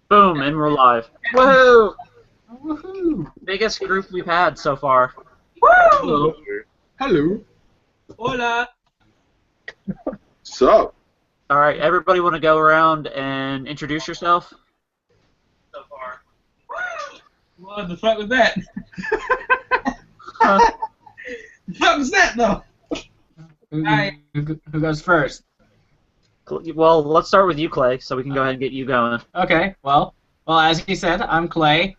Boom, and we're live. Woohoo! Woohoo! Biggest group we've had so far. Hello. Hello. Hola. Sup? Alright, everybody want to go around and introduce yourself? So far. What the fuck was that? Huh? The fuck was that though? Who goes first? Well, let's start with you, Clay, so we can go ahead and get you going. Okay. Well, as he said, I'm Clay.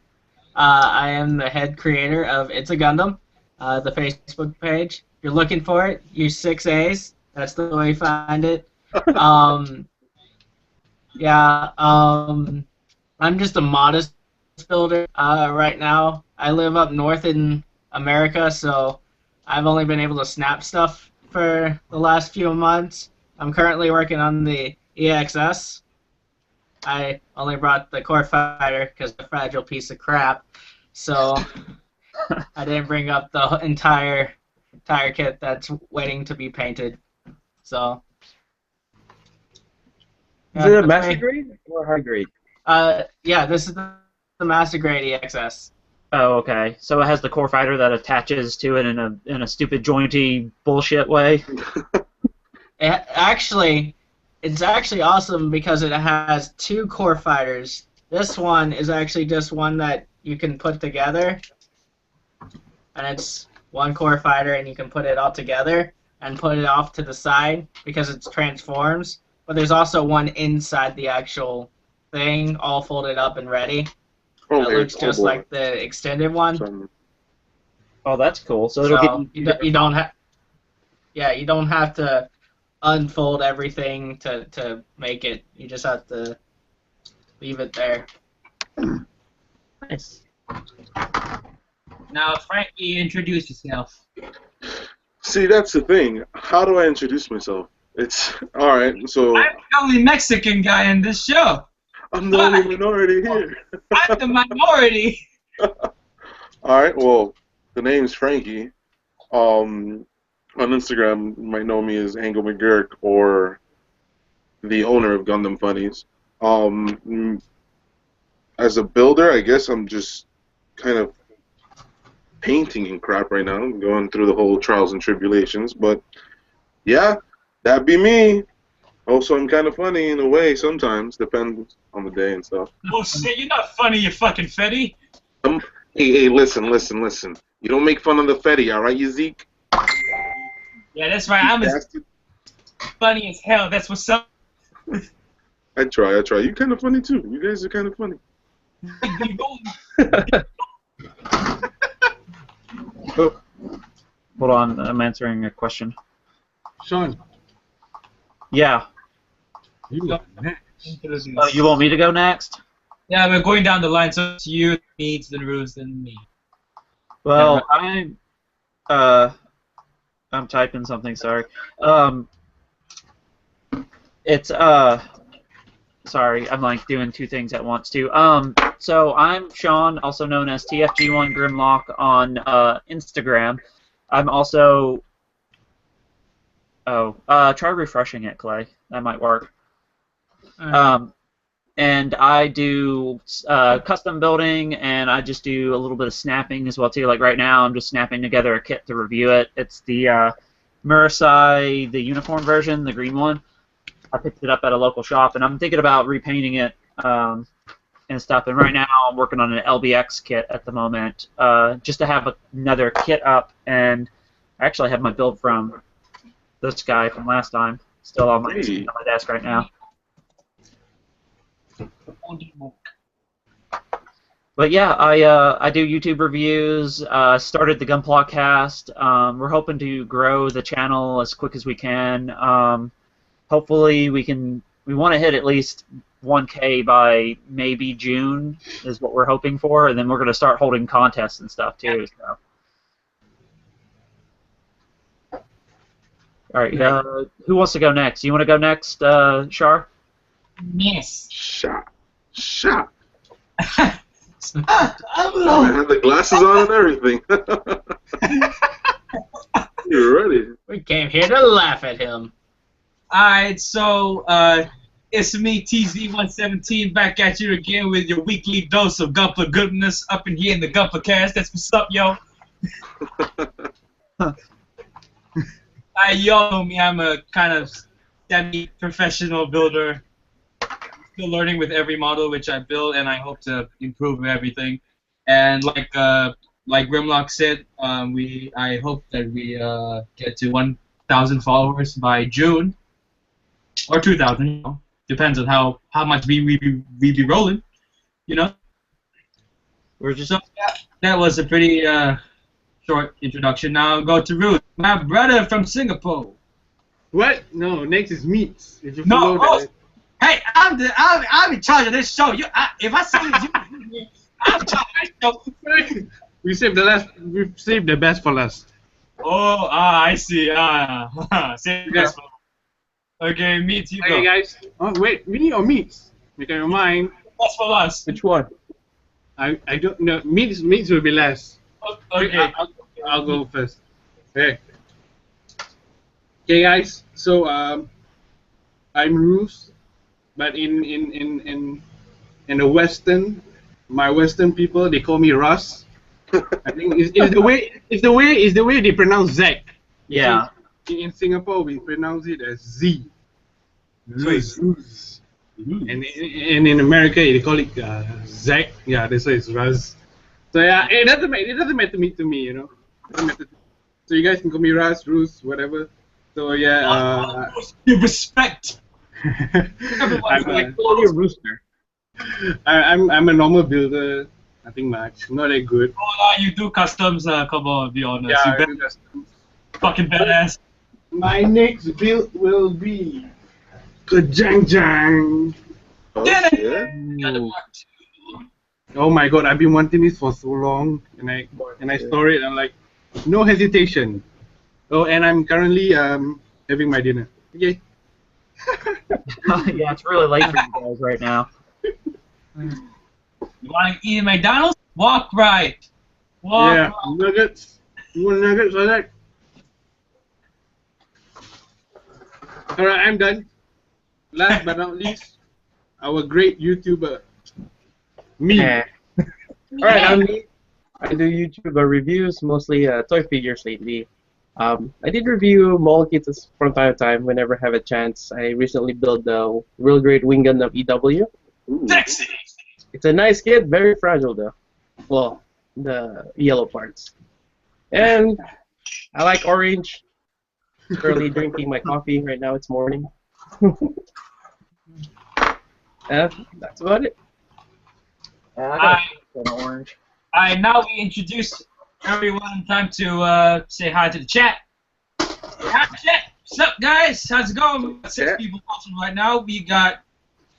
I am the head creator of It's a Gundam, the Facebook page. If you're looking for it, use 6 A's. That's the way you find it. I'm just a modest builder right now. I live up north in America, so I've only been able to snap stuff for the last few months. I'm currently working on the EXS. I only brought the core fighter because it's a fragile piece of crap, so I didn't bring up the entire kit that's waiting to be painted. So. Is it a master grade or high grade? Yeah, this is the master grade EXS. Oh, okay. So it has the core fighter that attaches to it in a stupid jointy bullshit way. It's actually awesome because it has 2 core fighters. This one is actually just one that you can put together, and it's one core fighter, and you can put it all together and put it off to the side because it transforms. But there's also one inside the actual thing, all folded up and ready. Oh, That looks just like the extended one. Oh, that's cool. So it'll get you don't have to unfold everything to make it. You just have to leave it there. nice. Now, Frankie, introduce yourself. See, that's the thing. How do I introduce myself? It's alright, so I'm the only Mexican guy in this show. I'm the only minority here. I'm the minority. Alright, well, the name's Frankie. On Instagram, you might know me as Angle McGurk or the owner of Gundam Funnies. As a builder, I guess I'm just kind of painting and crap right now. I'm going through the whole trials and tribulations, but yeah, that'd be me. Also, I'm kind of funny in a way sometimes, depends on the day and stuff. Oh shit, you're not funny, you fucking fetty. Hey, listen. You don't make fun of the Fetty, alright, you Zeke? Yeah, that's right, I'm as funny as hell, that's what's up. I try. You're kind of funny too. You guys are kind of funny. Oh. Hold on, I'm answering a question. Sean, Yeah. you go next. You want me to go next? Yeah, we're going down the line, so it's you, me, then Ruse, then me. Well, I'm typing something, sorry. Sorry, I'm like doing 2 things at once too. So I'm Sean, also known as TFG1 Grimlock on Instagram. I'm also try refreshing it, Clay. That might work. And I do custom building, and I just do a little bit of snapping as well too. Like right now, I'm just snapping together a kit to review it. It's the Murasai, the uniform version, the green one. I picked it up at a local shop, and I'm thinking about repainting it and stuff. And right now, I'm working on an LBX kit at the moment, just to have another kit up. And I actually have my build from this guy from last time still on my desk right now. But yeah, I do YouTube reviews. Started the GunplaCast. We're hoping to grow the channel as quick as we can. Hopefully we want to hit at least 1K by maybe June is what we're hoping for, and then we're going to start holding contests and stuff too. So. All right, who wants to go next? You want to go next, Shar? Yes. Shot. I have the glasses on and everything. You're ready. We came here to laugh at him. Alright, so, It's me, TZ117, back at you again with your weekly dose of Gunpla goodness up in here in the GunplaCast. That's what's up, yo. Y'all know me. I'm a kind of semi-professional builder. Still learning with every model which I build, and I hope to improve everything. And like Grimlock said, I hope that we get to 1,000 followers by June, or 2,000. You know, depends on how much we be rolling. You know. We're just. So that was a pretty short introduction. Now I'll go to Ruth, my brother from Singapore. What? No, next is meats. If you No, follow that. hey, I'm in charge of this show. If I say you, I'm in charge of this show. We saved the best for last. Oh, I see. Save Yeah. this for. Okay, meat, you go. Okay, guys. Oh, wait, me or meats? Make up your mind. That's for us. Which one? I don't know. Meats will be last. Okay. I'll go first. Okay. Okay, guys. So I'm Roos, but in the Western, my Western people, they call me Russ. I think it's the way they pronounce Zach. Yeah. In Singapore, we pronounce it as Z. So it's Roos. And in America, they call it Zach. Yeah, that's why it's Raz. So yeah, it doesn't matter to me, you know. It doesn't matter. So you guys can call me Raz, Roos, whatever. So yeah. You respect. I'm Only a rooster. I'm a normal builder. Nothing much. Not that good. Oh, you do customs. Come on, be honest. Yeah, You I do customs. fucking badass. My next build will be Kajang Jang. Oh, Get it. yeah. Oh my god, I've been wanting this for so long, and I store it. I'm like, no hesitation. Oh, and I'm currently having my dinner. Okay. Yeah, it's really late for you guys right now. You want to eat at McDonald's? Walk right. Walk Yeah, right. nuggets. You want nuggets like that? Alright, I'm done. Last but not least, our great YouTuber, me. Alright, I'm me. I do YouTube reviews, mostly toy figures lately. I did review model kits from time to time whenever I have a chance. I recently built the real great wing gun of EW. Ooh. Sexy. It's a nice kit, very fragile though. Well, the yellow parts. And I like orange. Currently drinking my coffee right now. It's morning. That's about it. I Orange. now we introduce everyone. Time to say hi to the chat. Hi, chat. What's up, guys? How's it going? We got 6 people watching right now. We got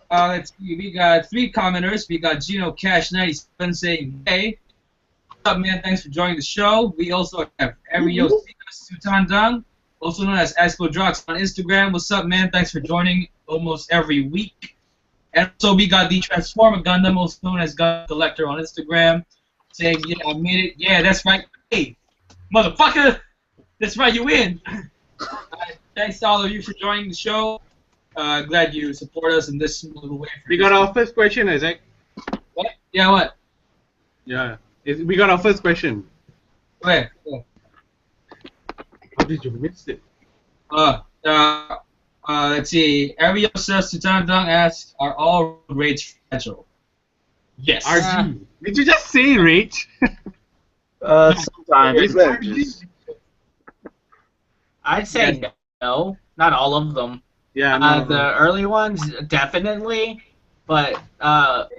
let's see. We got 3 commenters. We got Gino Cash 97 saying hey. What's up, man? Thanks for joining the show. We also have Ariel Sutan Dung, also known as Aspodrox on Instagram. What's up, man? Thanks for joining almost every week. And so we got the Transformer Gundam, also known as Gun Collector on Instagram, saying, yeah, I made it. Yeah, that's right. Hey, motherfucker, that's right, you win. Thanks to all of you for joining the show. Glad you support us in this little way. We got our first question, Isaac. What? Yeah, what? Yeah. We got our first question. Where? How did you miss it? Let's see. Ariel says to Tandang asks, are all raids fragile? Yes. RG. Did you just say rage? Sometimes. Revenges. I'd say no, not all of them. Yeah, no. The early ones, definitely, but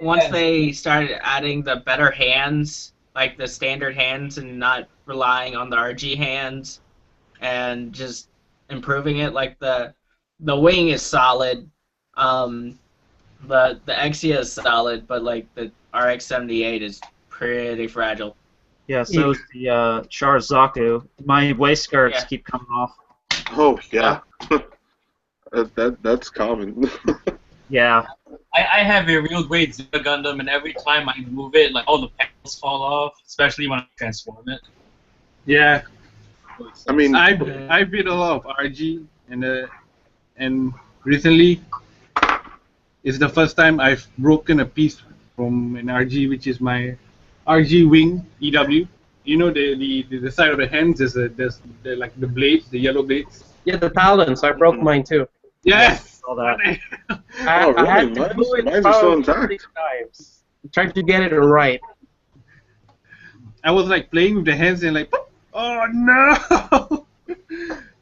once they started adding the better hands, like the standard hands, and not relying on the RG hands, and just improving it, like the wing is solid, the Exia is solid, but like the RX-78 is pretty fragile. Yeah, so is the Charzaku. My waist skirts Yeah. keep coming off. Oh, yeah. That's common. Yeah. I have a real great Zeta Gundam, and every time I move it, like all the panels fall off, especially when I transform it. Yeah. I mean, I beat a lot of RG and recently It's the first time I've broken a piece from an RG, which is my RG wing EW. You know the side of the hands. There's like the blades, the yellow blades. Yeah, the talons. I broke mine too. Yes. all that. Oh, I had really? to glue it Mine's are still probably intact. 6 times. Tried to get it right. I was like playing with the hands and like, "Pop." Oh no!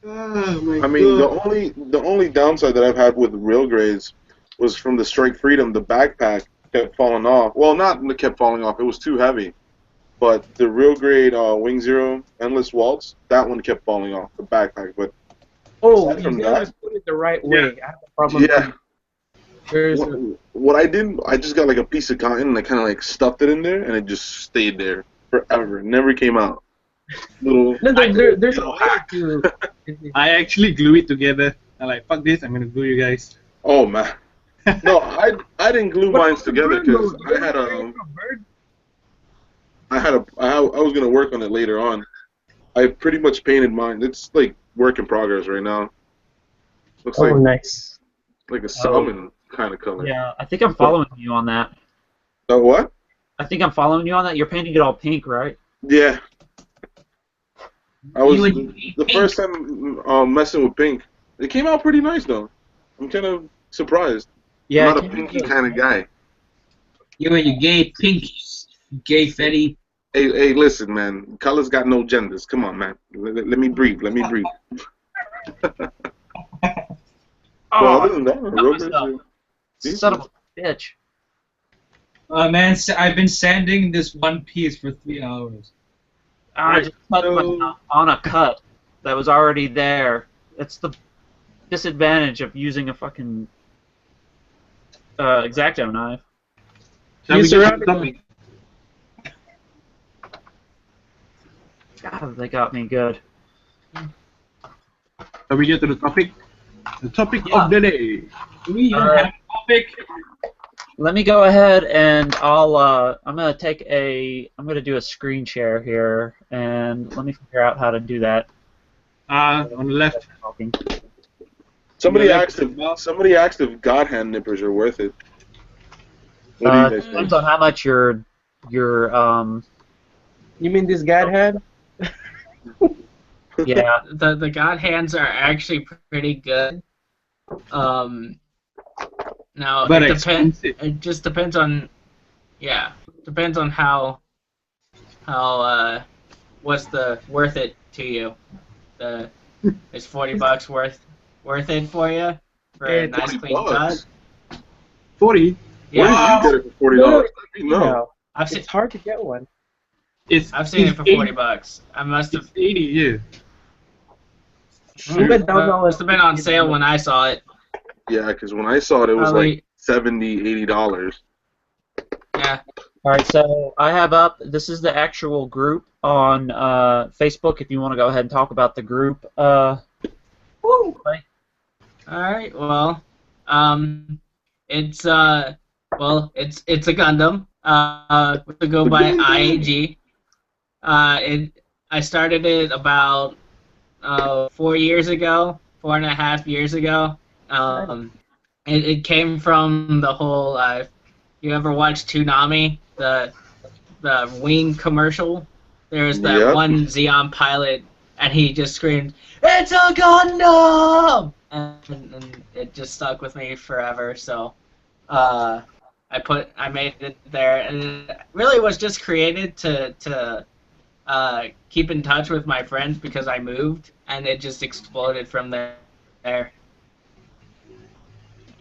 Oh my I mean, God. the only downside that I've had with rail grades was from the Strike Freedom. The backpack kept falling off. Well, not kept falling off. It was too heavy. But the real grade Wing Zero Endless Waltz, that one kept falling off the backpack. But Oh, aside you from gotta that, put it the right way. I have a problem yeah. too. There's What I did, I just got like a piece of cotton and I kind of like stuffed it in there, and it just stayed there forever. It never came out. Little. no, there's a way to. I actually glue it together. I'm like, fuck this, I'm gonna glue you guys. Oh man. No, I didn't glue What mine about the together bird because mode? I had bird. I was gonna work on it later on. I pretty much painted mine. It's like work in progress right now. Looks Oh, nice. like a salmon kind of color. Yeah, I think I'm following you on that. What? I think I'm following you on that. You're painting it all pink, right? Yeah. I was You and the first time messing with pink. It came out pretty nice though. I'm kind of surprised. Yeah, I'm it not a came out pinky good. kind of guy. You and your gay pink, gay fetty. Hey, listen, man. Colors got no genders. Come on, man. Let me breathe. Let me breathe. Well, other than that, Robert's Son of a bitch. Man, I've been sanding this one piece for 3 hours. I just cut on a cut that was already there. That's the disadvantage of using a fucking X-Acto knife. Shall we You get to the surrounded topic? God, they got me good. Shall we get to the topic? The topic Yeah. of the day. Do we even have a topic? Let me go ahead and I'm gonna do a screen share here, and let me figure out how to do that. On the left. Talking. Somebody Yeah, asked if God hand nippers are worth it. What do you guys think? Depends on how much your You mean this guy had? yeah. The God hands are actually pretty good. Now But it depends. expensive. It just depends on, depends on how what's the worth it to you. Is $40 worth it for you for a It's nice clean $40. cut? 40. Where Yeah, did you get it for $40? No. I've seen It's hard to get one. It's it for $40. I must have. It's 80, yeah. We went down Must have been on sale when I saw it. Yeah, because when I saw it, it was Probably- like $70, $80. Yeah. All right, so I have up. This is the actual group on Facebook. If you want to go ahead and talk about the group. Alright, well, it's a Gundam. To go by IAG. I started it about 4 years ago, 4.5 years ago. It came from the whole. You ever watched Toonami, the Wing commercial? There's that Yep. one Xeon pilot, and he just screamed, "It's a Gundam!" And it just stuck with me forever. So, I made it there, and it really was just created to keep in touch with my friends because I moved, and it just exploded from there.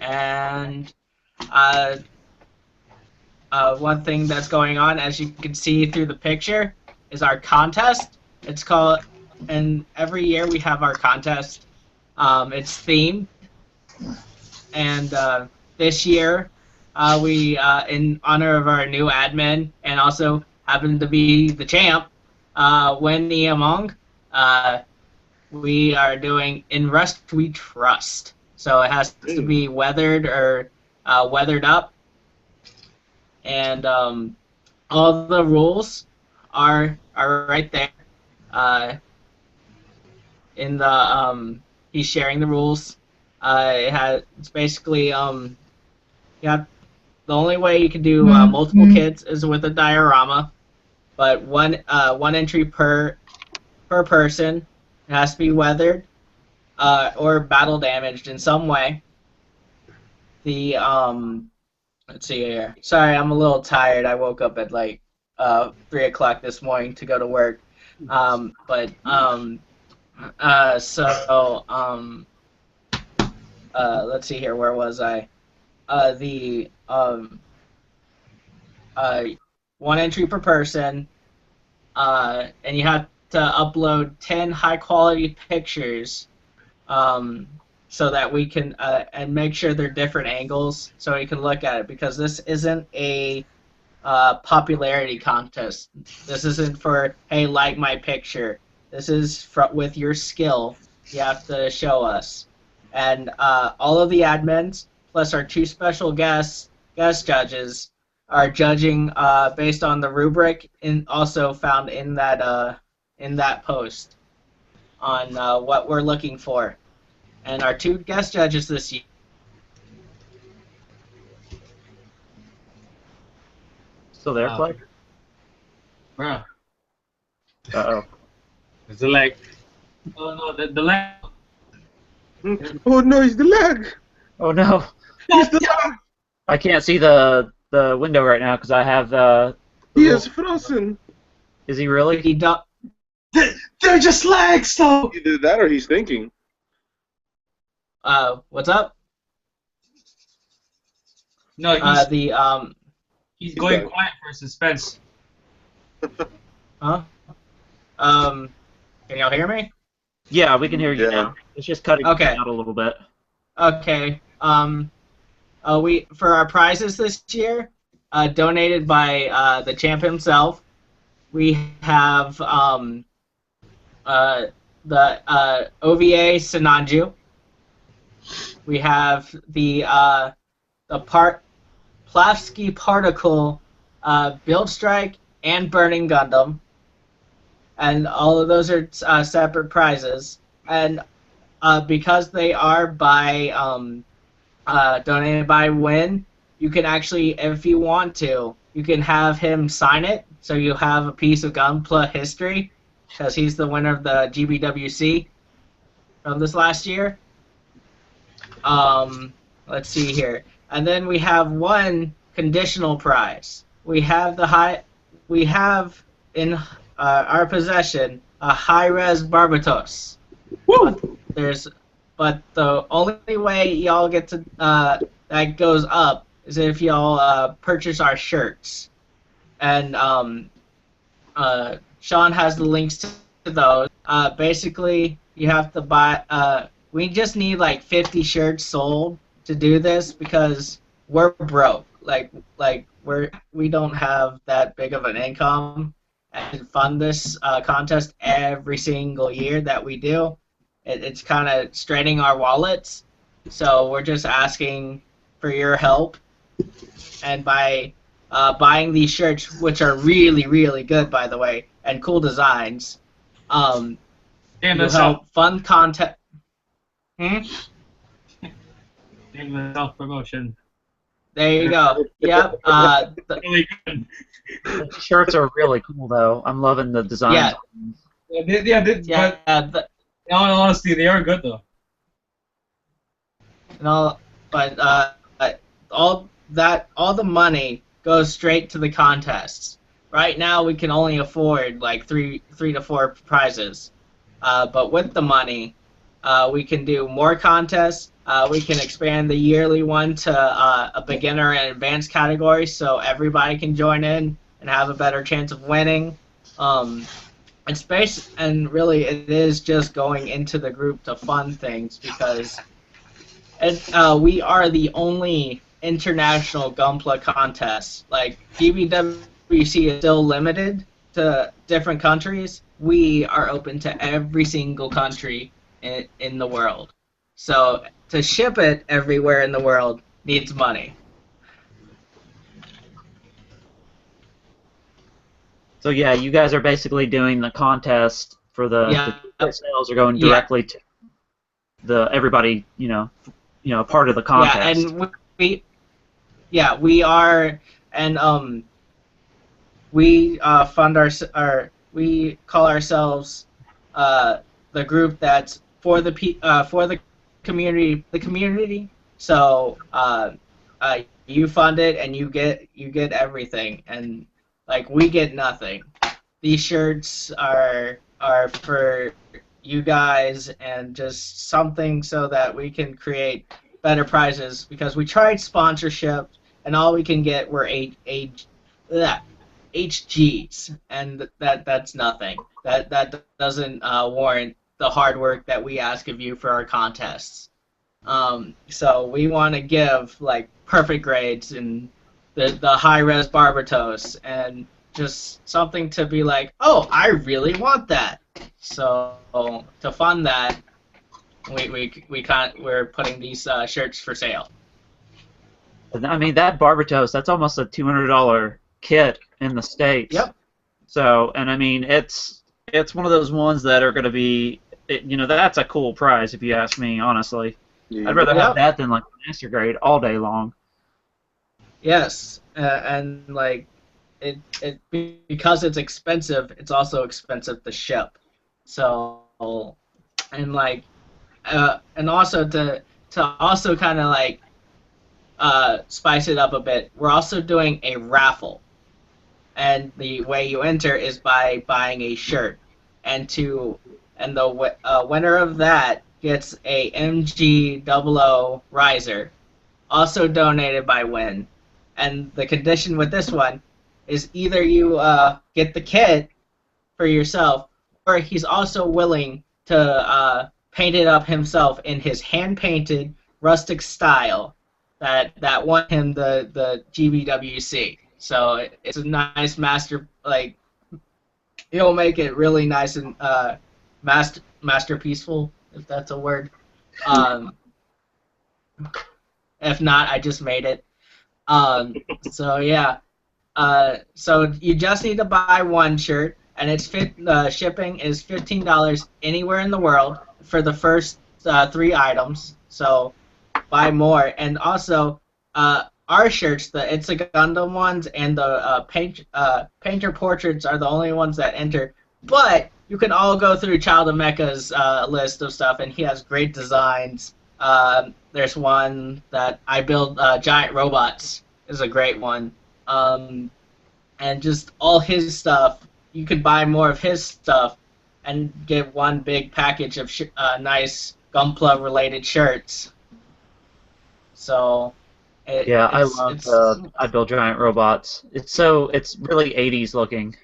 And one thing that's going on, as you can see through the picture, is our contest. It's called, and every year we have our contest. It's themed, and this year we, in honor of our new admin, and also happen to be the champ, Wendy Among, we are doing In Rust We Trust. So it has to be weathered or weathered up. And all the rules are right there. In the he's sharing the rules. It's basically the only way you can do multiple kits is with a diorama, but one entry per person. It has to be weathered or battle damaged in some way. The let's see here. Sorry, I'm a little tired. I woke up at like 3 o'clock this morning to go to work. Let's see here. Where was I? One entry per person, and you have to upload 10 high quality pictures, so that we can and make sure they're different angles so we can look at it, because this isn't a popularity contest. This isn't for, hey, like my picture. This is with your skill. You have to show us. And all of the admins, plus our 2 special guest judges, are judging based on the rubric also found in that post on what we're looking for. And our 2 guest judges this year. Still there, Clay? Bruh. Uh-oh. It's like, Oh no, the lag. Oh no, it's the lag! Oh no. It's the lag! I can't see the window right now because I have the... He is frozen! Is he really? He do- They're just lags, though. Either that or he's thinking. what's up? No, he's going back. quiet for suspense. Huh? Can y'all hear me? Yeah, we can hear you Yeah. now. It's just cutting Okay. out a little bit. Okay. We for our prizes this year, donated by the champ himself, we have the OVA Sinanju. We have the Plavsky Particle Build Strike and Burning Gundam. And all of those are separate prizes. And because they are donated by Win, you can actually, if you want to, you can have him sign it, so you have a piece of Gunpla history, because he's the winner of the GBWC from this last year. Let's see here. And then we have one conditional prize. We have in our possession a high-res Barbatos. woo! But the only way y'all get to that goes up is if y'all purchase our shirts. And Sean has the links to those. Basically, you have to buy. We just need like 50 shirts sold to do this because we're broke. We don't have that big of an income and fund this contest every single year that we do. It's kind of straining our wallets, so we're just asking for your help. And by buying these shirts, which are really, really good, by the way, and cool designs, Damn, you that's help fund content. Damn, the self-promotion. There you go. Yep. Really good. The shirts are really cool, though. I'm loving the design. Yeah. But in all honesty, they are good though. All the money goes straight to the contests. Right now, we can only afford like three to four prizes, but with the money, we can do more contests. We can expand the yearly one to a beginner and advanced category, so everybody can join in and have a better chance of winning. And really, it is just going into the group to fund things because we are the only international Gunpla contest. Like, GBWC is still limited to different countries. We are open to every single country in the world. So to ship it everywhere in the world needs money. So yeah, you guys are basically doing the contest for the ticket sales are going directly to the everybody, part of the contest. Yeah, and yeah, we are, and we fund we call ourselves the group that's for the community, So you fund it and you get everything, and like we get nothing. These shirts are for you guys and just something so that we can create better prizes, because we tried sponsorship and all we can get were HGs, and that's nothing. That doesn't warrant the hard work that we ask of you for our contests. So we want to give like perfect grades and the high res Barbatos and just something to be like, oh, I really want that. So to fund that, we're putting these shirts for sale. I mean, that Barbatos, that's almost a $200 kit in the States. Yep. So, and I mean, it's one of those ones that are going to be, that's a cool prize if you ask me, honestly. Yeah. I'd rather have Yep. that than like master grade all day long. Yes, and like because it's expensive, it's also expensive to ship. So and like and also to also kind of like spice it up a bit, we're also doing a raffle, and the way you enter is by buying a shirt, and the winner of that gets a MG00 riser, also donated by Win. And the condition with this one is either you get the kit for yourself, or he's also willing to paint it up himself in his hand-painted rustic style that won him the GBWC. So it's a nice he'll make it really nice and masterpieceful, if that's a word. If not, I just made it. So yeah. So you just need to buy one shirt, and shipping is $15 anywhere in the world for the first 3 items. So buy more, and also our shirts, the It's a Gundam ones and the painter portraits are the only ones that enter. But you can all go through Child of Mecha's list of stuff, and he has great designs. There's one that I build giant robots is a great one. And just all his stuff, you could buy more of his stuff and get one big package of nice Gunpla related shirts. So I love I build giant robots. It's really 80s looking.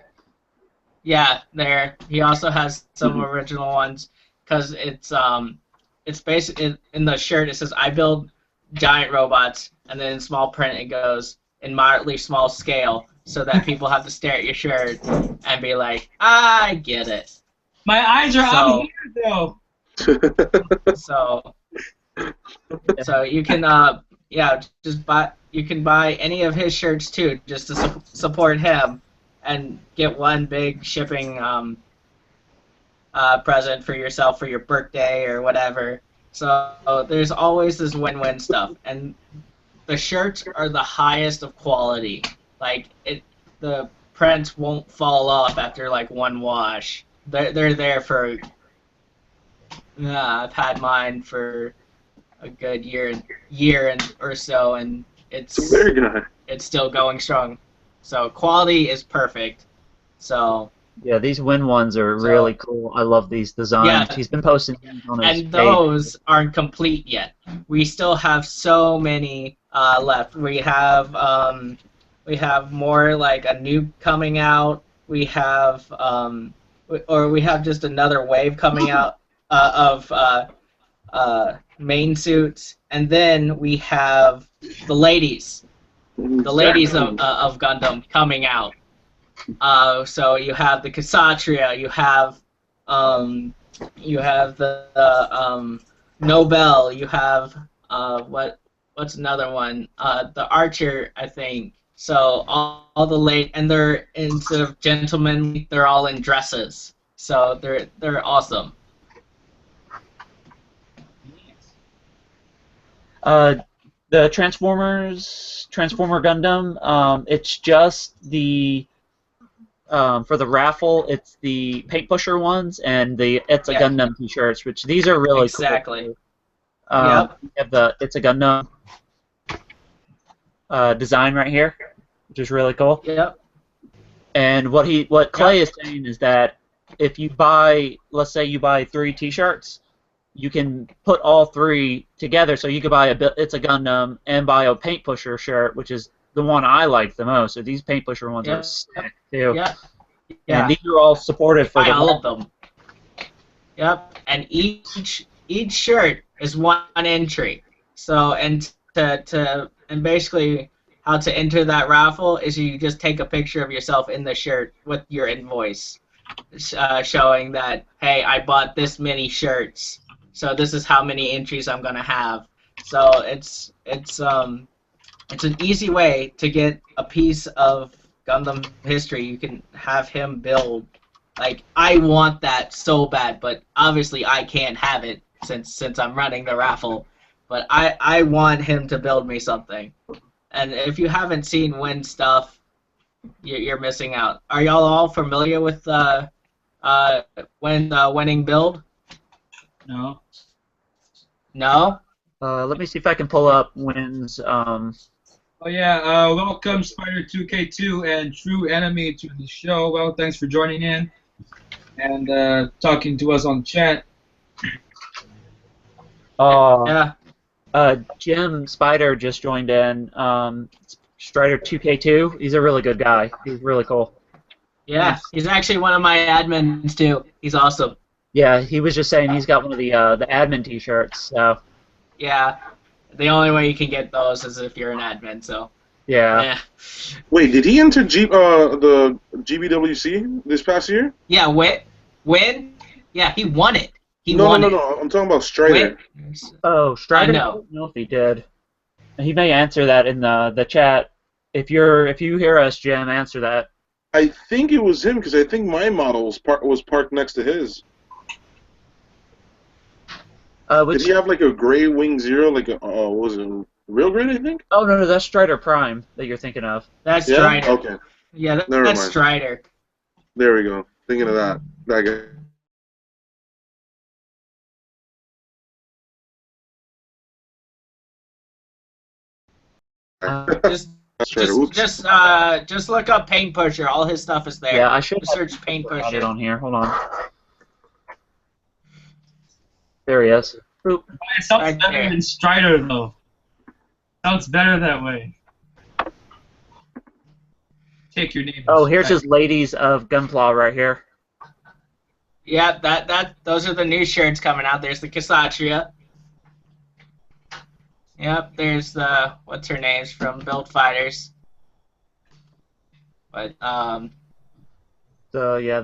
Yeah, there. He also has some original ones, because it's basically in the shirt it says I build giant robots, and then in small print it goes in moderately small scale, so that people have to stare at your shirt and be like, I get it. My eyes are up here, though. So you can you can buy any of his shirts too, just to support him, and get one big shipping present for yourself for your birthday or whatever. So there's always this win-win stuff, and the shirts are the highest of quality. Like the prints won't fall off after like one wash. They're there for. I've had mine for a good year or so, and it's Very good. It's still going strong. So quality is perfect. So yeah, these Win ones are really cool. I love these designs. Yeah, He's been posting these on his and page. those aren't complete yet. We still have so many left. We have more like a new coming out. We have we have just another wave coming out of main suits, and then we have the ladies of Gundam coming out. So you have the Kshatriya, you have the Nobel, you have what's another one? The Archer, I think. So all the and they're, instead of gentlemen, they're all in dresses. So they're awesome. The Transformer Gundam. It's just the for the raffle. It's the paint pusher ones and the It's a Gundam T-shirts, which these are really Exactly. cool. Yep. We have the It's a Gundam design right here, which is really cool. Yep. And what Clay is saying is that if you buy, let's say you buy 3 T-shirts, you can put all 3 together. So you could buy It's a Gundam and buy a paint pusher shirt, which is the one I like the most. So these paint pusher ones are sick too. Yeah. And these are all supported for all of them. Yep. And each shirt is 1 entry. So and basically how to enter that raffle is you just take a picture of yourself in the shirt with your invoice, showing that, hey, I bought this many shirts, so this is how many entries I'm gonna have. So it's an easy way to get a piece of Gundam history. You can have him build. Like, I want that so bad, but obviously I can't have it since I'm running the raffle. But I want him to build me something. And if you haven't seen Win stuff, you're missing out. Are y'all all familiar with winning build? No. No? Let me see if I can pull up Win's. Oh yeah, welcome Spider2K2 and True Enemy to the show. Well, thanks for joining in and talking to us on chat. Yeah. Jim Spider just joined in. Strider 2K2. He's a really good guy. He's really cool. Yeah, he's actually one of my admins too. He's awesome. Yeah, he was just saying he's got one of the admin T-shirts. So. Yeah, the only way you can get those is if you're an admin. So. Yeah. Wait, did he enter the GBWC this past year? Yeah, win? Yeah, he won it. No, I'm talking about Strider. Oh, Strider? I know. I don't know if he did. He may answer that in the chat. If you hear us, Jim, answer that. I think it was him because I think my model was parked next to his. Did he have like a gray Wing Zero? Like was it real gray? I think. Oh no, that's Strider Prime that you're thinking of. That's Strider. Okay. Yeah, Never that's mind. Strider. There we go. Thinking of that guy. Just look up Paint Pusher. All his stuff is there. Yeah, I should search Paint Pusher. Got it on here. Hold on. There he is. Oop. It sounds better than Strider though. Sounds better that way. Take your name. Oh, here's his Ladies of Gunpla right here. Yeah, those are the new shirts coming out. There's the Ksatria. Yep, there's the what's her name's from Build Fighters. But So yeah,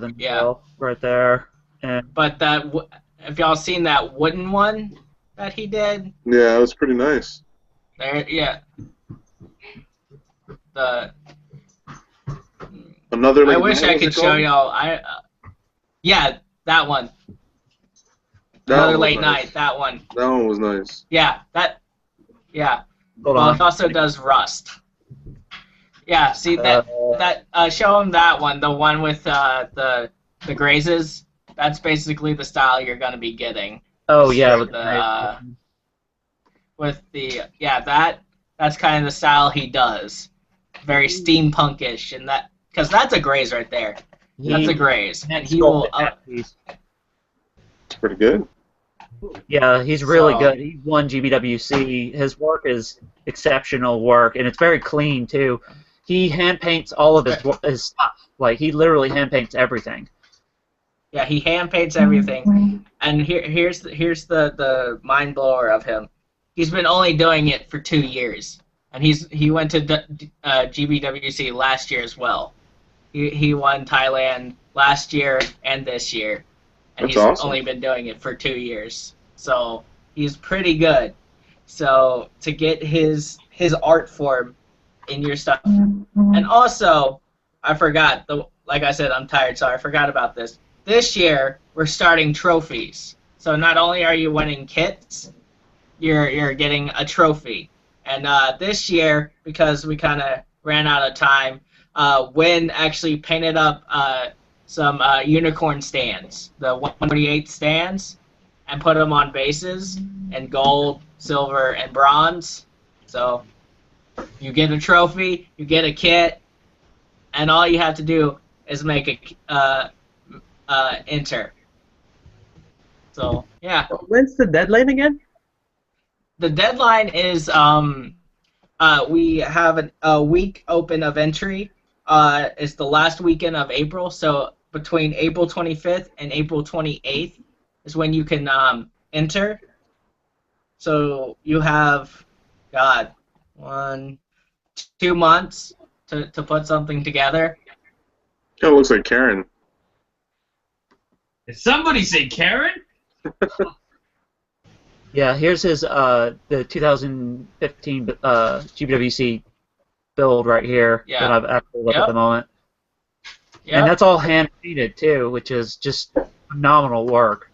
right there. And but have y'all seen that wooden one that he did? Yeah, it was pretty nice. There, yeah. Another. Like, I wish I could show y'all. Yeah, that one. Another late night. That one. That one was nice. Yeah, that. Yeah. Hold well, on. it also does Rust. Yeah, see that show him that one, the one with the grazes. That's basically the style you're gonna be getting. Oh yeah, that's kind of the style he does. Very steampunkish, and because that's a graze right there. That's a graze, and he will. It's pretty good. Yeah, he's really good. He won GBWC. His work is exceptional work, and it's very clean too. He hand paints all of his stuff. Like he literally hand paints everything. Yeah, he hand paints everything. And here's the mind blower of him. He's been only doing it for 2 years, and he went to GBWC last year as well. He won Thailand last year and this year. And That's he's awesome. only been doing it for 2 years. So he's pretty good. So to get his art form in your stuff. And also, I forgot, like I said, I'm tired, so I forgot about this. This year, we're starting trophies. So not only are you winning kits, you're getting a trophy. And this year, because we kind of ran out of time, Win actually painted up some unicorn stands, the 148 stands, and put them on bases in gold, silver, and bronze. So you get a trophy, you get a kit, and all you have to do is make a enter. So yeah, When's the deadline again? the deadline is we have a week open of entry. It's the last weekend of April, so between April 25th and April 28th is when you can enter. So you have, God, 2 months to put something together. Kind of looks like Karen. Did somebody say Karen? Yeah, here's his the 2015 GWC build right here Yeah. that I've actually looked at the moment. Yeah. And that's all hand painted too, which is just phenomenal work.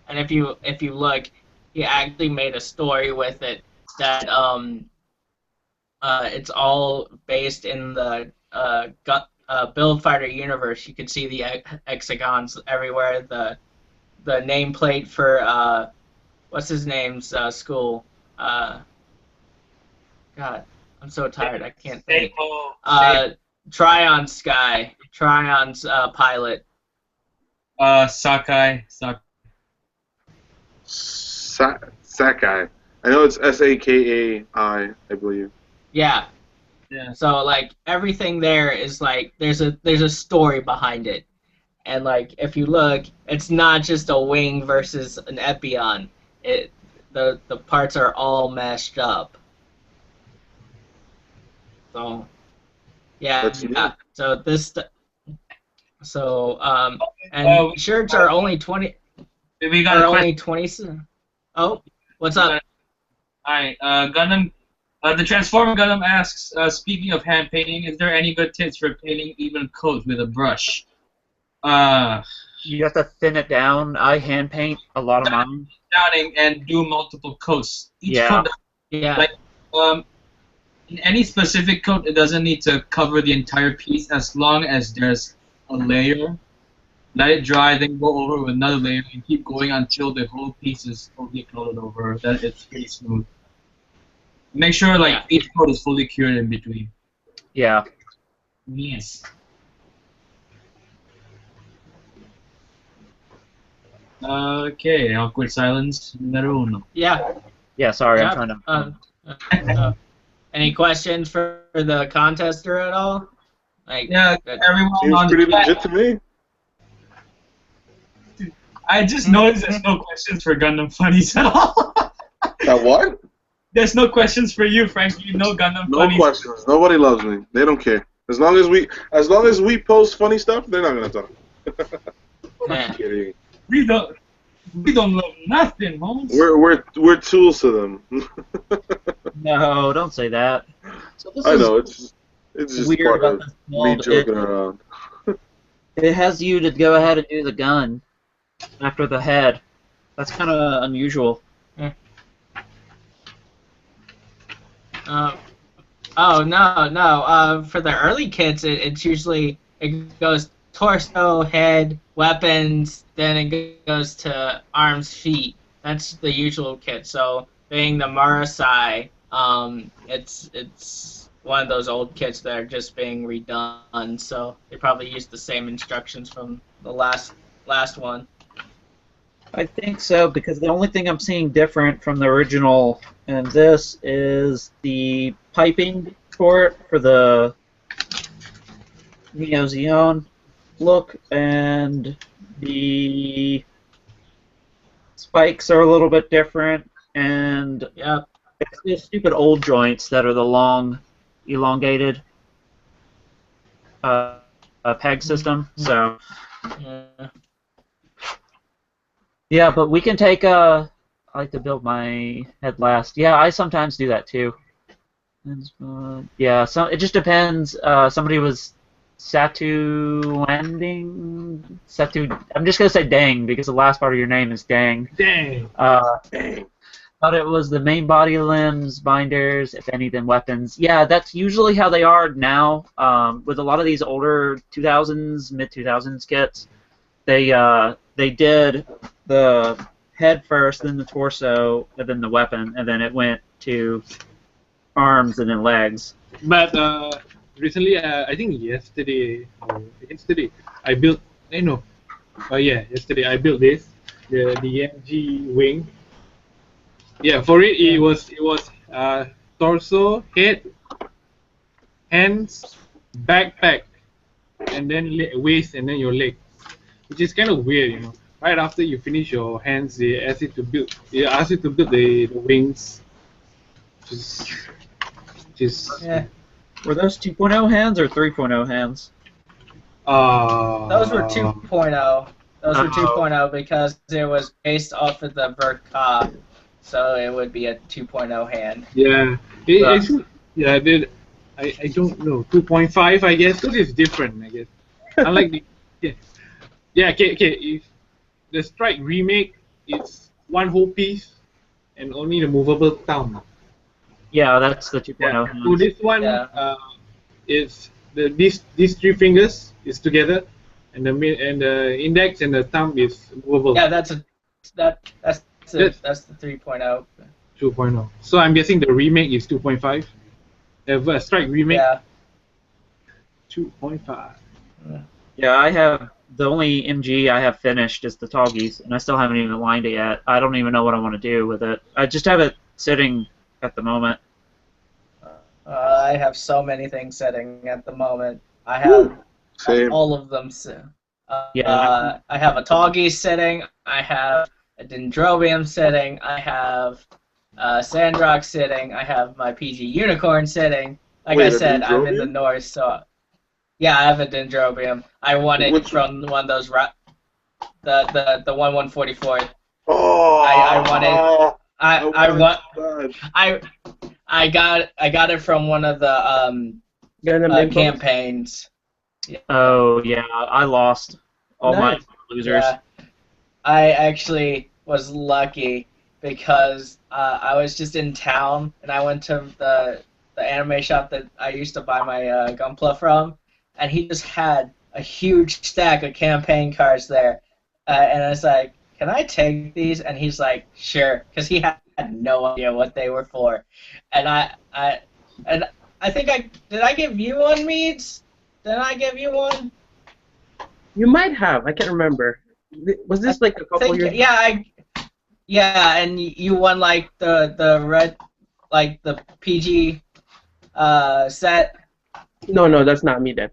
And if you look, he actually made a story with it that it's all based in the Build Fighter universe. You can see the hexagons everywhere. The nameplate for what's his name's school. God, I'm so tired. I can't think. Trion's Sky. Trion's pilot. Sakai. Sakai. I know it's Sakai, I believe. Yeah. Yeah. So like everything there is like there's a story behind it. And like if you look, it's not just a wing versus an Epion. The parts are all meshed up. So yeah. That's neat. So and shirts are only 20 We got a question. only 20. Oh, what's up? Alright, Gundam. The Transformer Gundam asks, speaking of hand painting, is there any good tips for painting even coats with a brush? You have to thin it down. I hand paint a lot of mine. Downing and do multiple coats. Each Yeah. coat, Yeah. like, in any specific coat, it doesn't need to cover the entire piece as long as there's a layer. Let it dry, then go over with another layer and keep going until the whole piece is totally coated over. That it's pretty smooth. Make sure each coat is fully cured in between. Yeah. Yes. Okay, awkward silence. Numero uno. Yeah. Yeah, sorry, Yeah. I'm trying to... Any questions for the contester at all? Like, Yeah, everyone Seems on pretty the chat. legit to me. I just noticed there's no questions for Gundam Funnies at all. That what? There's no questions for you, Frankie. No Gundam No Funnies. questions. Nobody loves me. They don't care. As long as we post funny stuff, they're not gonna talk. Yeah. Kidding. We don't love nothing, Holmes. We're tools to them. No, don't say that. So this I is know it's just weird part about of this me mold. joking around. It has you to go ahead and do the gun after the head. That's kind of unusual. Oh no. For the early kits, it goes torso, head, weapons, then it goes to arms, feet. That's the usual kit. So being the Marasai, it's one of those old kits that are just being redone. So they probably used the same instructions from the last one. I think so, because the only thing I'm seeing different from the original and this is the piping for it, for the Neo Xeon look, and the spikes are a little bit different, and Yeah. it's the stupid old joints that are the long, elongated peg system. So Yeah. yeah, but we can take I like to build my head last. Yeah, I sometimes do that too. Yeah, so it just depends. Somebody was Satu landing. Satu. I'm just gonna say Dang because the last part of your name is Dang. Dang. Dang. thought it was the main body limbs, binders, if any, then weapons. Yeah, that's usually how they are now. With a lot of these older 2000s, mid 2000s kits, they did the head first, then the torso, and then the weapon, and then it went to arms and then legs. But recently, I think yesterday, I built. Yesterday I built this, the MG wing. Yeah, for it was torso, head, hands, backpack, and then waist, and then your leg, which is kind of weird, you know. Right after you finish your hands, they ask you to build. They ask you to build the wings, just Yeah. Were those 2.0 hands or 3.0 hands? Those were 2.0. Those were Oh. 2.0 because it was based off of the Verka, so it would be a 2.0 hand. Yeah. Yeah. Actually, yeah, I don't know. 2.5, I guess, because it's different, I guess. Unlike the okay. If the Strike remake, it's one whole piece and only the movable thumb. Yeah, that's the 2.0 Yeah. hands. So this one, Yeah. is these three fingers is together, and the index and the thumb is movable. Yeah, that's the 3.0. 2.0. So I'm guessing the remake is 2.5. The Strike remake, Yeah. 2.5. Yeah, I have the only MG I have finished is the Toggies, and I still haven't even lined it yet. I don't even know what I want to do with it. I just have it sitting at the moment. I have so many things setting at the moment. I have Same. all of them. Yeah. I have a Toggy sitting. I have a Dendrobium sitting. I have Sandrock sitting. I have my PG Unicorn sitting. Like Wait, I a said, I'm in the Dendrobium? north, so yeah, I have a Dendrobium. I won it Which- from one of those the 1/144. Oh, I wanted- I want bad. I got it from one of the Gundam Impulse? campaigns. Oh, yeah, I lost all my Nice. losers. Yeah, I actually was lucky because I was just in town and I went to the anime shop that I used to buy my Gunpla from, and he just had a huge stack of campaign cards there, and I was like, "Can I take these?" And he's like, "Sure," because he had no idea what they were for, and I think did I give you one, Meads? Did I give you one? You might have. I can't remember. Was this like a couple years? Yeah, and you won like the red, like the PG set. No, that's not me then.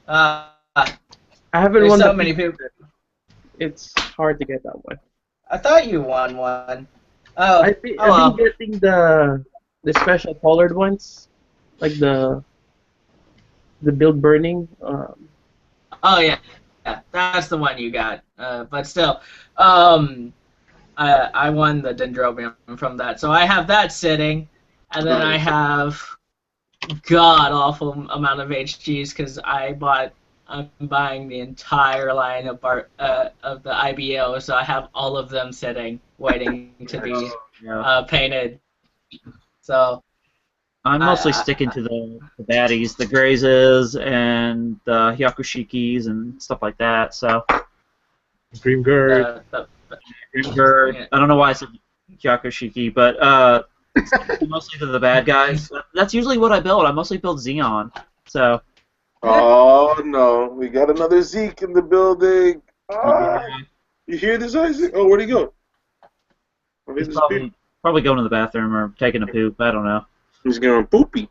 Uh, I haven't there's won so the many PG people. set. It's hard to get that one. I thought you won one. Oh, I've been getting the special colored ones, like the build burning. oh yeah, that's the one you got. But still, I won the Dendrobium from that, so I have that sitting, and then I Nice. have god awful amount of HGs because I'm buying the entire line of the IBO, so I have all of them sitting, waiting to be Yeah. painted. So I'm mostly sticking to the baddies, the Grazes and the Hyakushikis and stuff like that. So Dream Girl. Bird. I don't know why I said Hyakushiki, but mostly to the bad guys. That's usually what I build. I mostly build Xeon. So Oh no, we got another Zeke in the building. Ah, you hear this, Isaac? Oh, where'd he go? Oh, he he's disappeared. probably going to the bathroom or taking a poop. I don't know. He's going poopy.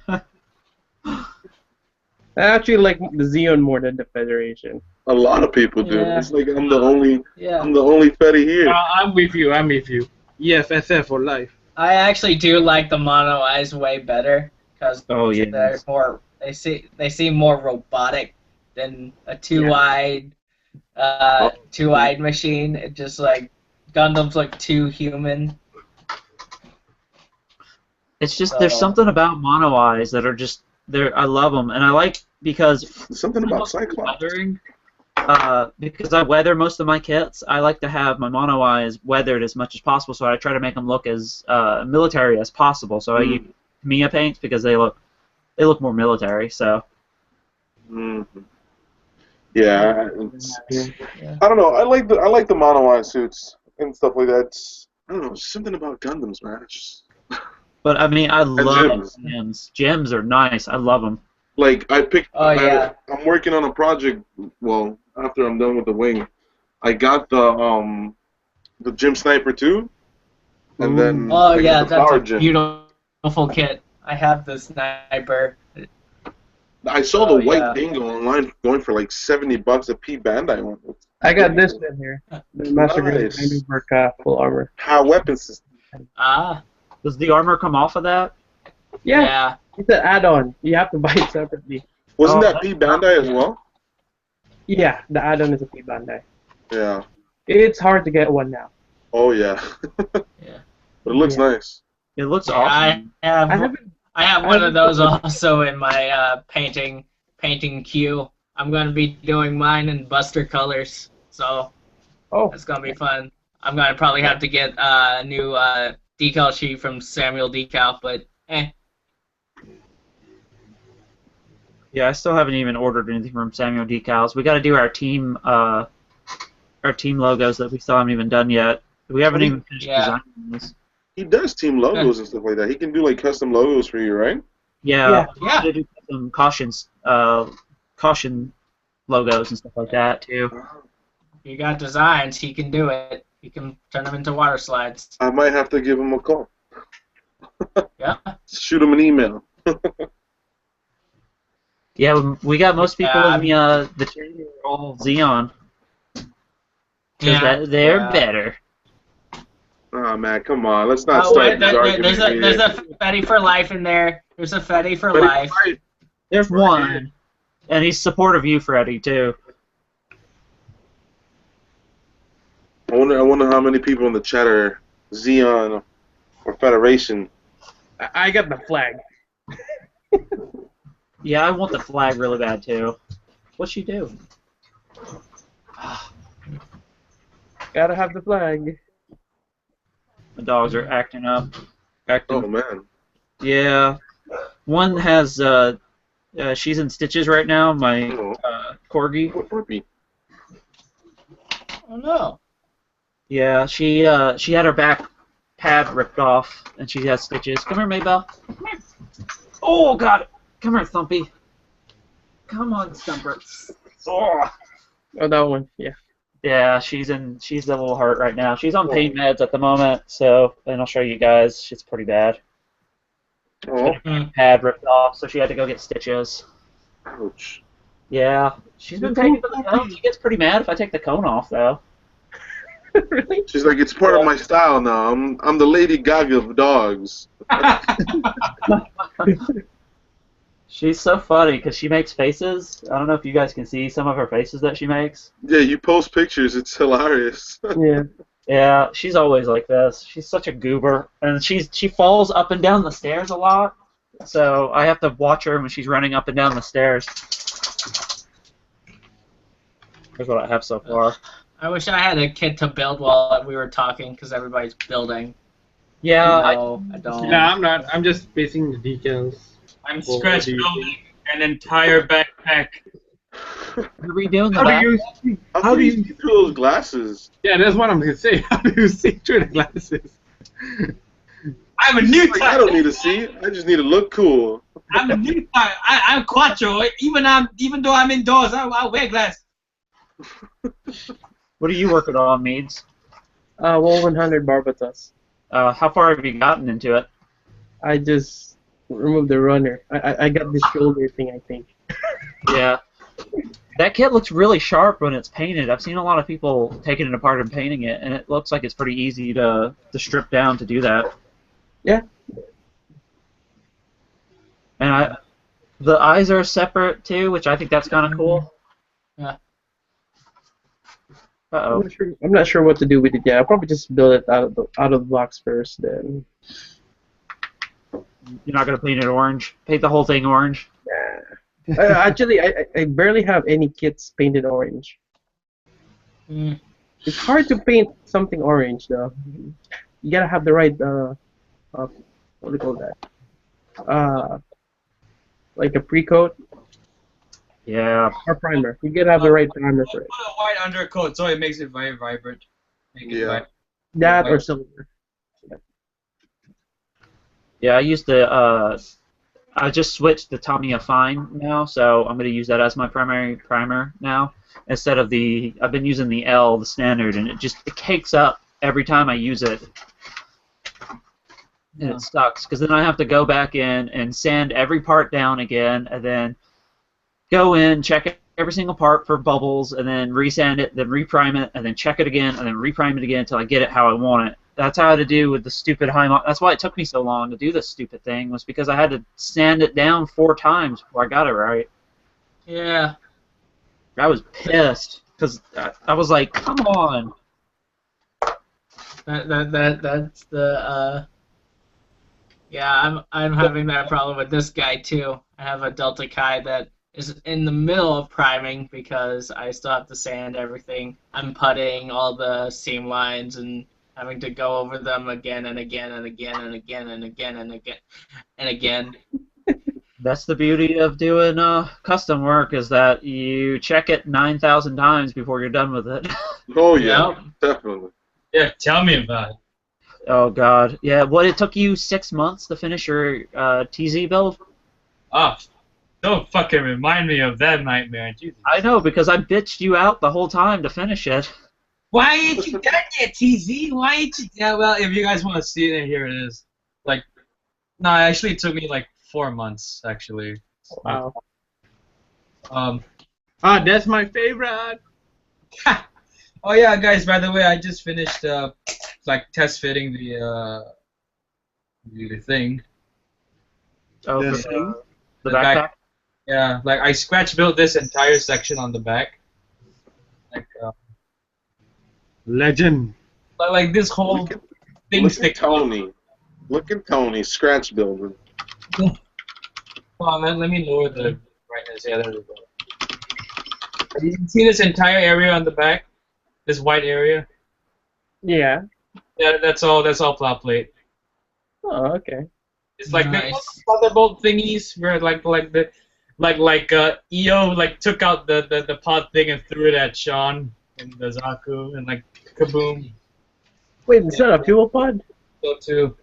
I actually like the Xeon more than the Federation. A lot of people do. Yeah. It's like I'm the only yeah, Fetty here. I'm with you. EFSF for life. I actually do like the mono eyes way better because Oh yeah. they're more they seem more robotic than a two-eyed machine. It just like Gundams look too human. It's just there's something about mono eyes that are just I love them, and I like because There's something about Cyclops. because I weather most of my kits, I like to have my mono eyes weathered as much as possible, so I try to make them look as military as possible. So I use Mia paints because they look more military. So. Yeah, I don't know. I like the mono eye suits and stuff like that. I don't know, something about Gundams, man. It's just... But I mean, I love gems. gems. Gems are nice. I love them. Like I picked. Oh, yeah. I'm working on a project. Well, after I'm done with the wing, I got the Gem Sniper 2, and then Oh I got yeah, the that's Power a Gem. beautiful kit. I have the sniper. I saw the white yeah. dingo online going for like $70 a P Bandai one. I got this one here. The Master Nice. Grade full armor. High weapon system. Does the armor come off of that? Yeah. It's an add-on. You have to buy it separately. Wasn't Oh, that P Bandai as well? Yeah, the add-on is a P Bandai. Yeah. It's hard to get one now. Oh yeah. Yeah. But it looks nice. It looks Yeah, awesome. I have one of those also in my painting queue. I'm gonna be doing mine in Buster colors, so it's gonna be fun. I'm gonna probably have to get a new decal sheet from Samuel Decal, but Yeah, I still haven't even ordered anything from Samuel Decals. We got to do our team logos that we still haven't even done yet. We haven't even finished designing this. He does team logos and stuff like that. He can do like custom logos for you, right? Yeah. Yeah. They do some caution logos and stuff like that too. you got designs, he can do it. He can turn them into water slides. I might have to give him a call. Yeah. Shoot him an email. Yeah, we got most people Yeah, in the team who are all Xeon. Because they're better. Oh man, come on. Let's not Oh, start wait, this argument there's here. a Fetty for life in there. There's a Fetty for life. There's one. And he's supportive of you, Freddy, too. I wonder how many people in the chat are Xeon or Federation. I got the flag. Yeah, I want the flag really bad, too. What's she do? Gotta have the flag. The dogs are acting up. Oh man. Yeah. One has, she's in stitches right now, my corgi. Corgi. Oh no. Yeah, she had her back pad ripped off, and she has stitches. Come here, Maybell. Come here. Oh, got it. Come here, Thumpy. Come on, Stumper. Oh, that one, yeah. Yeah, she's a little hurt right now. She's on pain meds at the moment, so, and I'll show you guys. It's pretty bad. Oh. Pad ripped off, so she had to go get stitches. Ouch. Yeah, she's been taking the cone. She gets pretty mad if I take the cone off, though. Really? She's like, it's part of my style now. I'm the Lady Gaga of dogs. She's so funny because she makes faces. I don't know if you guys can see some of her faces that she makes. Yeah, you post pictures. It's hilarious. Yeah. Yeah, she's always like this. She's such a goober, and she falls up and down the stairs a lot. So I have to watch her when she's running up and down the stairs. Here's what I have so far. I wish I had a kit to build while we were talking, because everybody's building. Yeah, No, I don't. No, I'm not. I'm just basing the decals. I'm scratch building an entire backpack. You're redoing the How back. do you? How do you see through those glasses? Yeah, that's what I'm gonna say. How do you see through the glasses? I'm a new Like, I type. don't need to see. I just need to look cool. I'm a new type. I'm Quattro. Even though I'm indoors, I wear glasses. What are you working on, Meads? Well, 100 Barbatos. How far have you gotten into it? I just removed the runner. I got this shoulder thing, I think. Yeah. That kit looks really sharp when it's painted. I've seen a lot of people taking it apart and painting it, and it looks like it's pretty easy to strip down to do that. Yeah. And the eyes are separate too, which I think that's kind of cool. Yeah. Uh-oh. I'm not sure what to do with it yet. I'll probably just build it out of the box first, then. You're not going to paint it orange? Paint the whole thing orange? Actually, I barely have any kits painted orange. Mm. It's hard to paint something orange though. You gotta have the right what do you call that? Like a pre-coat Yeah. or primer. You gotta have the right primer for Put it. a white undercoat so it makes it very vibrant. Make it Yeah. vibrant. That or White. silver. Yeah, I used to. I just switched to Tamiya Fine now, so I'm going to use that as my primary primer now instead of the. I've been using the L, the standard, and it cakes up every time I use it, and Yeah. it sucks because then I have to go back in and sand every part down again, and then go in, check every single part for bubbles, and then resand it, then reprime it, and then check it again, and then reprime it again until I get it how I want it. That's how I had to do with the stupid high. That's why it took me so long to do this stupid thing, was because I had to sand it down 4 times before I got it right. Yeah. I was pissed because I was like, come on. That's the yeah, I'm having that problem with this guy too. I have a Delta Chi that is in the middle of priming because I still have to sand everything. I'm putting all the seam lines and having to go over them again and again and again and again and again and again and again. That's the beauty of doing custom work, is that you check it 9,000 times before you're done with it. Oh yeah, Yep. definitely. Yeah, tell me about it. Oh God, yeah. What, it took you 6 months to finish your TZ build? Oh, don't fucking remind me of that nightmare. Jesus. I know, because I bitched you out the whole time to finish it. Why ain't you done yet, TZ? Why ain't you? Yeah, well, if you guys want to see it, here it is. Like, no, actually, it took me like 4 months, actually. Wow. That's my favorite. Oh yeah, guys. By the way, I just finished like test fitting the thing. Oh, The for thing? the The backpack? back- Yeah, like I scratch built this entire section on the back. Like, Legend. like this whole Look at, thing look at sticks out. Tony. Look at Tony, scratch building. Hold on, let me lower the brightness. Yeah, there we go. You can see this entire area on the back, this white area. Yeah. Yeah, that's all flat plate. Oh, okay. It's like Nice. the thunderbolt thingies where EO like took out the pod thing and threw it at Sean and the Zaku and like kaboom. Wait, it's not a fuel pod? So too.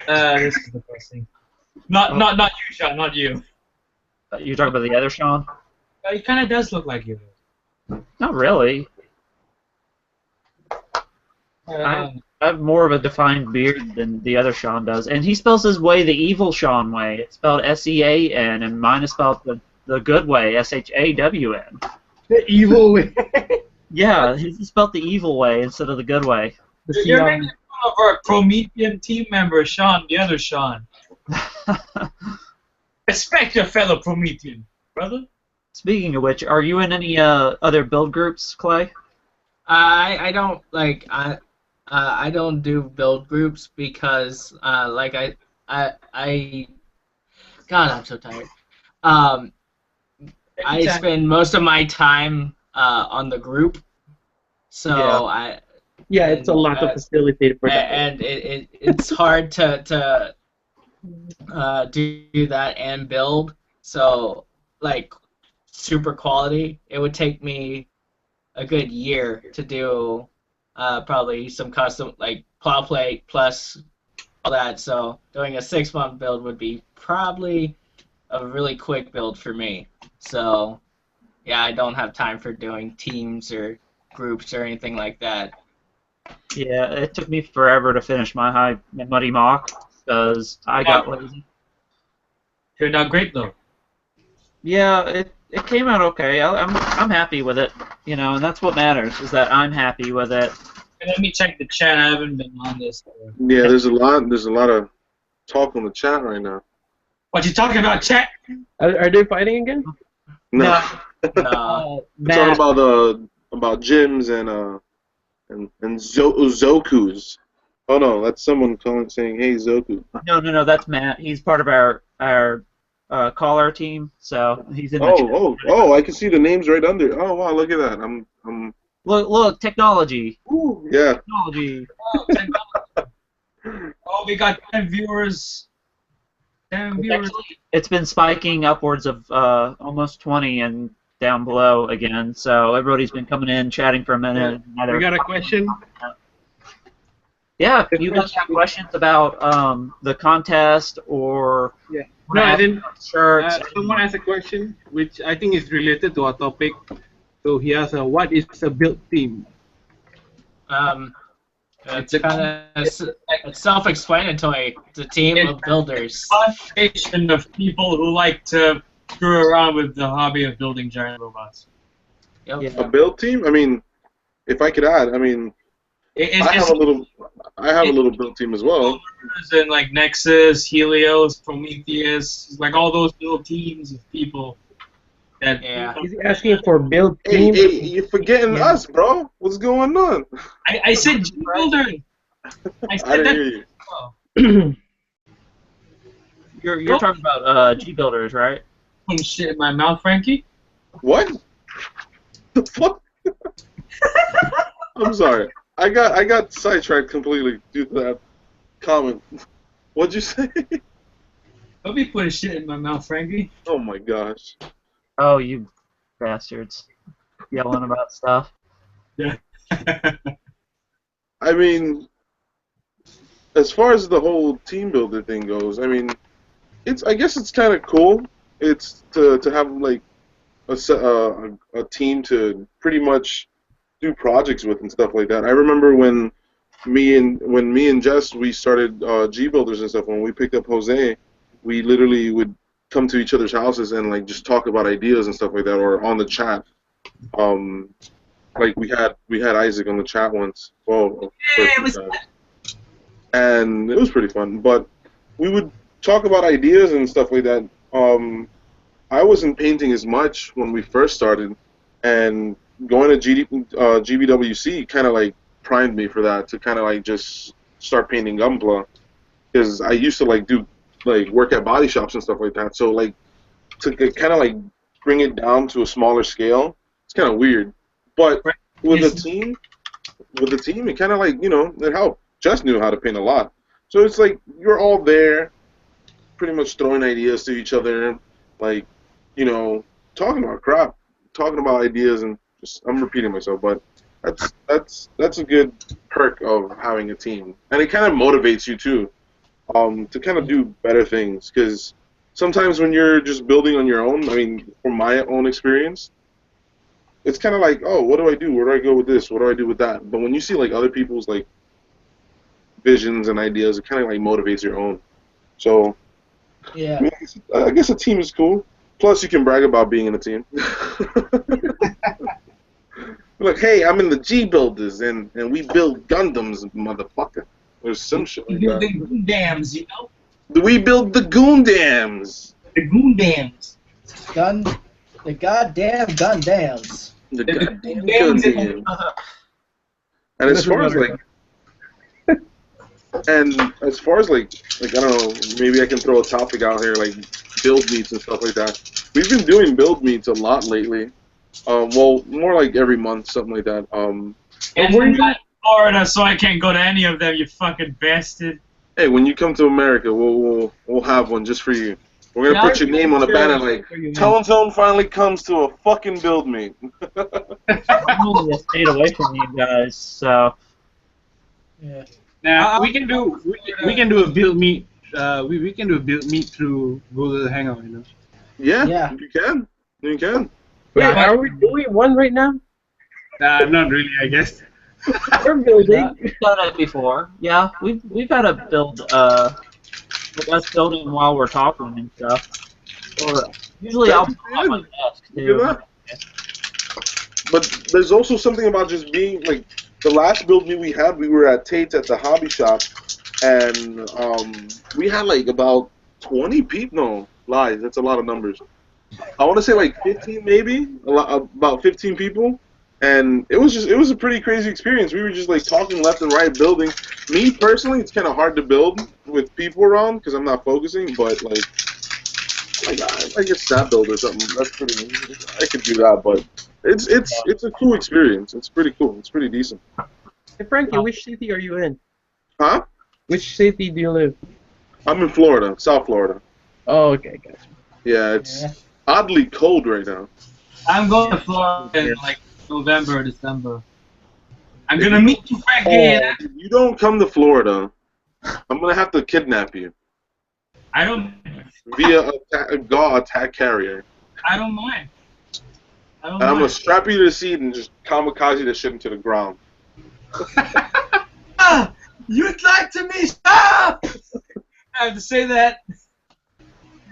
This is depressing. Not you, Sean, not you. You talking about the other Sean? He kind of does look like you. Not really. I have more of a defined beard than the other Sean does, and he spells his way the evil Sean way. It's spelled S-E-A-N, and mine is spelled the good way, S-H-A-W-N. The evil way. Yeah, he spelled the evil way instead of the good way. The You're Sion. making fun of our Promethean team member, Sean, the other Sean. Respect your fellow Promethean, brother. Speaking of which, are you in any other build groups, Clay? I don't like I don't do build groups because like I God, I'm so tired. I spend most of my time on the group, so Yeah. Yeah, it's a lot to facilitate for that. and it's hard to do that and build. So like super quality, it would take me a good year to do probably some custom like plow plate plus all that. So doing a 6-month build would be probably a really quick build for me. So yeah, I don't have time for doing teams or groups or anything like that. Yeah, it took me forever to finish my Muddy Mock because I got lazy. Turned out great though. Yeah, it came out okay. I'm happy with it, and that's what matters, is that I'm happy with it. And let me check the chat. I haven't been on this. Yeah, there's a lot of talk on the chat right now. What you talking about, chat? Are they fighting again? No, No. we're talking about gyms and Zokus. Oh no, that's someone calling saying, "Hey Zoku." No, that's Matt. He's part of our caller team. So he's in the chat. Oh! I can see the names right under. Oh wow! Look at that. I'm. Look, technology. Ooh, yeah. Technology. Oh, we got 10 viewers. 10 viewers. It's been spiking upwards of almost 20 and down below again. So everybody's been coming in, chatting for a minute. We got a question. Yeah, if you guys have questions about the contest or Yeah. No, I didn't. shirts. Someone asked a question which I think is related to our topic. So he asked, "What is a build team?" It's kind of self-explanatory. It's a team of builders. Combination of people who like to screw around with the hobby of building giant robots. Yep. Yeah. A build team? I mean, if I could add, I mean, I have a little build team as well. And like Nexus, Helios, Prometheus, like all those little teams of people. That Yeah. Is he asking for build Hey, team? you're forgetting us, bro. What's going on? I said G Builder. I I said didn't that. hear you. You're talking about G builders, right? Putting shit in my mouth, Frankie. What? The fuck? I'm sorry. I got sidetracked completely due to that comment. What'd you say? Don't be putting shit in my mouth, Frankie. Oh my gosh. Oh, you bastards! Yelling about stuff. Yeah. I mean, as far as the whole team builder thing goes, I mean, I guess it's kind of cool. It's to have like a team to pretty much do projects with and stuff like that. I remember when me and Jess we started G builders and stuff. When we picked up Jose, we literally would come to each other's houses and like just talk about ideas and stuff like that, or on the chat. Like we had Isaac on the chat once. Well, and it was pretty fun. But we would talk about ideas and stuff like that. I wasn't painting as much when we first started, and going to GBWC kind of like primed me for that, to kind of like just start painting Gunpla, because I used to like do like work at body shops and stuff like that. So like to kind of like bring it down to a smaller scale, it's kind of weird. But with a team, it kind of like, you know, it helped. Just knew how to paint a lot, so it's like you're all there, pretty much throwing ideas to each other, like, you know, talking about crap, talking about ideas, and just, I'm repeating myself, but that's a good perk of having a team, and it kind of motivates you too, to kind of do better things, because sometimes when you're just building on your own, I mean, from my own experience, it's kind of like, oh, what do I do? Where do I go with this? What do I do with that? But when you see like other people's like visions and ideas, it kind of like motivates your own. So Yeah. I guess a team is cool. Plus, you can brag about being in a team. Like, hey, I'm in the G Builders, and we build Gundams, motherfucker. There's some shit like that. Building Gundams, you know? We build the Goondams. The Gundams. The goddamn Gundams. The The goddamn Gundams. Gundams. And as far as like, I don't know, maybe I can throw a topic out here, like build meets and stuff like that. We've been doing build meets a lot lately. Well, more like every month, something like that. And I'm not in Florida, so I can't go to any of them, you fucking bastard. Hey, when you come to America, we'll have one just for you. We're gonna put your name on a banner like, Tone Zone finally comes to a fucking build meet. I'm only a state away from you guys, so. Yeah. Now we can do a build meet. We can do a build meet through Google Hangout, you know. Yeah. You can. Wait, are we doing one right now? Not really, I guess. We're building. We've done it before. Yeah, we've had a build, with us building while we're talking and stuff. Or usually I'll be on my desk too. But there's also something about just being like, the last build meet we had, we were at Tate's at the hobby shop, and we had like about 20 people. No, lies. That's a lot of numbers. I want to say like 15 maybe, about 15 people, and it was a pretty crazy experience. We were just like talking left and right, building. Me personally, it's kind of hard to build with people around because I'm not focusing, but like I get snap build or something. That's pretty. I could do that, but it's a cool experience. It's pretty cool. It's pretty decent. Hey, Frankie, which city are you in? Huh? Which city do you live? I'm in Florida, South Florida. Oh, okay, gotcha. Yeah, it's oddly cold right now. I'm going to Florida in like November or December. I'm gonna meet you, Frankie. If you don't come to Florida, I'm gonna have to kidnap you I don't. via a GAW attack carrier. I don't mind. I don't And I'm gonna mind. strap you to the seat and just kamikaze the shit into the ground. Ah, you'd like to me? Stop! I have to say that.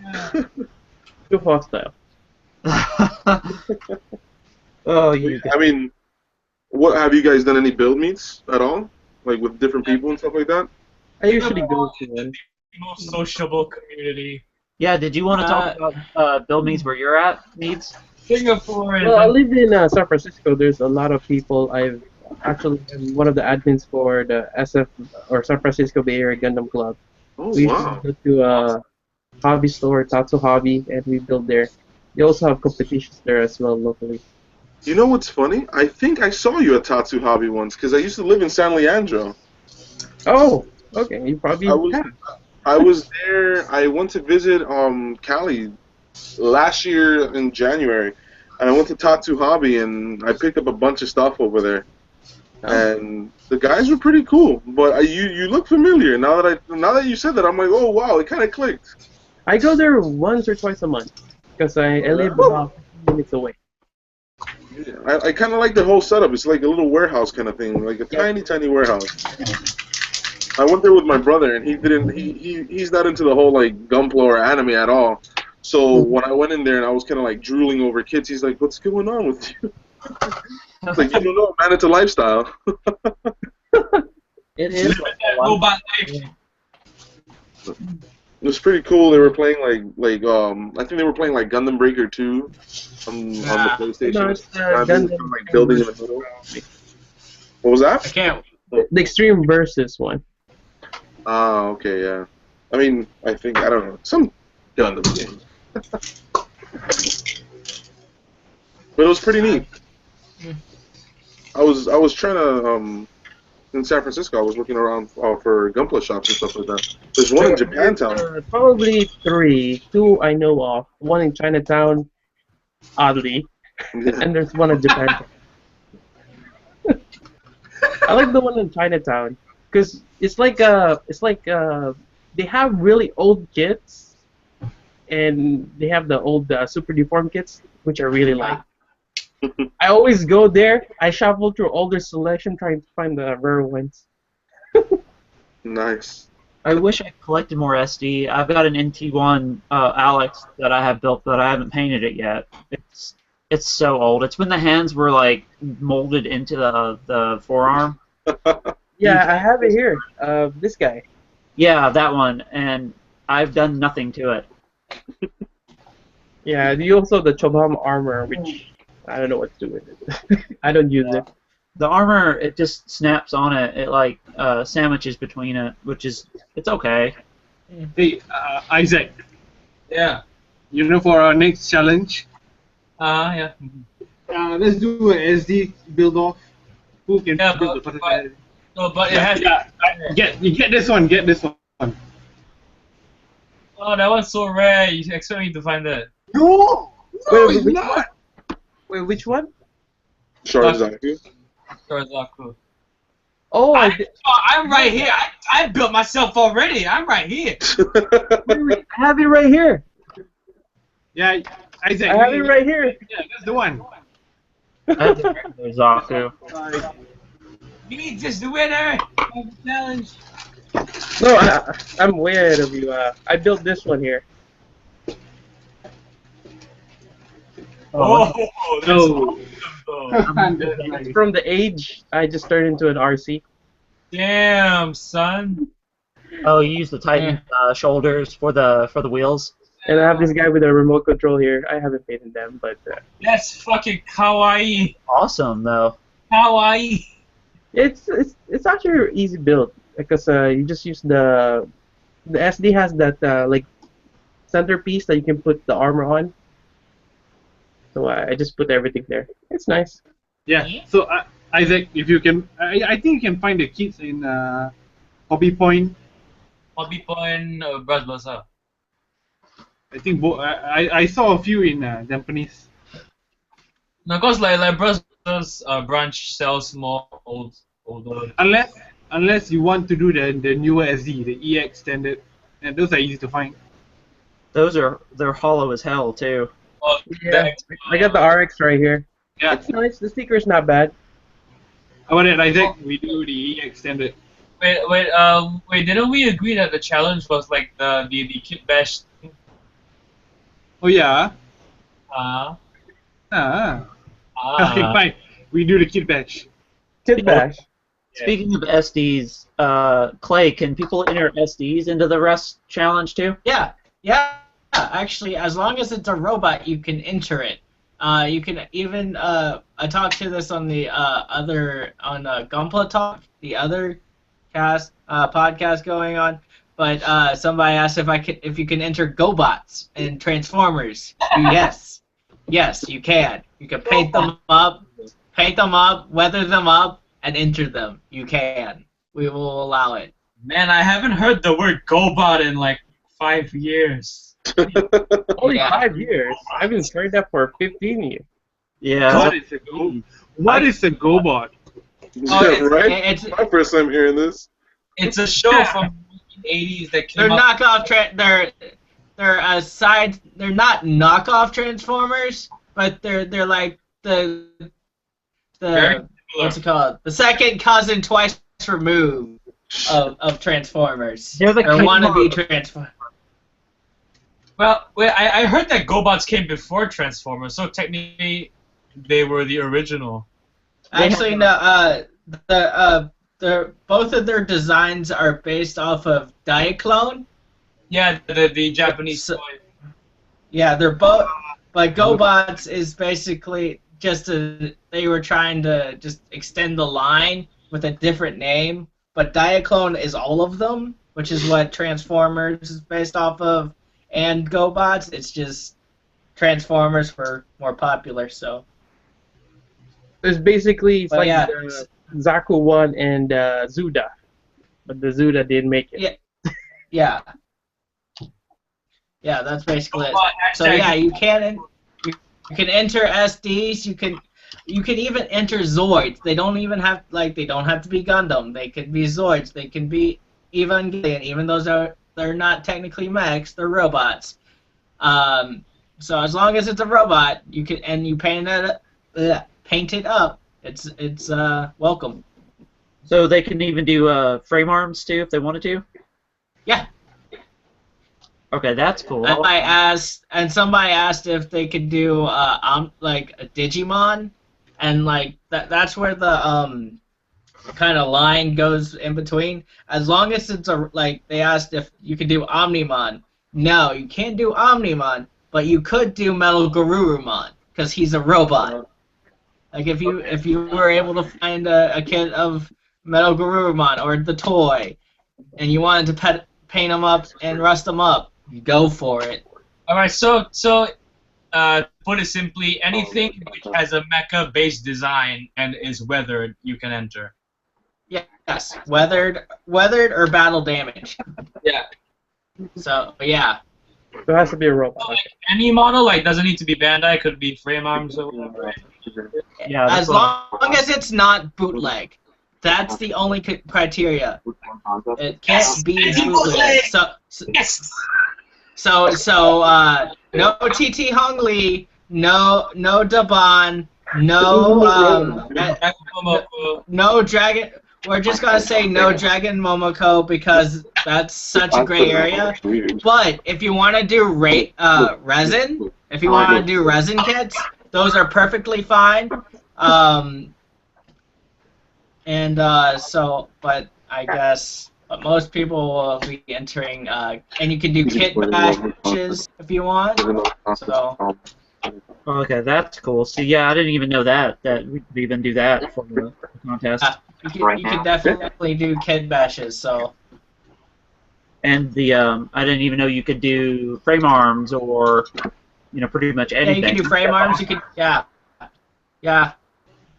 Yeah. Too hostile. Oh, you. I mean, what have you guys done any build meets at all? Like with different people and stuff like that? I usually go to one. Most sociable community. Yeah, did you want to talk about build meets where you're at, Needs? Singapore is. Well, I live in San Francisco. There's a lot of people. I've actually am one of the admins for the SF or San Francisco Bay Area Gundam Club. Oh We wow! usually go to a hobby store, Tatsu Hobby, and we build there. They also have competitions there as well locally. You know what's funny? I think I saw you at Tatsu Hobby once because I used to live in San Leandro. Oh, okay. You probably have. I was there. I went to visit Cali last year in January, and I went to Tatsu Hobby and I picked up a bunch of stuff over there. And the guys were pretty cool, but you look familiar now that you said that. I'm like, oh wow, it kind of clicked. I go there once or twice a month because I live about 15 minutes away. Yeah, I kind of like the whole setup. It's like a little warehouse kind of thing, like a tiny warehouse. I went there with my brother, and he's not into the whole like Gunpla or anime at all. So when I went in there and I was kind of like drooling over kids, he's like, "What's going on with you?" It's like, you don't know, man. It's a lifestyle. It is. Robot life. It was pretty cool. They were playing I think they were playing like Gundam Breaker 2 on the PlayStation. No, it's Gundam, like building in the middle. What was I that? can't. The Extreme Versus one. Ah, okay, yeah. I mean, I don't know, some Gundam game. But it was pretty neat. I was trying to in San Francisco. I was looking around for Gunpla shops and stuff like that. There's one in Japantown. Probably 3. 2 I know of. One in Chinatown, oddly, and there's one in Japan. I like the one in Chinatown because it's like they have really old kits, and they have the old super deformed kits, which I really like. I always go there. I shuffle through all their selection trying to find the rare ones. Nice. I wish I collected more SD. I've got an NT1 Alex that I have built, but I haven't painted it yet. It's so old. It's when the hands were like molded into the forearm. Yeah, I have it here. This guy. Yeah, that one, and I've done nothing to it. Yeah, you also have the Chobham armor, which I don't know what to do with it. I don't use it. The armor, it just snaps on it. It like sandwiches between it, which is it's okay. Hey, Isaac, Yeah. you know, for our next challenge, Yeah. let's do an SD build off. Who can Yeah, build the prototype? No, but it has. Get this one. Get this one. Oh, that one's so rare. You expect me to find that? No, Wait, it's not. Wait, which one? Sharizaku. Sharizaku. Oh, I'm right here. I built myself already. I'm right here. I have it right here. Yeah, Isaac. I have it right here. Yeah, that's the one. That's Zaku. Me, just the winner of the challenge. No, I'm way ahead of you. I built this one here. Oh, No. It's from the age I just turned into an RC. Damn, son. Oh, you use the Titan shoulders for the wheels. And I have this guy with a remote control here. I haven't painted them, but That's fucking kawaii. Awesome though. Kawaii. it's actually an easy build because you just use the SD has that like centerpiece that you can put the armor on. So I just put everything there. It's nice. Yeah. So Isaac, if you can, I think you can find the kits in Hobby Point. Hobby Point, Bras Basah. I think I saw a few in Japanese. No, cause like Bras Basah's branch sells more older. Unless you want to do the newer SD, the EX standard, and those are easy to find. They're hollow as hell too. Oh, Yeah, I got the RX right here. Yeah. It's nice. The sticker's not bad. How about that, Isaac? We do the EX standard. Wait, didn't we agree that the challenge was like the kit bash thing? Oh yeah. Ah. Okay, fine. We do the kit bash. Kid Bash. Speaking of SDs, Clay, can people enter SDs into the Rust challenge too? Yeah. Actually, as long as it's a robot, you can enter it. You can even I talked to this on the Gunpla Talk, the other podcast going on. But somebody asked if you can enter GoBots and Transformers. Yes, you can. You can paint them up, weather them up, and enter them. You can. We will allow it. Man, I haven't heard the word GoBot in like 5 years. Only 5 years. I've been heard that for 15 years. Yeah. What is a GoBot? Yeah, right? It's My first time hearing this. It's a show from the 1980s that came they're up. knockoff. They're not knockoff Transformers, but they're like the what's it called? The second cousin twice removed of Transformers. They're the wannabe Transformers. Well, wait, I heard that GoBots came before Transformers, so technically they were the original. Actually, no. Both of their designs are based off of Diaclone. Yeah, the Japanese toy. Yeah, they're both. But GoBots is basically they were trying to just extend the line with a different name. But Diaclone is all of them, which is what Transformers is based off of. And GoBots, it's just Transformers were more popular, so. It's basically But like yeah. the Zaku 1 and Zuda. But the Zuda didn't make it. Yeah. Yeah, that's basically it. GoBot, So yeah, you can enter SDs. You can even enter Zoids. They don't have to be Gundam. They could be Zoids. They can be Evangelion. Even though they're not technically mechs, they're robots. So as long as it's a robot, you can and you paint it up. It's welcome. So they can even do frame arms too if they wanted to? Yeah. Okay, that's cool. Somebody asked if they could do like a Digimon, and like that's where the kind of line goes in between. As long as it's they asked if you could do Omnimon. No, you can't do Omnimon, but you could do Metal Garurumon because he's a robot. Like if you were able to find a kit of Metal Garurumon or the toy, and you wanted to paint them up and rust them up, you go for it. All right, so put it simply, anything which has a mecha-based design and is weathered, you can enter. Yes, weathered or battle damage. Yeah. So yeah. There has to be a robot. So, like, any model, doesn't need to be Bandai, could be frame arms or whatever. Right? Yeah, As long as it's not bootleg. That's the only criteria. It can't be bootleg. So no TT Hong Lee, no Daban, no Dragon. We're just gonna say no Dragon Momoko because that's such a gray area. But if you want to do resin, if you want to do resin kits, those are perfectly fine. But I guess most people will be entering, and you can do kit batches if you want. So. Okay, that's cool. So yeah, I didn't even know that we could even do that for the contest. You can definitely do kit bashes. So. And the I didn't even know you could do frame arms or pretty much Yeah, anything. you can do frame arms. You can yeah.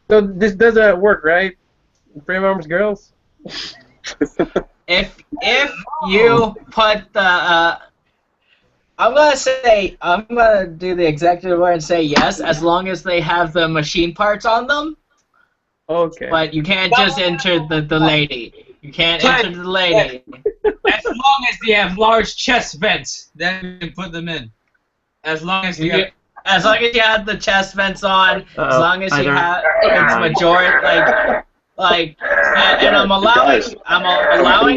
So this doesn't work, right? Frame arms girls? If you put the I'm gonna do the executive order and say yes, as long as they have the machine parts on them. Okay. But you can't just enter the lady. You can't enter the lady. As long as they have large chest vents, then you can put them in. As long as you have... As long as you have the chest vents on, as long as you Either- have it's majority and I'm allowing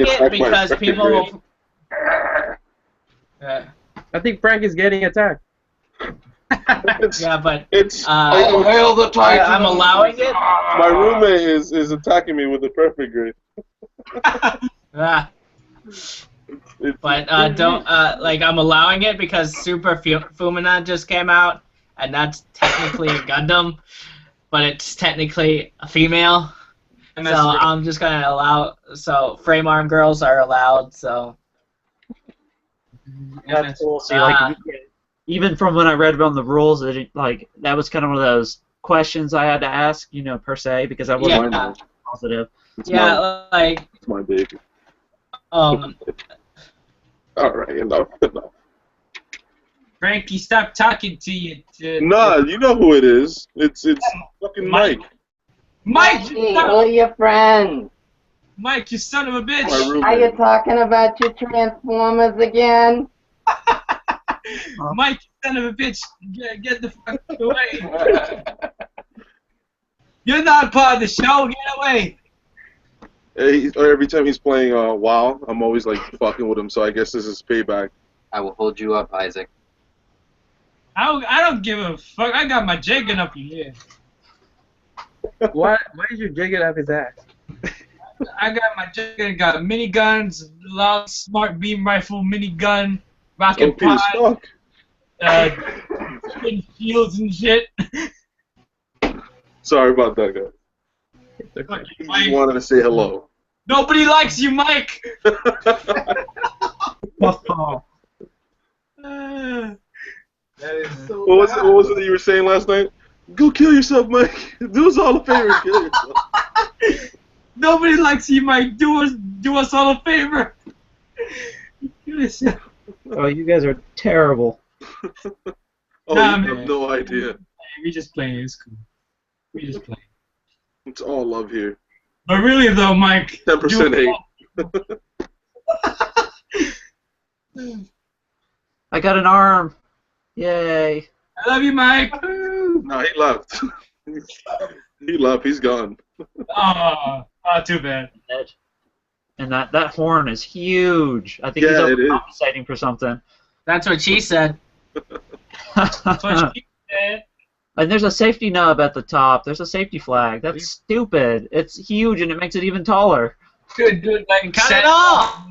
Guys, it because people will. I think Frank is getting attacked. Yeah, but It's Hail the Titan! I'm allowing it. my roommate is attacking me with a perfect grade. But don't I'm allowing it because Super Fumina just came out, and that's technically a Gundam, but it's technically a female. So I'm just gonna allow. So frame arm girls are allowed. So That's cool. See, even from when I read on the rules, that was kind of one of those questions I had to ask, per se, because I wasn't positive. It's it's my baby. um. All right, enough. Frankie, stop talking to you. Nah, you know who it is. It's fucking Mike. Mike, Hey, who are your friends? Mike, you son of a bitch. My roommate. Are you talking about your Transformers again? Mike, you son of a bitch, get the fuck away. You're not part of the show. Get away. Every time he's playing WoW, I'm always like fucking with him. So I guess this is payback. I will hold you up, Isaac. I don't give a fuck. I got my J gun up in here. Why did you jig it up his ass? I got my J gun. Got miniguns, loud smart beam rifle, minigun, rocket OP as pod, fuck. shields and shit. Sorry about that, guys. Fuck you, He Mike. wanted to say hello. Nobody likes you, Mike. That is so What was it that you were saying last night? Go kill yourself, Mike. Do us all a favor and kill yourself. Nobody likes you, Mike. Do us all a favor. Kill yourself. Oh, you guys are terrible. Oh, Nah, you man. have no idea. We just playing. It's cool. We just playing. It's all love here. But really, though, Mike. 10% hate. I got an arm. Yay. I love you, Mike. No, he left. He left. He's gone. Oh, too bad. And that horn is huge. I think Yeah, he's it is. overcompensating for something. That's what she said. That's what she said. And there's a safety nub at the top. There's a safety flag. That's stupid. It's huge and it makes it even taller. Good. Like, Cut it off.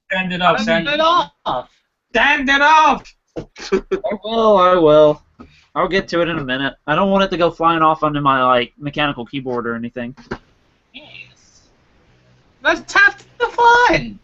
Stand it up. Cut it off. Stand it off. I will. I'll get to it in a minute. I don't want it to go flying off onto my mechanical keyboard or anything. Yes. Let's have the fun.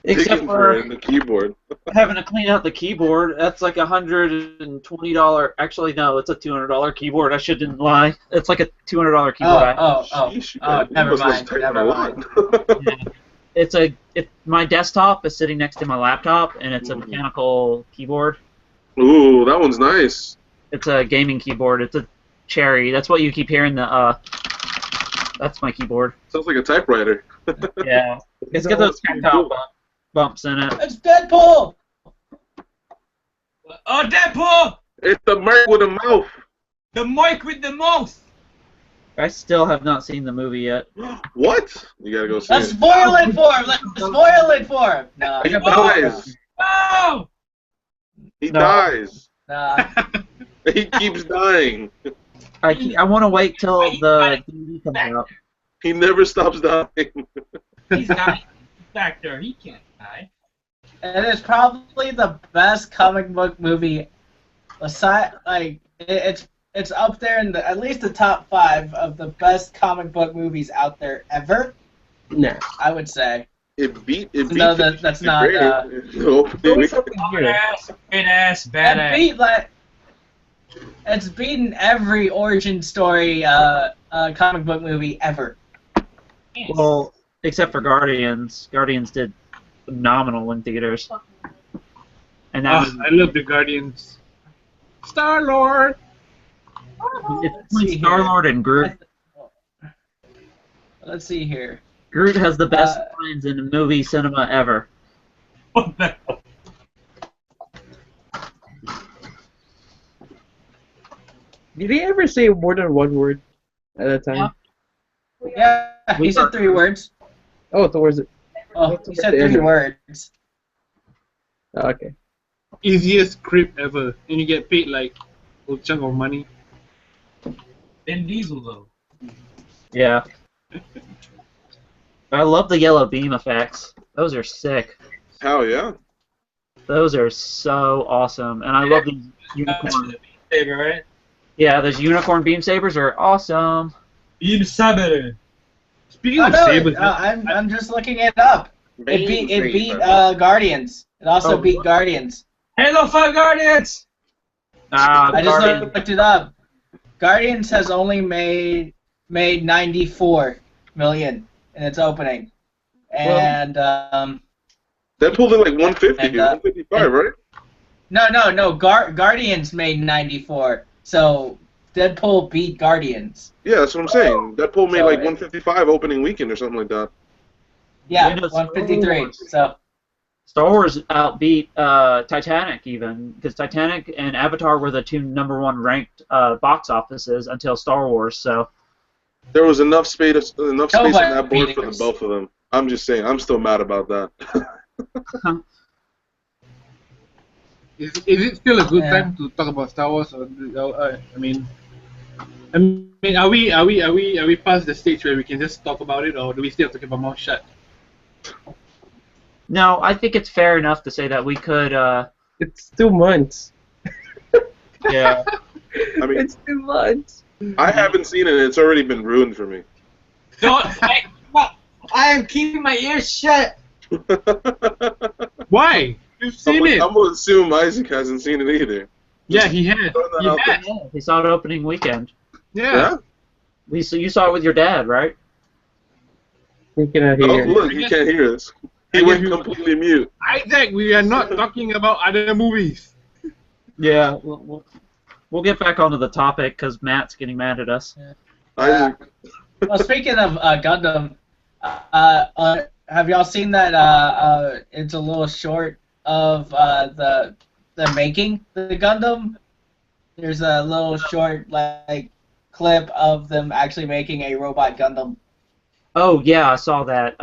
Except Digging for in the keyboard. having to clean out the keyboard. That's like $120. Actually, no, it's a $200 keyboard. I shouldn't lie. It's like a $200 keyboard. Sheesh, man, you Never must have mind. typed Never a mind. lot. My desktop is sitting next to my laptop, and it's a mechanical keyboard. Ooh, that one's nice. It's a gaming keyboard. It's a Cherry. That's what you keep hearing. That's my keyboard. Sounds like a typewriter. Yeah, it's got those tactile bumps in it. It's Deadpool! Oh, Deadpool! It's the Merc with a mouth. The Mike with the mouth. I still have not seen the movie yet. What? You gotta go see Let's it. spoil it for him! Let's spoil it for him! Nah, He dies. Oh! He No. dies. nah. He keeps dying. I want to wait till the DVD comes out. He never stops dying. He's not back there. He can't die. It is probably the best comic book movie. Aside, it's up there in at least the top 5 of the best comic book movies out there ever. Nah. I would say. It beat. No, that's not. The opening weekend. Badass, That badass. beat like it's beaten every origin story comic book movie ever. Well, except for Guardians. Guardians did phenomenal in theaters. And that I love the Guardians. Star-Lord! it's between Star-Lord and Groot. Let's see here. Groot has the best lines in movie cinema ever. What the hell? Did he ever say more than one word at a time? Yeah, he said 3 words. Oh, towards it. Oh, he said 3 words. Okay. Easiest script ever. And you get paid like a chunk of money. Vin Diesel, though. Yeah. I love the yellow beam effects. Those are sick. Hell yeah. Those are so awesome. And I love the unicorn. Saber, right? Yeah, those unicorn beam sabers are awesome. Beam Saber. Speaking Oh, of no, sabers, I'm just looking it up. It beat Guardians. It also beat Guardians. Halo 5 Guardians! I just looked it up. Guardians has only made 94 million in its opening, and Deadpool did like 150, 155, right? No. Guardians made 94, so Deadpool beat Guardians. Yeah, that's what I'm saying. Deadpool made like 155 opening weekend or something like that. Yeah, 153. So Star Wars outbeat Titanic even, because Titanic and Avatar were the 2 #1 ranked box offices until Star Wars. So there was enough space on that board for the beaters. both of them. I'm just saying, I'm still mad about that. is it still a good time to talk about Star Wars? Or, I mean, are we past the stage where we can just talk about it, or do we still have to keep our mouth shut? no, I think it's fair enough to say that we could. It's 2 months. Yeah. I mean, It's 2 months. I haven't seen it, and it's already been ruined for me. I am keeping my ears shut. Why? You've seen it. I'm gonna assume Isaac hasn't seen it either. Yeah, he has. He has. Yeah, he saw it opening weekend. Yeah. You saw it with your dad, right? He cannot Oh, hear. look, he can't hear us. He went completely mute. Isaac, we are not talking about other movies. Yeah. We'll get back onto the topic because Matt's getting mad at us. Isaac, well, speaking of Gundam, have y'all seen that? It's a little short of the making the Gundam. There's a little short like clip of them actually making a robot Gundam. Oh yeah, I saw that.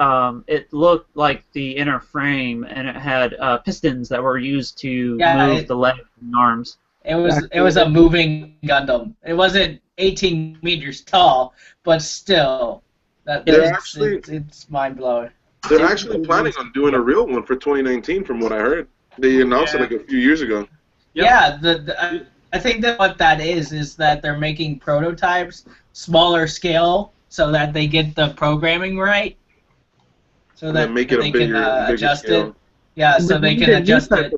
It looked like the inner frame, and it had pistons that were used to move the legs and arms. It was a moving Gundam. It wasn't 18 meters tall, but still, it's mind blowing. they're actually planning on doing a real one for 2019, from what I heard. They announced it like a few years ago. Yep. Yeah, I think that what that is that they're making prototypes smaller scale so that they get the programming right, so that make it they a bigger, can adjust scale. it. Yeah, so they can adjust it.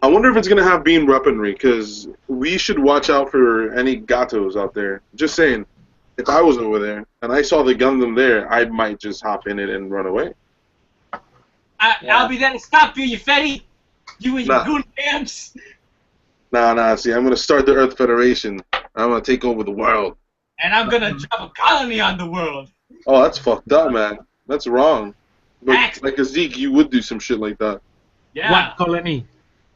I wonder if it's gonna have beam weaponry, because we should watch out for any gatos out there. Just saying, if I was over there and I saw the Gundam there, I might just hop in it and run away. I'll be there to stop you, you fatty. You and your goon camps. Nah. See, I'm gonna start the Earth Federation. I'm gonna take over the world. And I'm gonna drop a colony on the world. Oh, that's fucked up, man. That's wrong. But like a Zeke, you would do some shit like that. Yeah. What colony?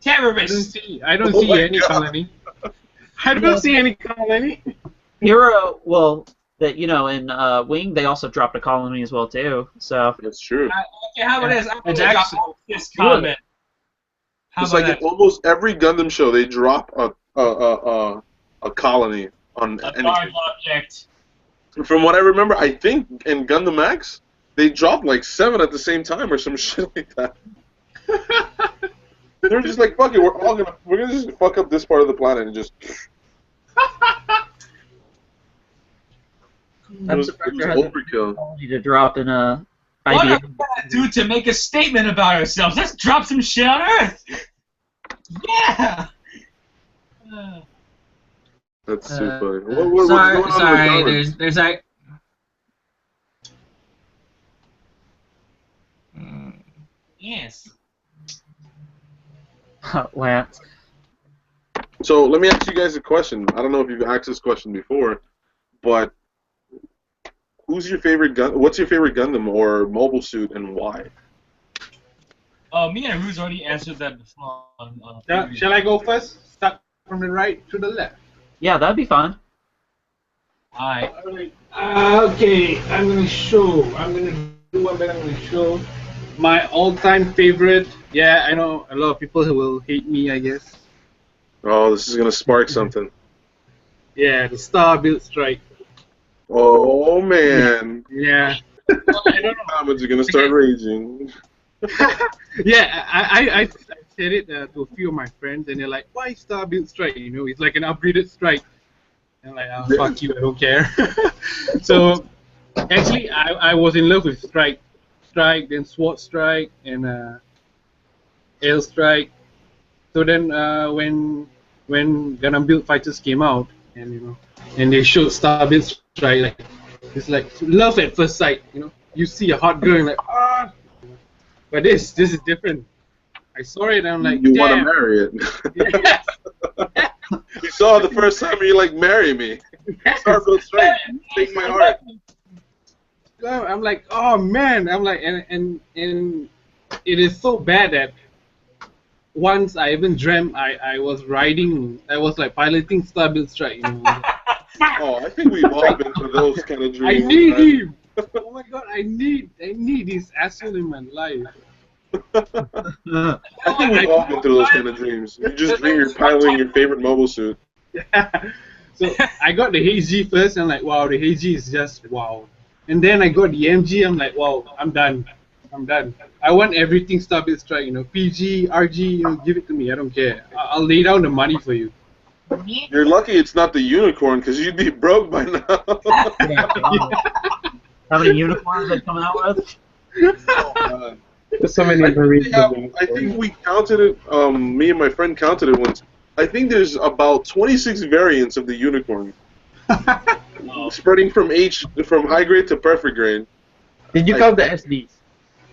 Terrorists. I don't see any colony. I don't see any colony. Hero, well, that in Wing they also dropped a colony as well too. So that's true. Okay, how about this? I'm It's gonna actually drop this comment. How It's about like that? in almost every Gundam show, they drop a colony on A anything. large object. From what I remember, I think in Gundam X, they dropped like 7 at the same time or some shit like that. They're just like, fuck it, we're gonna just fuck up this part of the planet and just. I'm It was surprised there hasn't been overkill. a colony to drop in What are IBM. we gonna do to make a statement about ourselves? Let's drop some shit on Earth. Yeah. That's too funny. What's Sorry, going on sorry. with There's like. Yes. Lance. So let me ask you guys a question. I don't know if you've asked this question before, but who's your favorite gun? What's your favorite Gundam or mobile suit, and why? Me and Ruse already answered that before. Shall I go first? Start from the right to the left. Yeah, that'd be fun. Alright. Alright. Okay, I'm gonna do one, but I'm gonna show my all-time favorite. Yeah, I know a lot of people who will hate me, I guess. Oh, this is gonna spark something. Yeah, the Star Build Strike. Oh man, Yeah. I don't know. comments are gonna start raging. Yeah, I said it to a few of my friends, and they're like, "Why Star Build Strike? You know, it's like an upgraded strike." And I'm like, "Oh, fuck you, I don't care." So, actually, I was in love with Strike, then Sword Strike, and Air Strike. So then, when Gundam Build Fighters came out, and they showed Star Build Strike, like it's like love at first sight. You see a hot girl, and like ah. But this is different. I saw it and I'm like, You want to damn. marry it? Yes. You saw it the first time, and you're like, marry me. Star Build Strike, take my heart. I'm like, oh man. I'm like, and it is so bad that once I even dreamt I was like piloting Star Build Strike. Oh, I think we've all been through those kind of I dreams. need right? him. Oh my god, I need this asshole in my life. I think we've all been through those kind of dreams. You just dream you're piloting your favorite mobile suit. So I got the HG first, and I'm like, wow, the HG is just wow. And then I got the MG, I'm like, wow, I'm done. I want everything Star Build Strike, PG, RG, give it to me, I don't care. I'll lay down the money for you. You're lucky it's not the unicorn, because you'd be broke by now. How many unicorns are they coming out with? Oh, God. There's so many Marines. I think we counted it. Me and my friend counted it once. I think there's about 26 variants of the unicorn, spreading from high grade to perfect grade. Did you count the SDs?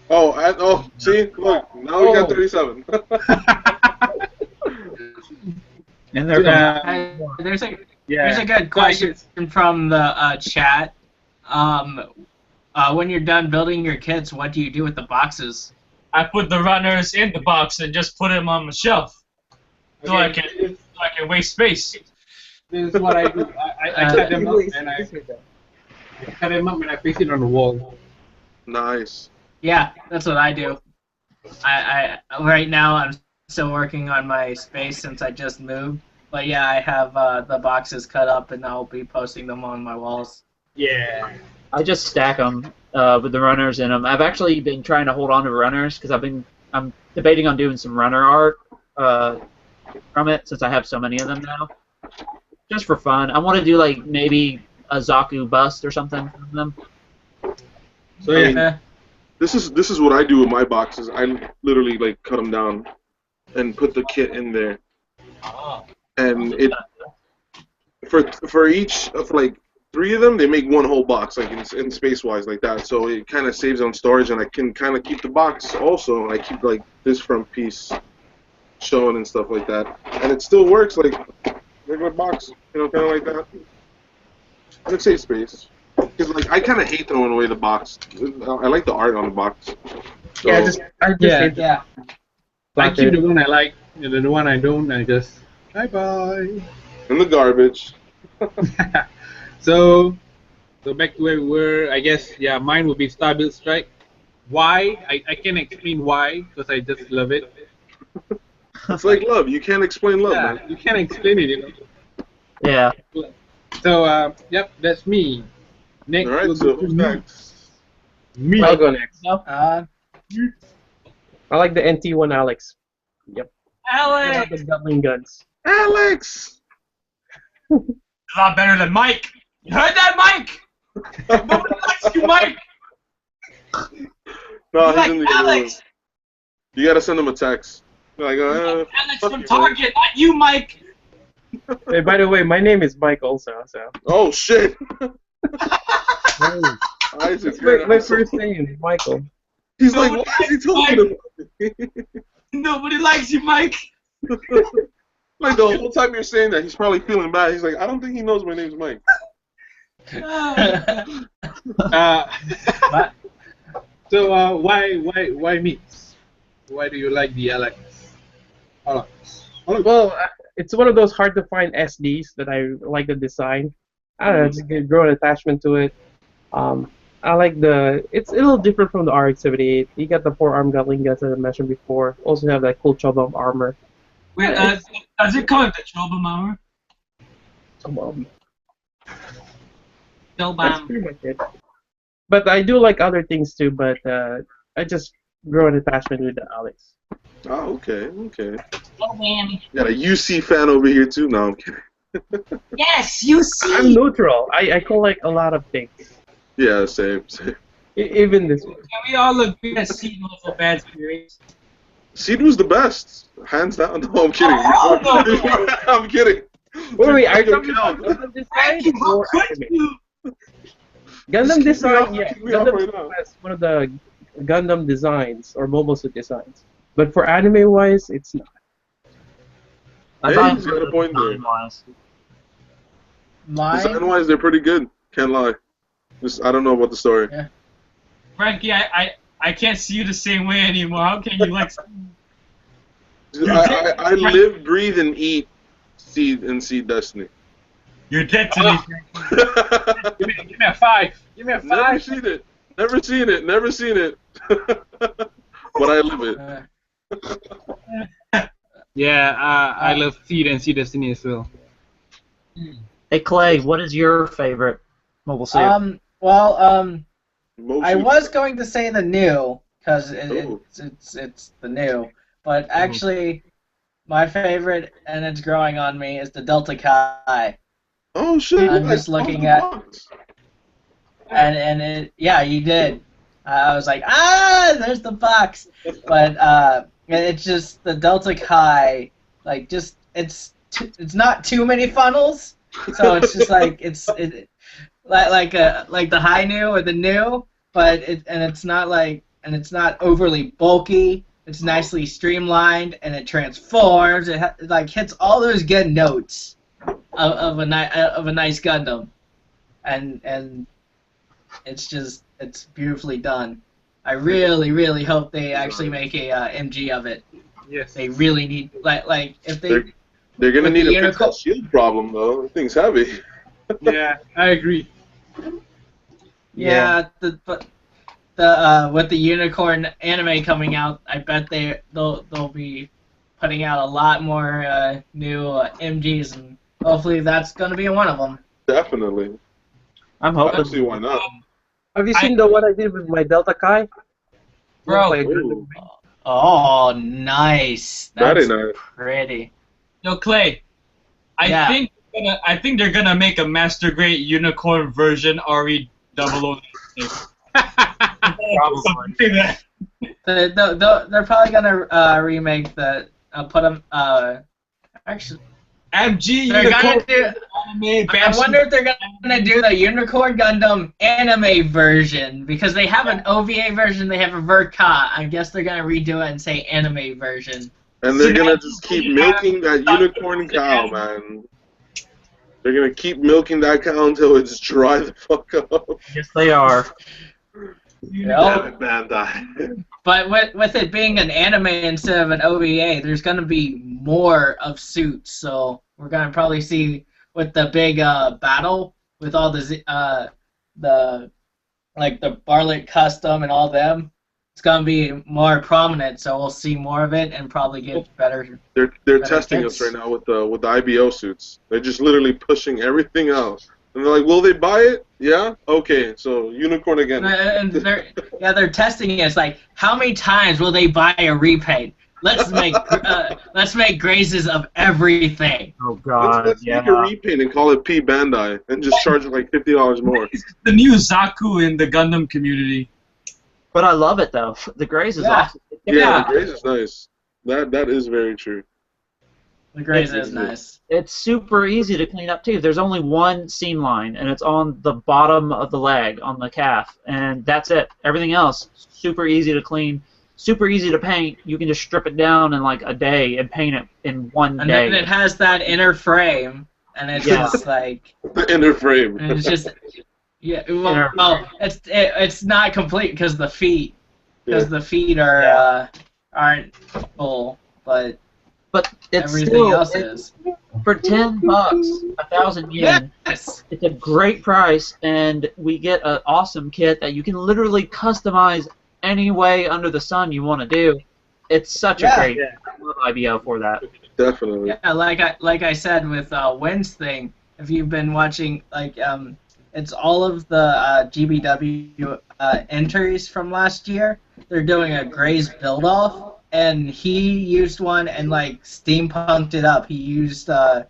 Oh, see, look, now we got 37. And they're There's a good question from the chat. When you're done building your kits, what do you do with the boxes? I put the runners in the box and just put them on the shelf, so I can waste space. This is what I do. I cut them up and I paste it on the wall. Nice. Yeah, that's what I do. I right now I'm still working on my space since I just moved. But yeah, I have the boxes cut up and I'll be posting them on my walls. Yeah. I just stack them with the runners in them. I've actually been trying to hold on to runners because I'm debating on doing some runner art from it since I have so many of them now. Just for fun. I want to do like maybe a Zaku bust or something from them. So yeah, this is what I do with my boxes. I literally like cut them down and put the kit in there, and it for each of like 3 of them, they make one whole box, like in space-wise, like that. So it kind of saves on storage, and I can kind of keep the box also. I keep like this front piece showing and stuff like that, and it still works like regular box, kind of like that. And it saves space. Because like I kind of hate throwing away the box. I like the art on the box. So, I just hate Yeah. I keep the one I like, and the one I don't, I just bye. in the garbage. So back to where we were. I guess mine would be Star Build Strike. Why? I can't explain why, because I just love it. It's like love. You can't explain love, Yeah, man. you can't explain it, Yeah. So yep, that's me. Next, All right, we'll so go to who's me. next? Me. I'll go next. Uh, I like the NT1 Alex. Yep. I like Alex! the Gatling guns. Alex! A lot better than Mike. You heard that, Mike? Nobody likes you, Mike. No, You he's in like the other room. Alex. You gotta send him a text. Like, You like Alex fuck from you, Target, not you, Mike. Hey, by the way, my name is Mike also. So Oh shit! hey, Isaac, that's you're an my asshole. first name, Michael. He's like, Nobody why is he likes talking about me? Nobody likes you, Mike. Like the whole time you're saying that, he's probably feeling bad. He's like, I don't think he knows my name's Mike. Uh, so why meats? Why do you like the Alex? Hold on. Well, it's one of those hard to find SDs that I like the design. I don't know, just grow an attachment to it. I like it's a little different from the RX-78. You got the forearm gatling guns that I mentioned before. Also have that cool chub armor. Wait, does it come with the Trouble Armor? That's pretty much it. But I do like other things too, but I just grow an attachment with the Alex. Oh, okay. Oh, man. Got a UC fan over here too. No, I'm kidding. Yes, you see. I'm neutral. I collect a lot of things. Yeah, same. Even this one. Can we all agree that Seed was a bad series? Seed was the best, hands down. No, I'm kidding. Oh, no. I'm kidding. Wait, are you talking Count. about Gundam design How or could anime? you? Gundam design, yeah. keep me up Gundam right design now. is one of the Gundam designs or mobile suit designs. But for anime-wise, it's not. I Hey, thought he's got a point there. design-wise. Mine. Design-wise, they're pretty good. Can't lie. Just, I don't know about the story. Frankie, I can't see you the same way anymore. How can you like? I live, breathe, and eat Seed and Seed Destiny. You're dead to me. Give me a 5. Give me a 5. Never seen it. Never seen it. But I live it. Yeah, I love Seed and Seed Destiny as well. Hey Clay, what is your favorite mobile suit? Well, Most I of- was going to say the new because Ooh. it's the new, but actually, my favorite, and it's growing on me, is the Delta Chi. Oh shit! I'm I just saw looking the at- box. And it, yeah, you did. I was like, there's the box. But it's just the Delta Chi, like it's not too many funnels, so it's just like like the high new or the new, but it's not overly bulky. It's nicely streamlined and it transforms. It like hits all those good notes of a nice Gundam, and it's beautifully done. I really hope they actually make a MG of it. Yes. They really need like if they They're gonna with need the a fix that unicorn- shield problem though. The thing's heavy. Yeah, I agree. yeah but with the unicorn anime coming out, I bet they'll be putting out a lot more new MGs, and hopefully that's gonna be one of them. Definitely. I'm I don't hoping. see why not. Have you seen the one I did with my Delta Chi? Bro. Like, Ooh, Oh, nice. very That's nice. pretty. Yo, Clay, Yeah. I think they're gonna make a Master Grade Unicorn version RE 006. Probably. They're probably gonna remake put them actually. MG They're gonna Unicorn do. anime. I wonder if they're gonna do the Unicorn Gundam anime version, because they have an OVA version, they have a VERCA. I guess they're gonna redo it and say anime version. And they're gonna just keep milking that unicorn cow, man. They're gonna keep milking that cow until it's dry the fuck up. Yes, they are. Damn it, Bandai. But with it being an anime instead of an OVA, there's gonna be more of suits. So we're gonna probably see with the big battle with all the like the Barlet custom and all them. It's gonna be more prominent, so we'll see more of it and probably get better. They're Better testing kits. us right now with the IBO suits. They're just literally pushing everything out. And they're like, will they buy it? Yeah? Okay, so unicorn again. And they're testing it. It's like, how many times will they buy a repaint? Let's make Grazes of everything. Oh God, Let's yeah. make a repaint and call it P Bandai and just charge it like $50 more. The new Zaku in the Gundam community. But I love it though. The Grays is Yeah. awesome. Yeah, the Grays is nice. That is very true. The Grays is nice. It's super easy to clean up too. There's only one seam line, and it's on the bottom of the leg, on the calf, and that's it. Everything else, super easy to clean, super easy to paint. You can just strip it down in like a day and paint it in one day. And then it has that inner frame, and it's just like The inner frame. and it's just it's not complete because the feet are aren't full, but it's everything still, else is. for $10, 1,000 yen. Yes. It's a great price, and we get an awesome kit that you can literally customize any way under the sun you want to do. It's such a great I love IBO for that. Definitely. Yeah, like I said with Wynn's thing, if you've been watching, it's all of the GBW entries from last year. They're doing a Gray's build-off, and he used one and steampunked it up. He used I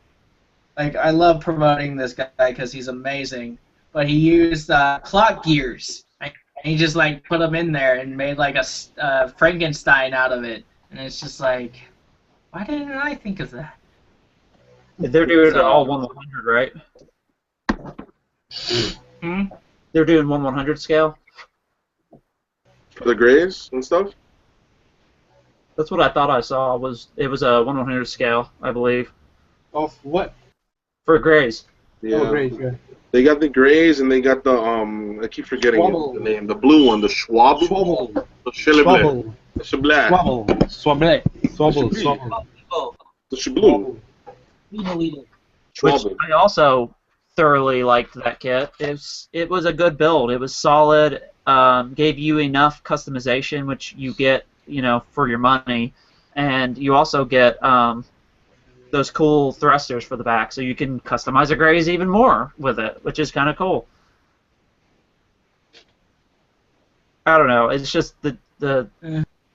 love promoting this guy because he's amazing, but he used clock gears. And he just put them in there and made a Frankenstein out of it, and it's just why didn't I think of that? They're doing it all 1/100, right? They're doing 1/100 scale. For the Grays and stuff? That's what I thought I saw. It was a 1/100 scale, I believe. Of what? For Grays. Yeah. Oh, Grays, yeah. They got the Grays and they got the I keep forgetting the name. The blue one, the Schwab. Swabble. The Schillable. Swabble. The Chablat. Swabble. Swabble. Swabble. Swabble. The Chablu. Which I also thoroughly liked that kit. It was a good build. It was solid. Gave you enough customization, which you get, for your money, and you also get those cool thrusters for the back, so you can customize a Grays even more with it, which is kind of cool. I don't know. It's just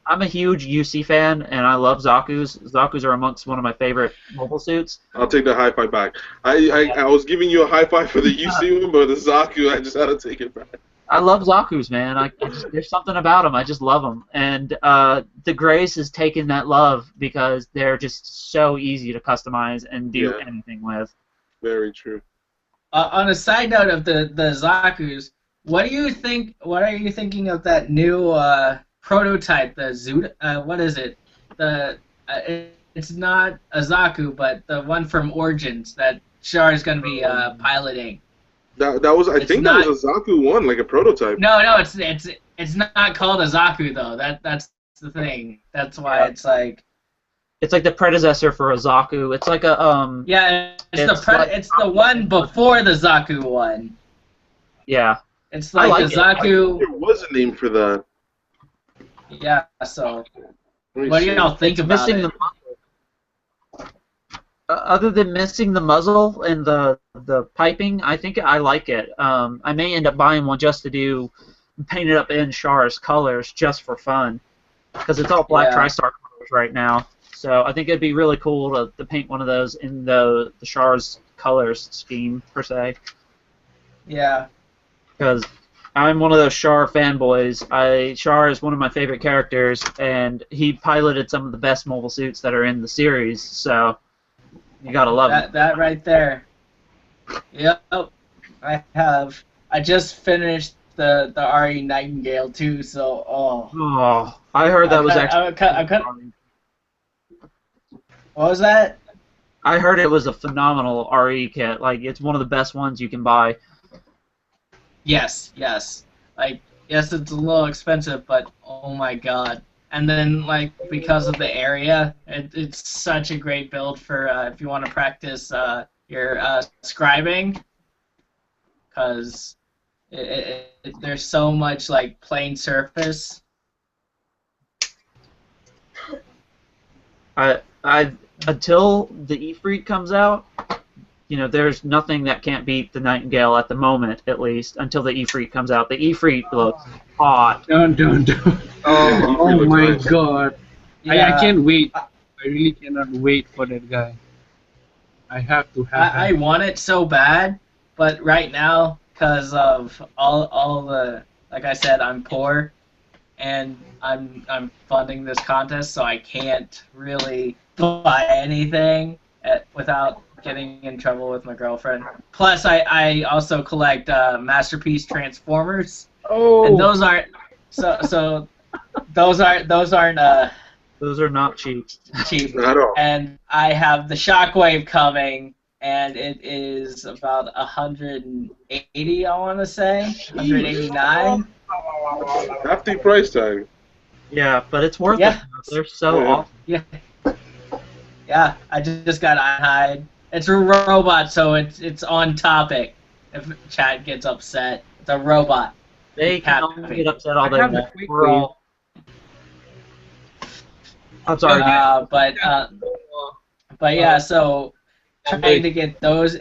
I'm a huge UC fan, and I love Zaku's. Zaku's are amongst one of my favorite mobile suits. I'll take the high five back. I was giving you a high five for the UC one, but the Zaku, I just had to take it back. I love Zaku's, man. There's something about them. I just love them. And the Grays has taken that love because they're just so easy to customize and do anything with. Very true. On a side note of the Zaku's, what do you think? What are you thinking of that new prototype? The Zuda. What is it? It's not a Zaku, but the one from Origins that Char is going to be piloting. That was that was a Zaku one, like a prototype. No, it's not called a Zaku though. That's the thing. That's why it's like the predecessor for a Zaku. It's like a it's the one before the Zaku one. Yeah. It's like the Zaku. There was a name for that. Yeah. So what do y'all think about it? Other than missing the muzzle and the piping, I think I like it. I may end up buying one just to paint it up in Char's colors just for fun, because it's all black TriStar colors right now. So I think it'd be really cool to paint one of those in the Char's colors scheme per se. Yeah. Because I'm one of those Char fanboys. Char is one of my favorite characters, and he piloted some of the best mobile suits that are in the series. So. You gotta love it. That right there. Yep, I have. I just finished the RE Nightingale too, so Oh, I heard that was actually. What was that? I heard it was a phenomenal RE kit. It's one of the best ones you can buy. Yes. Yes, it's a little expensive, but oh my god. And then, because of the area, it's such a great build for if you want to practice your scribing, because there's so much, plain surface. Until the Ifrit comes out, there's nothing that can't beat the Nightingale at the moment, at least, until the Ifrit comes out. The Ifrit looks hot. Don't. Oh my god. Yeah. I can't wait. I really cannot wait for that guy. I have to have I want it so bad, but right now, because of all the, like I said, I'm poor, and I'm funding this contest, so I can't really buy anything without getting in trouble with my girlfriend. Plus, I also collect Masterpiece Transformers, and those aren't those aren't Those are not cheap. cheap. Not at all. And I have the Shockwave coming, and it is about 180, I want to say, 189. Hefty price tag. Yeah, but it's worth Yeah. it. They're so Yeah. awesome. Yeah, I just got Ironhide. It's a robot, so it's on topic. If chat gets upset, it's a robot. They can Happy. only get upset all day I have the long. quick We're all. I'm sorry. But yeah, so trying to get those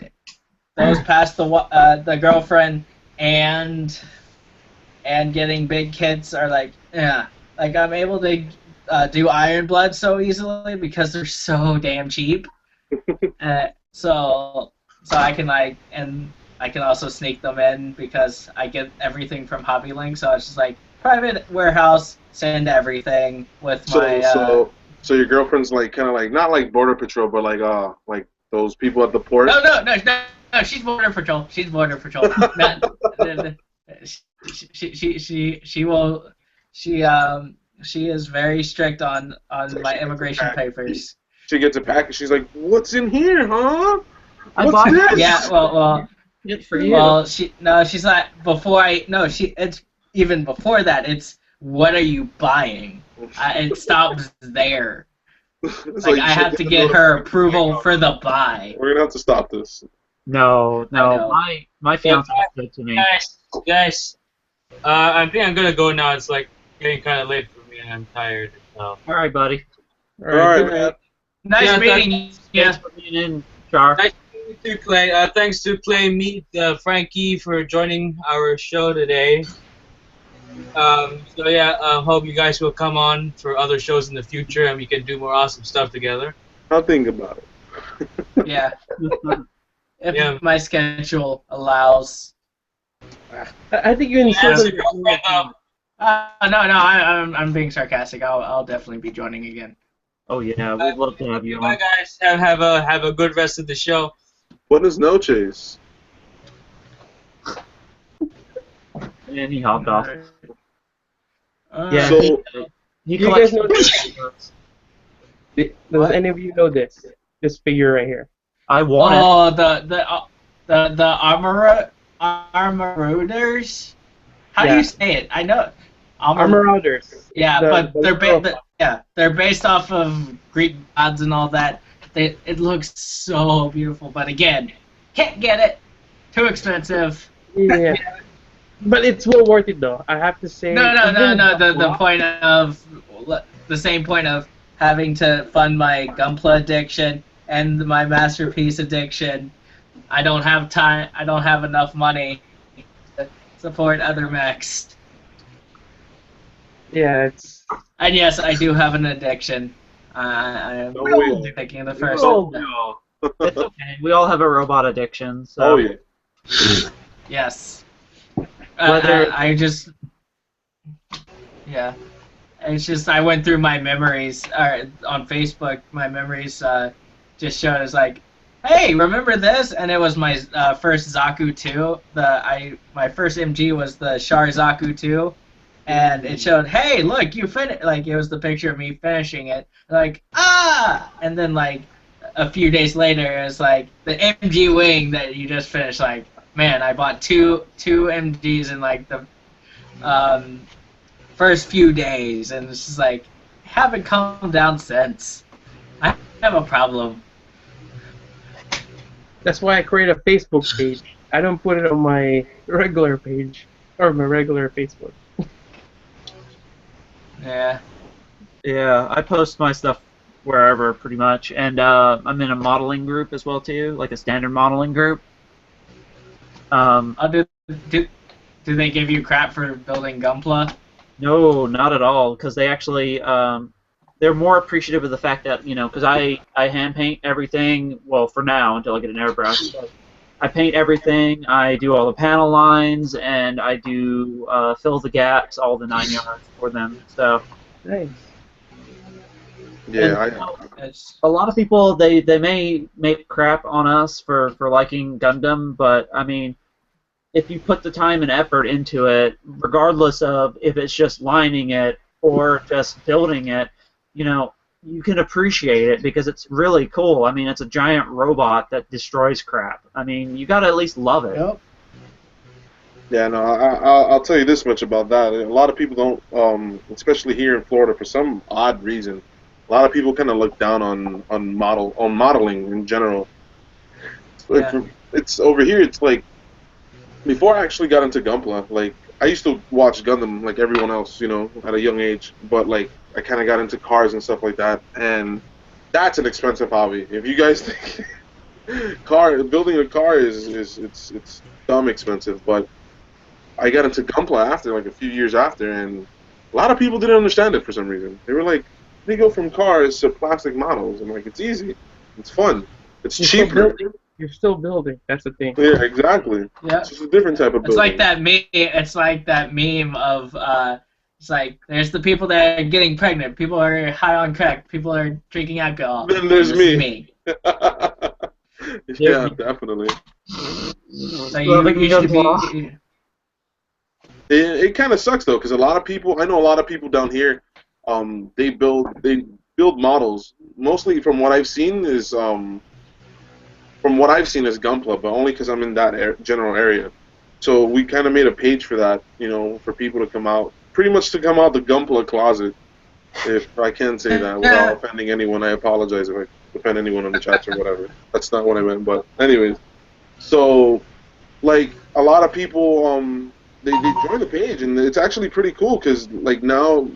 past the girlfriend and getting big kits are like I'm able to do Iron Blood so easily because they're so damn cheap. So I can I can also sneak them in because I get everything from Hobby Link. So it's just like private warehouse, send everything with my. So your girlfriend's like kind of like not like border patrol, but like those people at the port. No, she's border patrol. She's border patrol. She is very strict on my immigration papers. She gets a package. She's like, "What's in here, huh? I What's bought this?" Yeah, well, it for you. well, she's not. It's even before that. It's what are you buying? It stops there. It's Like I have to get her approval for the buy. We're gonna have to stop this. No, I know. my fiance is good to me. Guys, I think I'm gonna go now. It's like getting kind of late for me, and I'm tired. So. All right, buddy. All right, man. Nice meeting you. Thanks for being in, Char. Nice to meet you, Clay. Thanks to Clay Meet Frankie for joining our show today. So yeah, hope you guys will come on for other shows in the future, and we can do more awesome stuff together. I'll think about it. Yeah. If my schedule allows. I think you inserted. No, I'm being sarcastic. I'll definitely be joining again. Oh yeah, we'd love to have you Bye, on. guys. Have a good rest of the show. Buenas noches. And he hopped off. Yeah, So- he You guys collects. know this? Does any of you know this? This figure right here. I want it. Oh, the Armoroiders? How do Yeah. you say it? I know. Marauders. Yeah, The- but they're based off of Greek gods and all that. It looks so beautiful, but again, can't get it. Too expensive. Yeah. But it's well worth it though. I have to say. No. The point of the same point of having to fund my Gunpla addiction and my masterpiece addiction. I don't have time. I don't have enough money to support other mechs. Yeah, it's. And yes, I do have an addiction. I am Oh, we all. taking the first. Oh no, it's okay. We all have a robot addiction. So. Oh yeah. Yes. Whether- I just. Yeah. It's just I went through my memories on Facebook. My memories just showed as like, hey, remember this? And it was my first Zaku 2. My first MG was the Char Zaku 2, and it showed, hey, look, you finished. Like it was the picture of me finishing it. Like and then like a few days later, it was like the MG wing that you just finished. Like, man, I bought two MGs in like the first few days, and it's just like, haven't calmed down since. I have a problem. That's why I create a Facebook page. I don't put it on my regular page or my regular Facebook. Yeah. Yeah, I post my stuff wherever pretty much, and I'm in a modeling group as well too, like a standard modeling group. Do they give you crap for building Gunpla? No, not at all, because they actually they're more appreciative of the fact that because I hand paint everything. Well, for now until I get an airbrush. But I paint everything. I do all the panel lines, and I do fill the gaps, all the 9 yards for them. So, Nice. Yeah, and It's, a lot of people they may make crap on us for liking Gundam, but I mean, if you put the time and effort into it, regardless of if it's just lining it or just building it, you know, you can appreciate it because it's really cool. I mean, it's a giant robot that destroys crap. I mean, you gotta at least love it. yep. yeah. No, I'll tell you this much about that. A lot of people don't, especially here in Florida, for some odd reason, a lot of people kind of look down on modeling in general. Like Yeah. it's over here. It's like before I actually got into Gunpla, like I used to watch Gundam like everyone else, you know, at a young age. But like I kind of got into cars and stuff like that, and that's an expensive hobby. If you guys think building a car it's dumb expensive, but I got into Gunpla after like a few years after, and a lot of people didn't understand it for some reason. They were like, they go from cars to plastic models. I'm like, it's easy, it's fun, it's You're still cheaper. building. You're still building. That's the thing. Yeah, exactly. Yeah. It's just a different type of It's like building. that meme. It's like that meme of it's like there's the people that are getting pregnant, people are high on crack, people are drinking alcohol. Then there's and this is me. me. Yeah, definitely. So Loving you should Gunpla. be. It kind of sucks though, because a lot of people, I know a lot of people down here, they build models. Mostly from what I've seen is Gunpla, but only because I'm in that general area. So we kind of made a page for that, you know, for people to come out, pretty much to come out the Gunpla closet, if I can say that without offending anyone. I apologize if I offend anyone on the chats or whatever. That's not what I meant, but anyways. So, like, a lot of people, they join the page, and it's actually pretty cool, because, like, now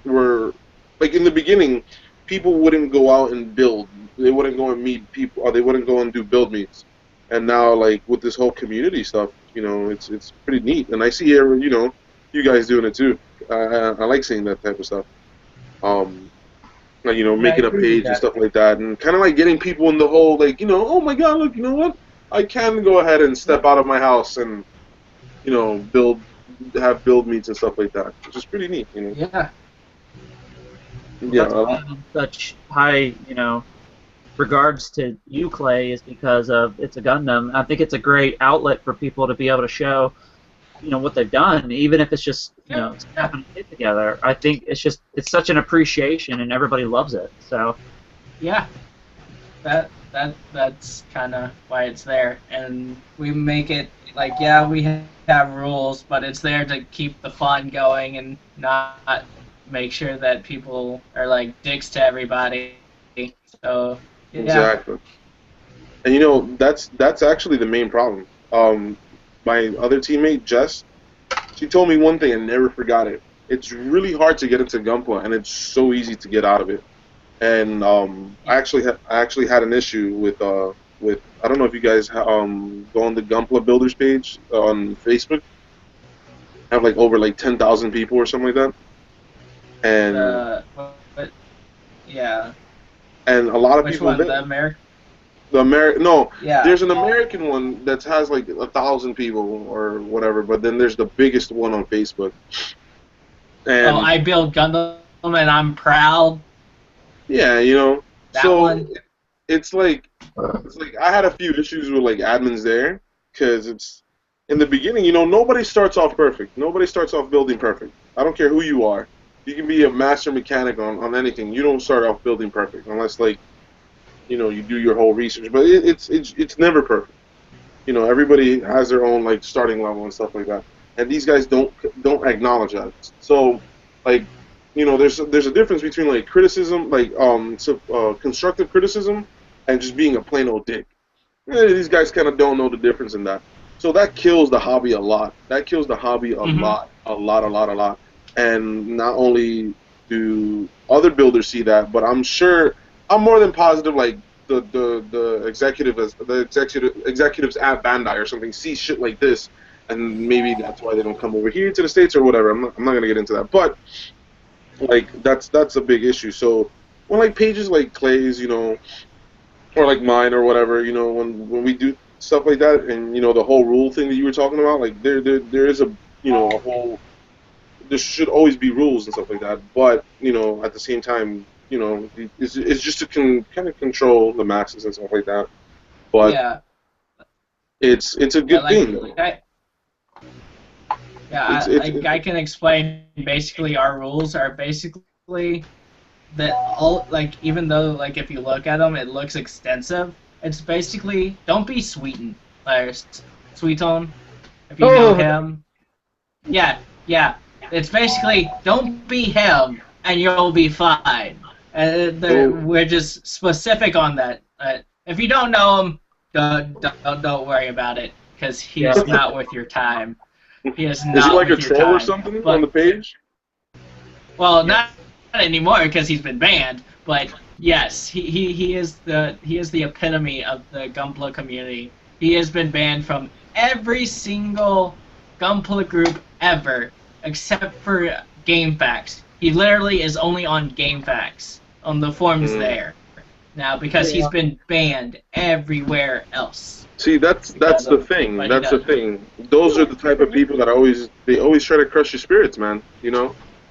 we're, like, in the beginning, people wouldn't go out and build. They wouldn't go and meet people, or they wouldn't go and do build meets. And now, like, with this whole community stuff, you know, it's pretty neat. And I see, you know, you guys doing it, too. I like seeing that type of stuff. Like, you know, Yeah, I making a agree with page and that. stuff like that, and kind of like getting people in the whole, like, you know, oh my god, look, you know what? I can go ahead and step out of my house and, you know, have build meets and stuff like that, which is pretty neat, you know. Yeah. Yeah. That's why I'm such high, you know, regards to you, Clay, is because of it's a Gundam. I think it's a great outlet for people to be able to show, you know, what they've done, even if it's just, you know, snapping a kit together. I think it's such an appreciation, and everybody loves it. So Yeah. That's kind of why it's there, and we make it like, yeah, we have rules, but it's there to keep the fun going and not make sure that people are like dicks to everybody. So yeah. Exactly. And you know, that's actually the main problem. My other teammate Jess, she told me one thing and never forgot it. It's really hard to get into Gunpla, and it's so easy to get out of it. And I actually had an issue with I don't know if you guys go on the Gunpla Builders page on Facebook. Have like over like 10,000 people or something like that. And What, yeah. and a lot of Which people one? there. The American? No, Yeah. there's an American one that has like 1,000 people or whatever, but then there's the biggest one on Facebook. And Oh, I build Gundam and I'm proud. yeah, you know, That so one. it's like I had a few issues with like admins there, because it's in the beginning, you know, nobody starts off perfect. Nobody starts off building perfect. I don't care who you are. You can be a master mechanic on anything. You don't start off building perfect unless like, you know, you do your whole research. But it's never perfect. You know, everybody has their own like starting level and stuff like that. And these guys don't acknowledge that. So, like, you know, there's a difference between like criticism, like constructive criticism, and just being a plain old dick. These guys kind of don't know the difference in that. So that kills the hobby a lot. That kills the hobby a lot, a lot, a lot, a lot. And not only do other builders see that, but I'm sure, I'm more than positive, like the executives at Bandai or something see shit like this, and maybe that's why they don't come over here to the States or whatever. I'm not gonna get into that, but like that's a big issue. So when like pages like Clay's, you know, or like mine or whatever, you know, when we do stuff like that, and the whole rule thing that you were talking about, like there is a a whole, there should always be rules and stuff like that, but at the same time, it's just to kind of control the masses and stuff like that. But Yeah. it's a Yeah, good thing. I can explain. Basically, our rules are basically that all, like, even though, like, if you look at them, it looks extensive. It's basically don't be Sweeten, Sweetone, if you know him. Yeah. It's basically don't be him, and you'll be fine. We're just specific on that. If you don't know him, don't worry about it, because he's not worth your time. He is not. Is he like a worth your troll or time. something But, on the page? well, not anymore because he's been banned. But yes, he is the epitome of the Gunpla community. He has been banned from every single Gunpla group ever, except for GameFAQs. He literally is only on GameFAQs, on the forums there now, because he's been banned everywhere else. See, that's the thing. That's the thing. Those are the type of people that always try to crush your spirits, man.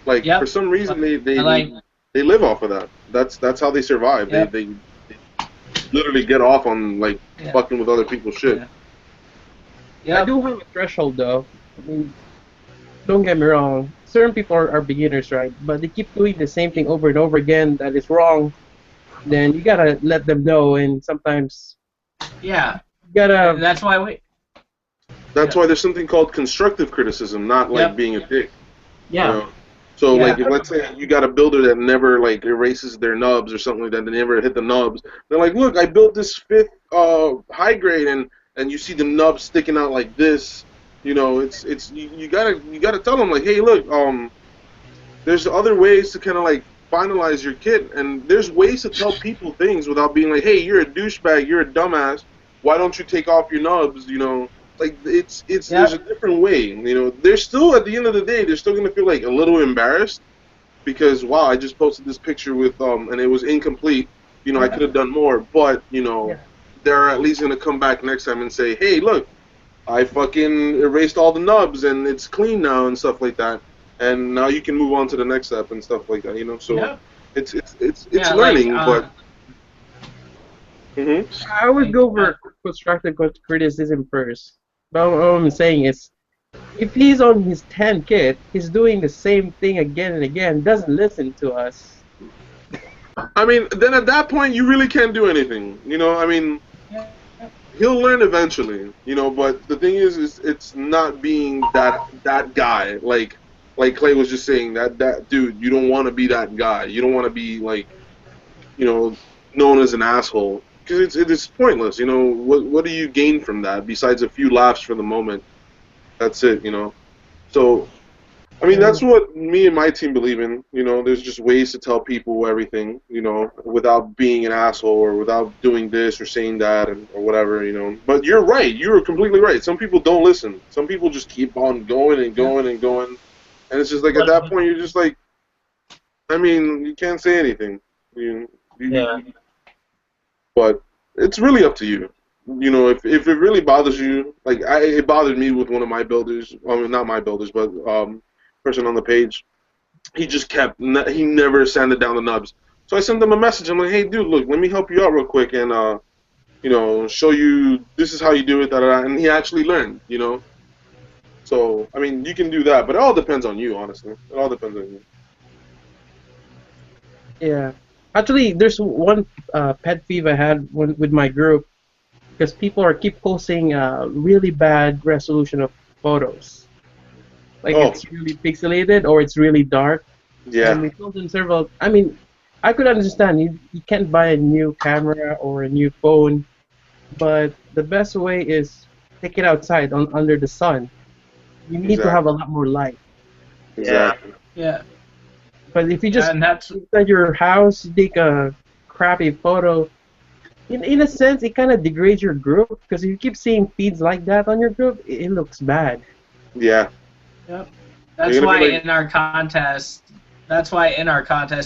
Like for some reason they live off of that. That's how they survive. They literally get off on like fucking with other people's shit. I do have a threshold though. I mean, don't get me wrong. Certain people are beginners, right? But they keep doing the same thing over and over again that is wrong. Then you gotta let them know, and sometimes that's why there's something called constructive criticism, not like being a dick. So like if let's say you got a builder that never like erases their nubs or something like that, they never hit the nubs. They're like, look, I built this 5th high grade, and you see the nubs sticking out like this. You gotta tell them like, hey, look, there's other ways to kind of like finalize your kit, and there's ways to tell people things without being like, hey, you're a douchebag, you're a dumbass, why don't you take off your nubs, like there's a different way, they're still, at the end of the day, they're still gonna feel like a little embarrassed because, wow, I just posted this picture with and it was incomplete, I could have done more, but they're at least gonna come back next time and say, hey, look, I fucking erased all the nubs and it's clean now and stuff like that. And now you can move on to the next step and stuff like that, So it's learning, but. I would go for constructive criticism first. But what I'm saying is, if he's on his 10th kit, he's doing the same thing again and again, doesn't listen to us. I mean, then at that point, you really can't do anything. I mean, he'll learn eventually, but the thing is it's not being that guy. Like Clay was just saying, that dude, you don't want to be that guy. You don't want to be like, known as an asshole, because it's pointless. What do you gain from that besides a few laughs for the moment? That's it. So, I mean, that's what me and my team believe in. There's just ways to tell people everything. Without being an asshole or without doing this or saying that or whatever. But you're right. You're completely right. Some people don't listen. Some people just keep on going and going and going. And it's just like at that point you're just like, I mean, you can't say anything. But it's really up to you. If it really bothers you, like it bothered me with one of my builders. I mean, not my builders, but person on the page. He just he never sanded down the nubs. So I sent him a message. I'm like, hey, dude, look, let me help you out real quick and show you this is how you do it. And he actually learned. So, I mean, you can do that, but it all depends on you, honestly. It all depends on you. Yeah. Actually, there's one pet peeve I had with my group, because people keep posting really bad resolution of photos. Like it's really pixelated or it's really dark. Yeah. And we told them several. I mean, I could understand you can't buy a new camera or a new phone, but the best way is take it outside under the sun. You need to have a lot more light. Exactly. Yeah. But if you just inside your house, you take a crappy photo, in a sense, it kind of degrades your group, because if you keep seeing feeds like that on your group, it looks bad. Yeah. Yep. That's why in our contest,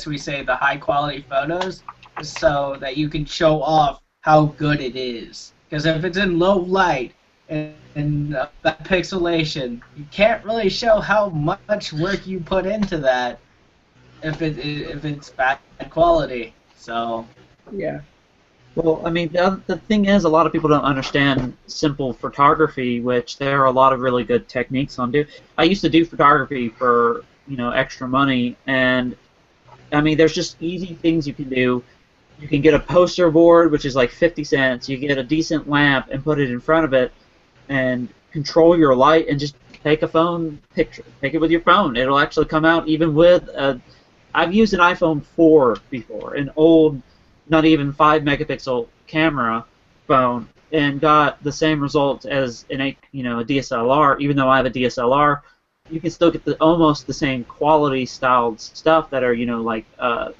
we say the high quality photos, so that you can show off how good it is. Because if it's in low light and that pixelation, you can't really show how much work you put into that if it's bad quality. So Yeah. Well, I mean, the thing is, a lot of people don't understand simple photography, which there are a lot of really good techniques on do. I used to do photography for, extra money, and I mean, there's just easy things you can do. You can get a poster board, which is like 50 cents. You get a decent lamp and put it in front of it and control your light and just take a phone picture. Take it with your phone. It'll actually come out even with I've used an iPhone 4 before, an old, not even 5 megapixel camera phone, and got the same results as a DSLR. Even though I have a DSLR, you can still get almost the same quality styled stuff that are like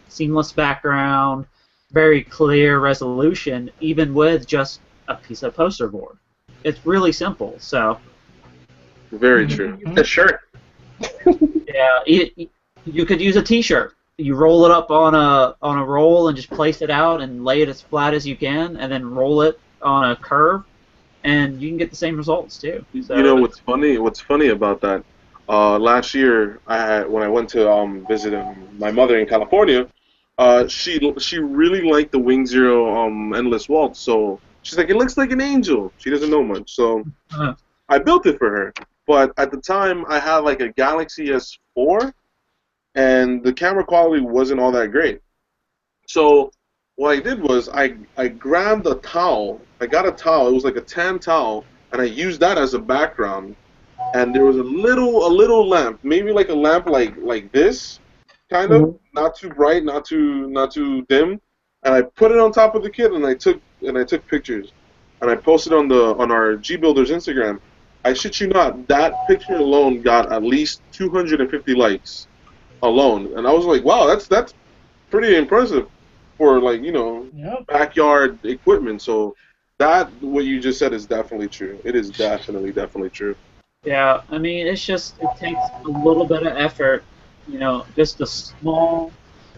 seamless background, very clear resolution, even with just a piece of poster board. It's really simple. So Very true. A shirt. yeah, you could use a T-shirt. You roll it up on a roll and just place it out and lay it as flat as you can, and then roll it on a curve, and you can get the same results too. So, You know what's funny? What's funny about that? Last year, when I went to visit my mother in California, she really liked the Wing Zero Endless Waltz. So she's like, it looks like an angel. She doesn't know much, so I built it for her. But at the time, I had like a Galaxy S4, and the camera quality wasn't all that great. So what I did was I grabbed a towel. I got a towel. It was like a tan towel, and I used that as a background. And there was a little lamp, maybe like a lamp like this, kind of, not too bright, not too dim. And I put it on top of the kit, and I took pictures, and I posted on our G Builders Instagram. I shit you not, that picture alone got at least 250 likes alone, and I was like, wow, that's pretty impressive for backyard equipment. So that what you just said is definitely true. It is definitely true. yeah, I mean, it takes a little bit of effort. Just a small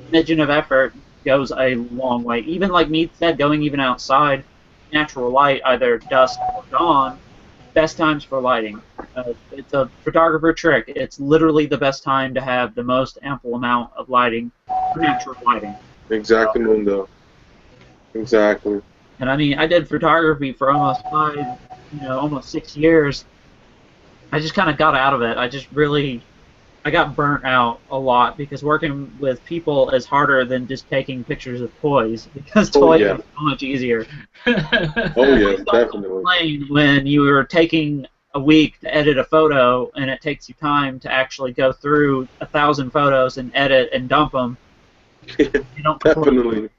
smidgen of effort goes a long way. Even like Mead said, going even outside, natural light, either dusk or dawn, best times for lighting. It's a photographer trick. It's literally the best time to have the most ample amount of lighting, natural lighting. Exactly, Mundo. Exactly. And I mean, I did photography for almost almost 6 years. I just kind of got out of it. I got burnt out a lot because working with people is harder than just taking pictures of toys, because toys are so much easier. Oh yeah, definitely. When you were taking a week to edit a photo, and it takes you time to actually go through 1,000 photos and edit and dump them. You don't Definitely.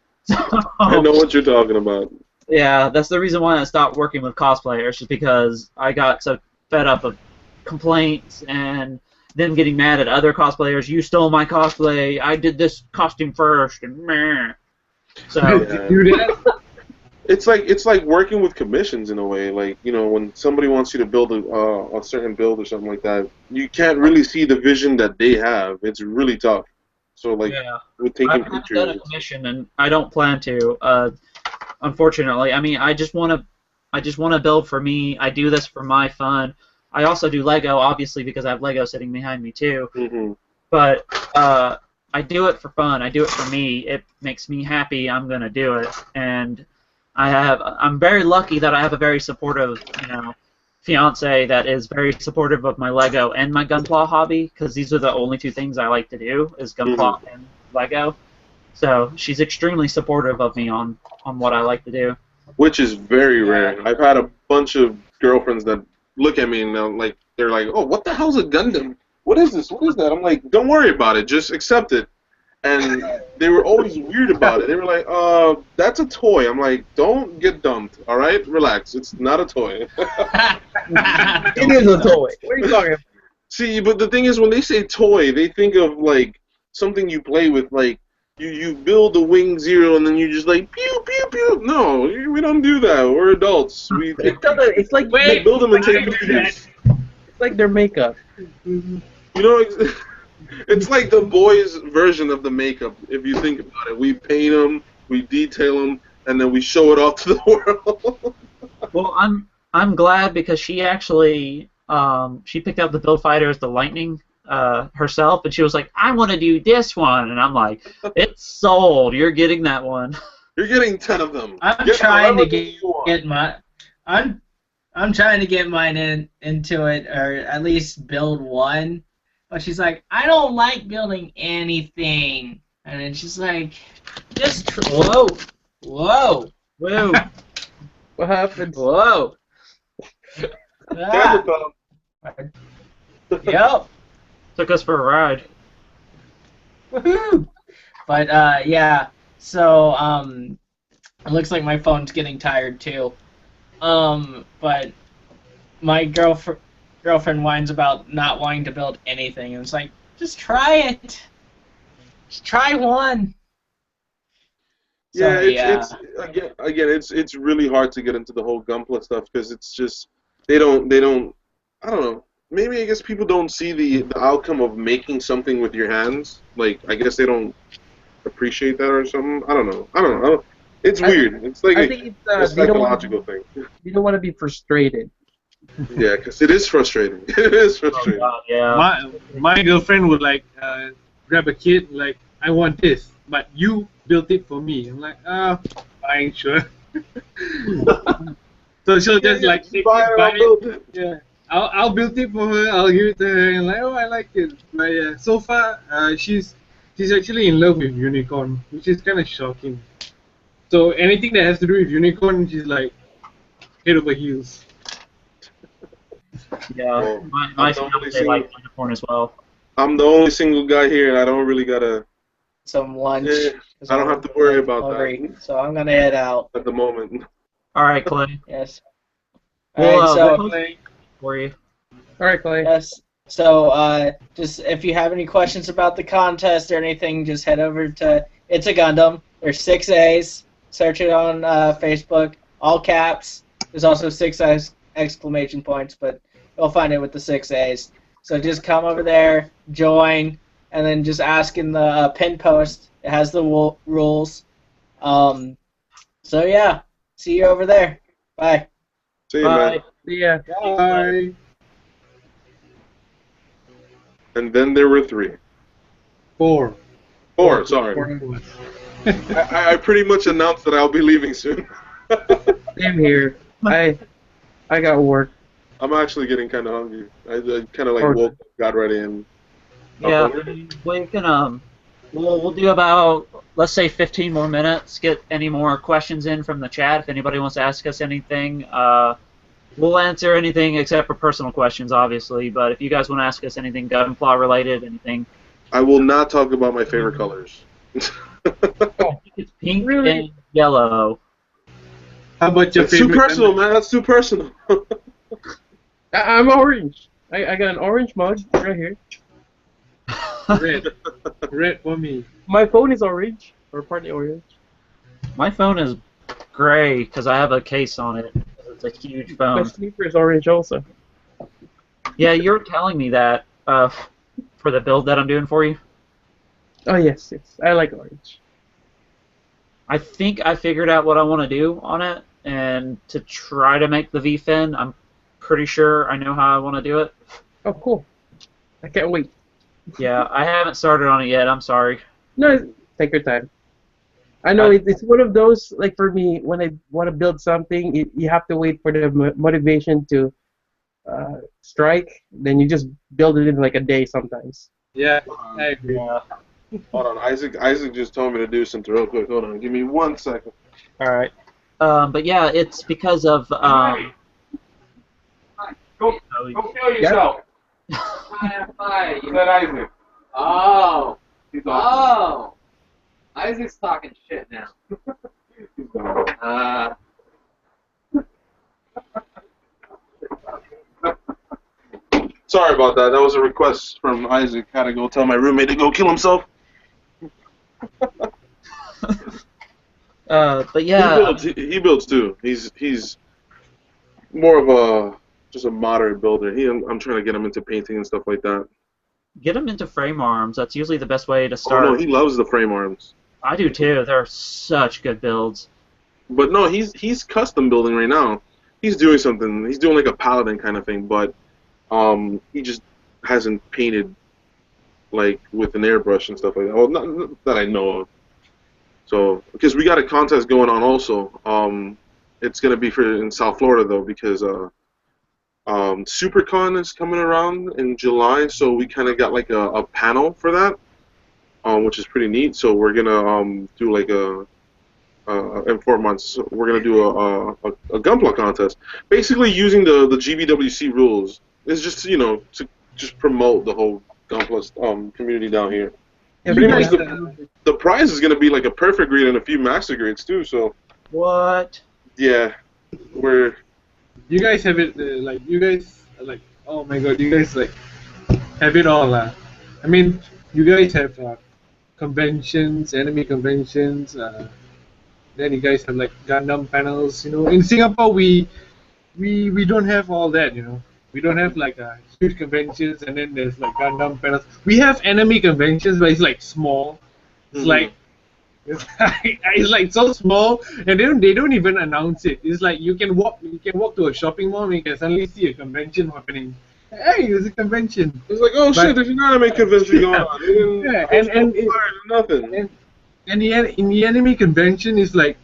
I know what you're talking about. Yeah, that's the reason why I stopped working with cosplayers, just because I got so fed up of complaints and them getting mad at other cosplayers. You stole my cosplay. I did this costume first, and meh. So it's like working with commissions in a way. Like, when somebody wants you to build a certain build or something like that, you can't really see the vision that they have. It's really tough. So with taking pictures. I've done a commission, and I don't plan to. Unfortunately, I mean, I just want to build for me. I do this for my fun. I also do Lego, obviously, because I have Lego sitting behind me too. Mm-hmm. But I do it for fun. I do it for me. It makes me happy. I'm gonna do it, and I'm very lucky that I have a very supportive, fiance that is very supportive of my Lego and my Gunpla hobby, because these are the only two things I like to do, is Gunpla and Lego. So she's extremely supportive of me on what I like to do. Which is very rare. I've had a bunch of girlfriends that look at me and they're like, oh, what the hell's a Gundam? What is this? What is that? I'm like, don't worry about it. Just accept it. And they were always weird about it. They were like, that's a toy. I'm like, don't get dumped, all right? Relax. It's not a toy. It is a toy. What are you talking about? See, but the thing is, when they say toy, they think of, like, something you play with, like, you build a Wing Zero and then you just like pew pew pew. No, we don't do that. We're adults. It's like they build them and take pictures. It's like their makeup. It's like the boys' version of the makeup. If you think about it, we paint them, we detail them, and then we show it off to the world. Well, I'm glad because she actually she picked out the build fighter as the Lightning herself, and she was like, I want to do this one, and I'm like, it's sold. You're getting that one. You're getting 10 of them. I'm Get trying to whatever you want. get my I'm trying to get mine into it, or at least build one. But she's like, I don't like building anything. And then she's like, whoa. Whoa. What happened? Whoa. Ah, yep. Took us for a ride. Woohoo! But yeah. So it looks like my phone's getting tired too. But my girlfriend whines about not wanting to build anything, and it's like, just try it. Just try one. Yeah, So, it's again, it's really hard to get into the whole Gunpla stuff because it's just they don't I don't know. Maybe I guess people don't see the outcome of making something with your hands. Like I guess they don't appreciate that or something. I don't know. It's weird. It's like I think a psychological thing. You don't want to be frustrated. Yeah, because it is frustrating. It is frustrating. Oh, God, yeah. My girlfriend would like grab a kid like I want this, but you built it for me. I'm like, fine, sure. So she'll just like take it, buy it. Yeah, I'll build it for her. I'll give it to her, and like, oh, I like it. But yeah, so far she's actually in love with unicorn, which is kind of shocking. So anything that has to do with unicorn, she's like head over heels. Yeah, Well, my fiance likes unicorn as well. I'm the only single guy here, and I don't really gotta. some lunch. Yeah, I don't have to worry about that So I'm gonna head out. at the moment. All right, Clay. Yes. Well, Alright, so we'll post for you. All right, Clay. yes. So just if you have any questions about the contest or anything, just head over to It's a Gundam. There's 6 A's. Search it on Facebook, all caps. There's also 6 exclamation points, but you'll find it with the 6 A's. So just come over there, join, and then just ask in the pin post. It has the rules. So yeah, see you over there. Bye. See you, man. See ya. Bye. And then there were 3. 4. 4, sorry. I pretty much announced that I'll be leaving soon. Same here. I got work. I'm actually getting kind of hungry. I kind of like woke up, got ready, and Yeah, we can we'll do about, let's say, 15 more minutes. Get any more questions in from the chat if anybody wants to ask us anything. We'll answer anything except for personal questions, obviously. But if you guys want to ask us anything Gunpla related, anything, I will not talk about my favorite colors. it's pink and yellow. How about your That's too favorite? personal, man. That's too personal. I'm orange. I got an orange mug right here. Red. Red for me. My phone is orange, or partly orange. My phone is gray because I have a case on it. It's a huge My phone. sleeper is orange also. Yeah, you're telling me that for the build that I'm doing for you. Oh yes. I like orange. I think I figured out what I want to do on it, and to try to make the V-fin, I'm pretty sure I know how I want to do it. Oh cool. I can't wait. Yeah, I haven't started on it yet. I'm sorry. No, take your time. I know it's one of those, like for me, when I want to build something, you have to wait for the motivation to strike. Then you just build it in like a day sometimes. Yeah, I agree. Yeah. Hold on, Isaac just told me to do something real quick. Hold on, give me 1 second. All right. But yeah, it's because of. Go kill yourself. Hi. Is that Isaac? Oh. He's awesome. Oh. Isaac's talking shit now. He's gone. Sorry about that. That was a request from Isaac. Had to go tell my roommate to go kill himself. But yeah. He builds too. He's more of just a moderate builder. I'm trying to get him into painting and stuff like that. Get him into frame arms. That's usually the best way to start. Oh no, he loves the frame arms. I do too. They're such good builds. But no, he's custom building right now. he's doing something. He's doing like a paladin kind of thing, but he just hasn't painted like with an airbrush and stuff like that. Well, not that I know of. So because we got a contest going on also. It's gonna be in South Florida though because SuperCon is coming around in July, so we kind of got like a panel for that, which is pretty neat. So we're gonna do like in 4 months we're gonna do a Gunpla contest, basically using the GBWC rules. It's just to just promote the whole Gunpla community down here. Yeah, Pretty much the prize is gonna be like a perfect grade and a few master grades too. So What? yeah, we're. You guys have it like you guys like oh my god, you guys like have it all. I mean, you guys have conventions, enemy conventions. Then you guys have like Gundam panels. In Singapore we don't have all that. We don't have like huge conventions and then there's like Gundam panels. We have enemy conventions, but it's like small. It's like. It's like so small, and they don't even announce it. It's like you can walk to a shopping mall and you can suddenly see a convention happening. Hey, there's a convention. It's like, oh shit, there's an anime convention going on. Yeah, and nothing. And in the anime convention, it's like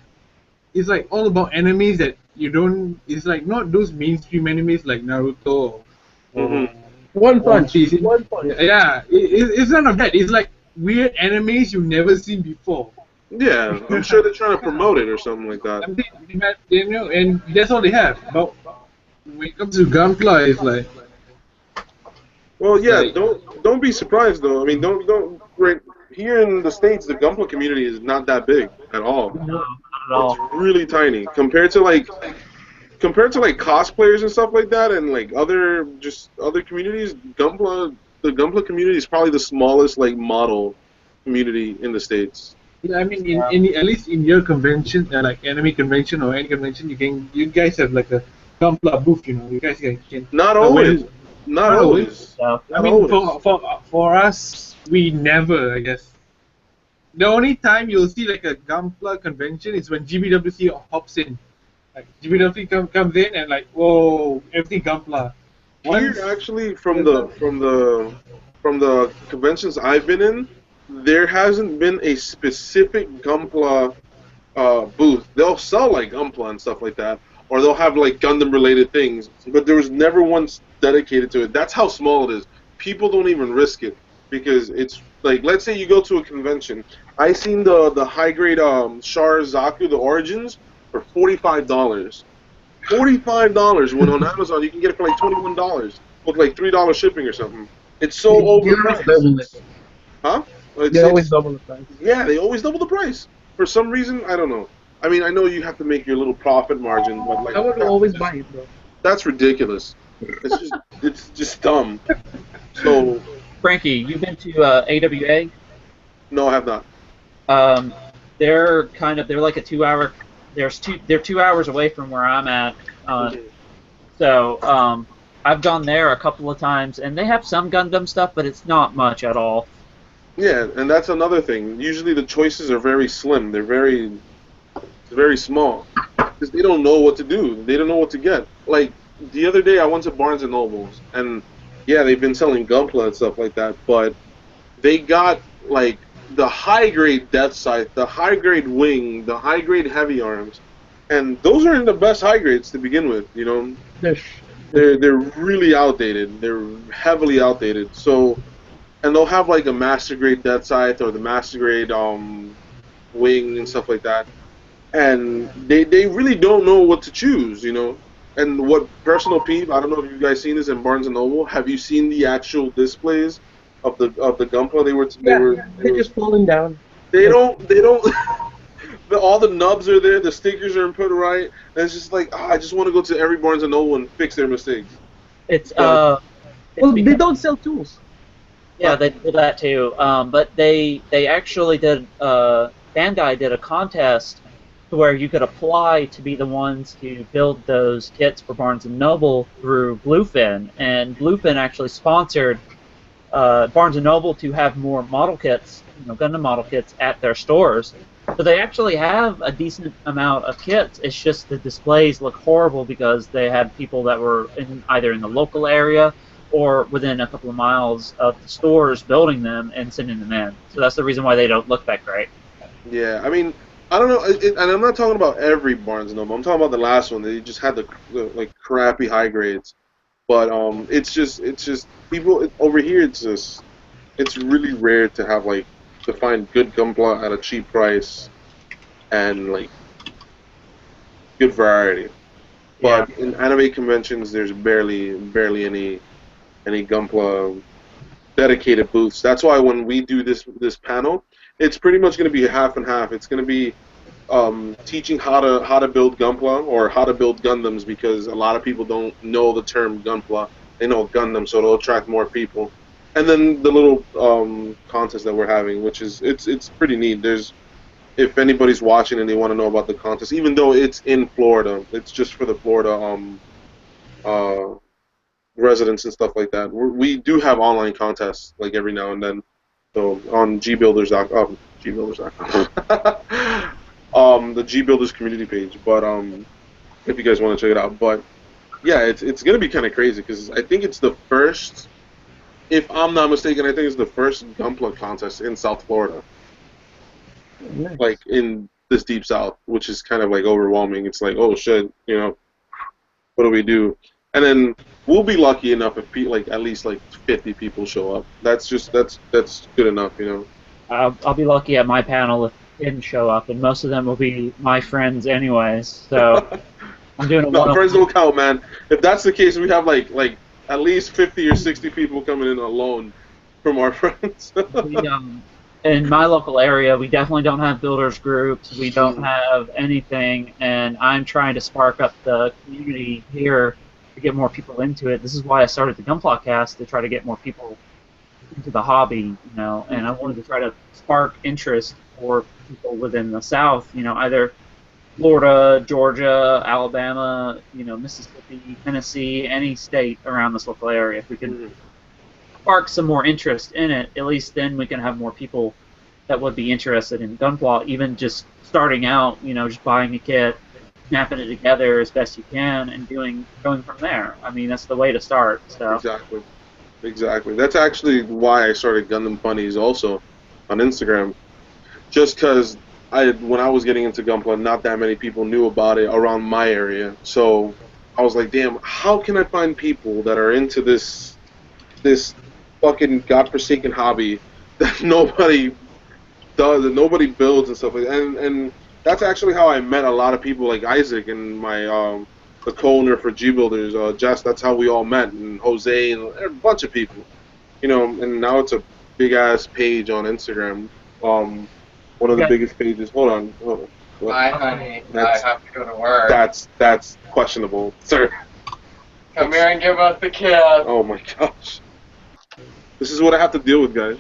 all about enemies that you don't. It's like not those mainstream enemies like Naruto. One Punch. One Punch. Yeah, it's none of that. It's like weird enemies you've never seen before. Yeah, I'm sure they're trying to promote it or something like that. And that's all they have. But when it comes to Gunpla, it's like. Well, yeah, don't be surprised though. I mean, don't right here in the States, the Gunpla community is not that big at all. No, not at all. It's really tiny compared to like cosplayers and stuff like that, and like other communities. The Gunpla community is probably the smallest like model community in the States. Yeah, I mean, at least in your convention, like enemy convention or any convention, you guys have like a Gunpla booth. You guys can. Not always. Not always. I mean, for us, we never, I guess. The only time you'll see like a Gunpla convention is when GBWC hops in. Like GBWC comes in and like, whoa, everything Gunpla. Here, actually, from the conventions I've been in, there hasn't been a specific Gunpla booth. They'll sell like Gunpla and stuff like that, or they'll have like Gundam-related things, but there was never one dedicated to it. That's how small it is. People don't even risk it because it's like, let's say you go to a convention. I seen the high-grade Char Zaku, the Origins, for $45. $45 when on Amazon you can get it for like $21 with like $3 shipping or something. It's so overpriced. Huh? They always double the price. Yeah, they always double the price. For some reason, I don't know. I mean, I know you have to make your little profit margin, but like I would always buy it, bro. That's ridiculous. It's just dumb. So, Frankie, you've been to AWA? No, I have not. They're like a 2-hour. They're 2 hours away from where I'm at. So I've gone there a couple of times, and they have some Gundam stuff, but it's not much at all. Yeah, and that's another thing. Usually the choices are very slim. They're very small because they don't know what to do. They don't know what to get. Like the other day, I went to Barnes and Nobles, and yeah, they've been selling Gunpla and stuff like that, but they got like the high-grade Death Scythe, the high-grade Wing, the high-grade Heavy Arms, and those aren't the best high grades to begin with. They're really outdated. They're heavily outdated. So. And they'll have like a master grade Death Scythe or the master grade Wing and stuff like that, and they really don't know what to choose, And what personal peeve, I don't know if you guys seen this in Barnes and Noble. Have you seen the actual displays of the Gunpla? They're just falling down. They don't. All the nubs are there. The stickers are put right. And it's just like I just want to go to every Barnes and Noble and fix their mistakes. Well, they don't sell tools. Yeah, they did that too. But they actually did. Bandai did a contest to where you could apply to be the ones to build those kits for Barnes and Noble through Bluefin, and Bluefin actually sponsored Barnes and Noble to have more model kits, Gundam model kits at their stores. So they actually have a decent amount of kits. It's just the displays look horrible because they had people that were either in the local area or within a couple of miles of the stores building them and sending them in. So that's the reason why they don't look that great. Yeah, I mean, I don't know, and I'm not talking about every Barnes & Noble. I'm talking about the last one. They just had the like crappy high grades. But it's just people over here. It's really rare to have like to find good Gunpla at a cheap price and like good variety. Yeah. But in anime conventions, there's barely any Gunpla dedicated booths. That's why when we do this panel, it's pretty much going to be half and half. It's going to be teaching how to build Gunpla or how to build Gundams because a lot of people don't know the term Gunpla. They know Gundam, so it'll attract more people. And then the little contest that we're having, which is it's pretty neat. There's if anybody's watching and they want to know about the contest, even though it's in Florida, it's just for the Florida uh, residents and stuff like that. We do have online contests like every now and then. So on gbuilders.com, the gbuilders community page. But if you guys want to check it out, but yeah, it's gonna be kind of crazy because I think it's the first. If I'm not mistaken, I think it's the first Gunpla contest in South Florida, Nice. like in this deep South, which is kind of like overwhelming. It's like, oh shit, what do we do? And then we'll be lucky enough if like at least like 50 people show up. That's good enough. I'll be lucky at my panel if they didn't show up, and most of them will be my friends anyways. So I'm doing a No, one. friends don't count, man. If that's the case, we have like at least 50 or 60 people coming in alone from our friends. In my local area, we definitely don't have builders groups. We don't have anything, and I'm trying to spark up the community here to get more people into it. This is why I started the GunplaCast to try to get more people into the hobby, and I wanted to try to spark interest for people within the South, either Florida, Georgia, Alabama, Mississippi, Tennessee, any state around this local area. If we can spark some more interest in it, at least then we can have more people that would be interested in Gunpla, even just starting out, just buying a kit, snapping it together as best you can, and going from there. I mean, that's the way to start. So. Exactly. That's actually why I started Gundam Funnies also on Instagram. Just because when I was getting into Gunpla, not that many people knew about it around my area. So I was like, damn, how can I find people that are into this fucking godforsaken hobby that nobody does, that nobody builds and stuff like that. And that's actually how I met a lot of people like Isaac and my the co-owner for G Builders, Jess. That's how we all met, and Jose and a bunch of people, And now it's a big ass page on Instagram. One of the biggest pages. Hold on. Bye, honey. I have to go to work. That's questionable, sir. Come here and give us the kiss. Oh my gosh. This is what I have to deal with, guys.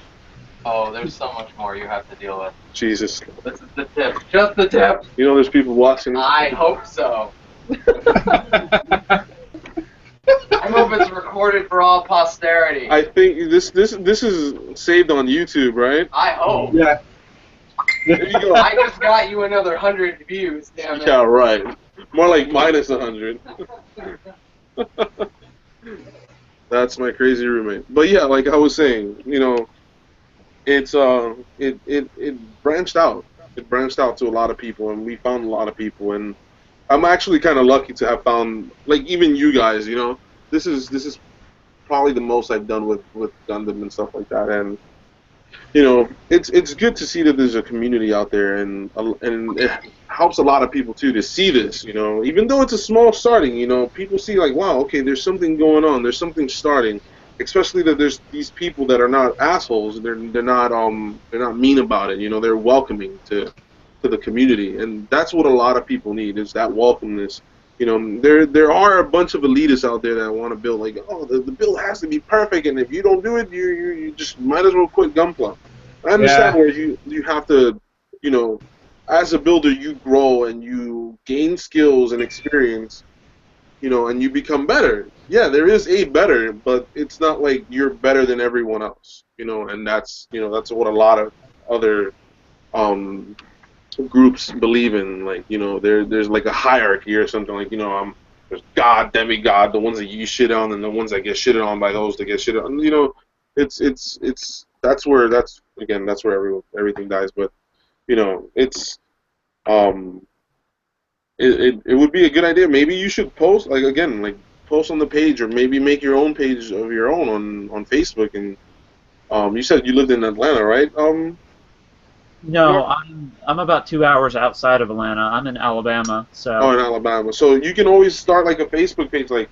Oh, there's so much more you have to deal with. Jesus. This is the tip. Just the tip. There's people watching. I hope so. I hope it's recorded for all posterity. I think this is saved on YouTube, right? I hope. Yeah. There you go. I just got you another 100 views, damn it. Yeah, right. More like minus 100. That's my crazy roommate. But yeah, like I was saying, it's it branched out. It branched out to a lot of people, and we found a lot of people, and I'm actually kind of lucky to have found, like, even you guys. This is probably the most I've done with Gundam and stuff like that, and it's good to see that there's a community out there, and it helps a lot of people too to see this. Even though it's a small starting, people see like, wow, okay, there's something going on, there's something starting. Especially that there's these people that are not assholes. They're not mean about it. They're welcoming to the community, and that's what a lot of people need is that welcomeness. There are a bunch of elitists out there that want to build like, oh, the build has to be perfect, and if you don't do it, you just might as well quit Gunpla. I understand where you have to, as a builder, you grow and you gain skills and experience, and you become better. Yeah, there is a better, but it's not like you're better than everyone else, and that's what a lot of other groups believe in. Like, you know, there's like a hierarchy or something. Like, you know, there's God, demigod, the ones that you shit on, and the ones that get shitted on by those that get shitted on. You know, it's that's where everything dies. But you know, um it would be a good idea. Maybe you should post, like, again, like, post on the page, or maybe make your own page of your own on Facebook. And you said you lived in Atlanta, right? No, I'm about 2 hours outside of Atlanta. I'm in Alabama, Oh, so. in Alabama. So you can always start like a Facebook page, like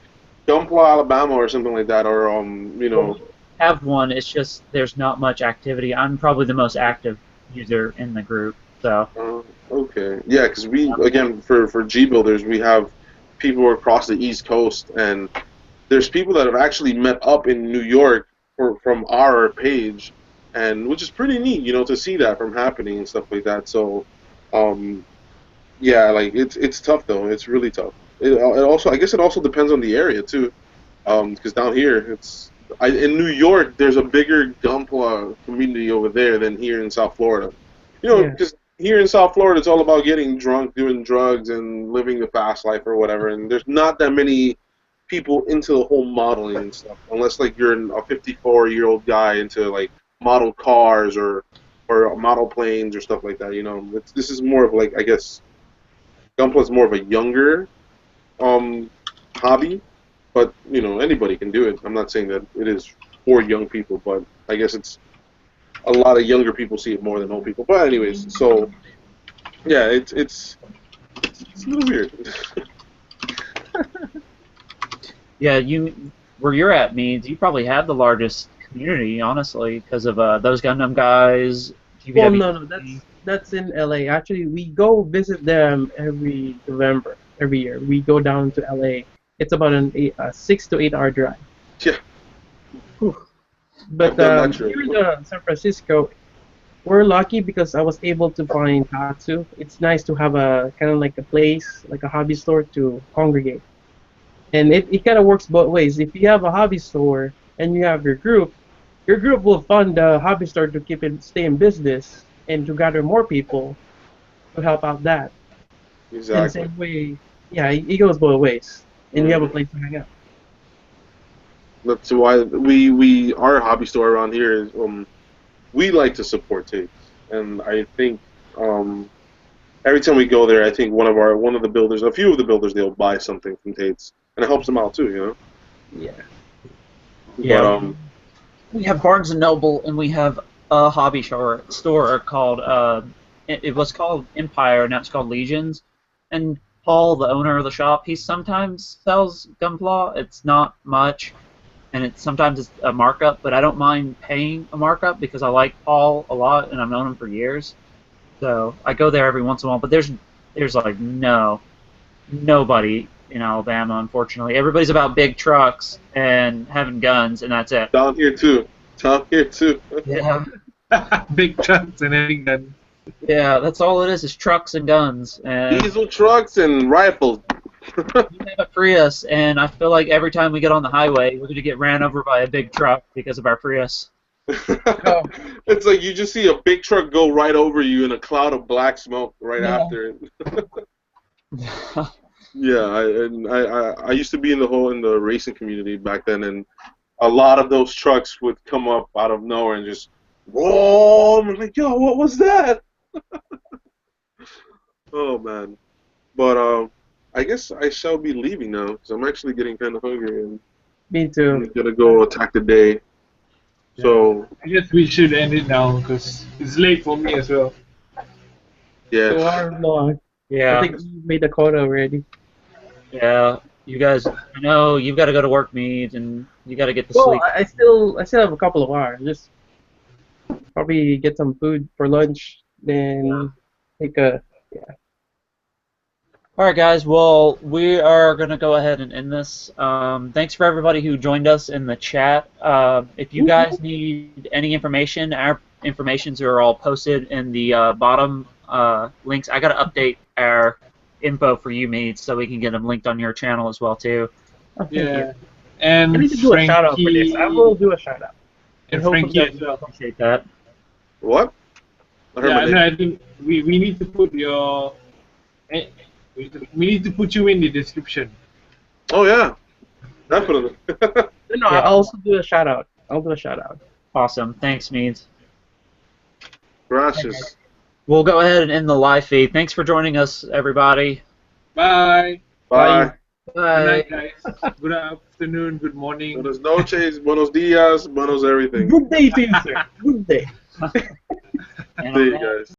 Gunpla Alabama or something like that, or you Well, know. we have one. It's just there's not much activity. I'm probably the most active user in the group, so. Okay. Yeah, because we, again, for G builders, we have people across the East Coast, and there's people that have actually met up in New York from our page, and which is pretty neat, you know, to see that from happening and stuff like that. So, yeah, like, it's tough though. It's really tough. It also, I guess, it also depends on the area too, because down here in New York, there's a bigger Gunpla community over there than here in South Florida. You know, Yeah. because here in South Florida, it's all about getting drunk, doing drugs, and living the fast life or whatever. And there's not that many people into the whole modeling and stuff, unless like you're a 54-year-old guy into like model cars or model planes or stuff like that. You know, this is more of, like, I guess, Gunpla is more of a younger hobby, but you know, anybody can do it. I'm not saying that it is for young people, but I guess it's a lot of younger people see it more than old people. But anyways, so yeah, it's a little weird. Yeah, where you're at means you probably have the largest community, honestly, because of those Gundam guys. Well, GVW. no, that's in LA. Actually, we go visit them every November, every year. We go down to LA. It's about a 6 to 8 hour drive. Yeah. But I've done that trip. here in San Francisco, we're lucky because I was able to find Tatsu. It's nice to have a kind of like a place, like a hobby store to congregate. And it kind of works both ways. If you have a hobby store and you have your group will fund the hobby store to stay in business and to gather more people to help out that. And the Exactly. same way, yeah, it goes both ways. And you have a place to hang out. That's why our hobby store around here is we like to support tapes, and I think every time we go there, I think one of the builders, a few of the builders, they'll buy something from Tate's, and it helps them out too, you know. Yeah. Yeah. But, We have Barnes and Noble, and we have a hobby store called it was called Empire, now it's called Legions. And Paul, the owner of the shop, he sometimes sells Gunpla. It's not much, and sometimes it's a markup, but I don't mind paying a markup because I like Paul a lot, and I've known him for years. So I go there every once in a while, but there's like nobody in Alabama, unfortunately. Everybody's about big trucks and having guns, and that's it. down here too. Yeah. Big trucks and everything done. Yeah, that's all it is trucks and guns. And Diesel trucks and rifles. we have a Prius, and I feel like every time we get on the highway, we're going to get ran over by a big truck because of our Prius. It's like you just see a big truck go right over you in a cloud of black smoke right after it. Yeah, I used to be in the racing community back then, and a lot of those trucks would come up out of nowhere and just, whoa! I'm like, yo, what was that? Oh man, but I guess I shall be leaving now because I'm actually getting kind of hungry and Me too. I'm gonna go attack the day. So I guess we should end it now because it's late for me as well. yeah. 2 hours long. I Yeah, think you made the quota already. yeah. You guys, I know you've got to go to work meet, and you got to get to Well, sleep. I still have a couple of hours. Just probably get some food for lunch, then take a All right, guys. Well, we are going to go ahead and end this. Thanks for everybody who joined us in the chat. If you guys need any information, our informations are all posted in the bottom links. I got to update our info for you, mates, so we can get them linked on your channel as well, too. Oh, thank Yeah. you. And I need to do a shout out for this. I Frankie will do a shout out. and hopefully Frankie that- as well. Appreciate that. What? I heard my Yeah, name. no, I think we need to put your. We need to put you in the description. Oh yeah, definitely. No, Yeah. I'll also do a shout out. I'll do a shout out. Awesome. Thanks, Meads. Gracias. We'll go ahead and end the live feed. Thanks for joining us, everybody. Bye. Bye. Good Bye. night, guys. Good afternoon. Good morning. Buenos noches, buenos dias, buenos everything. Good day to you, sir. Good day. And See on you that- guys.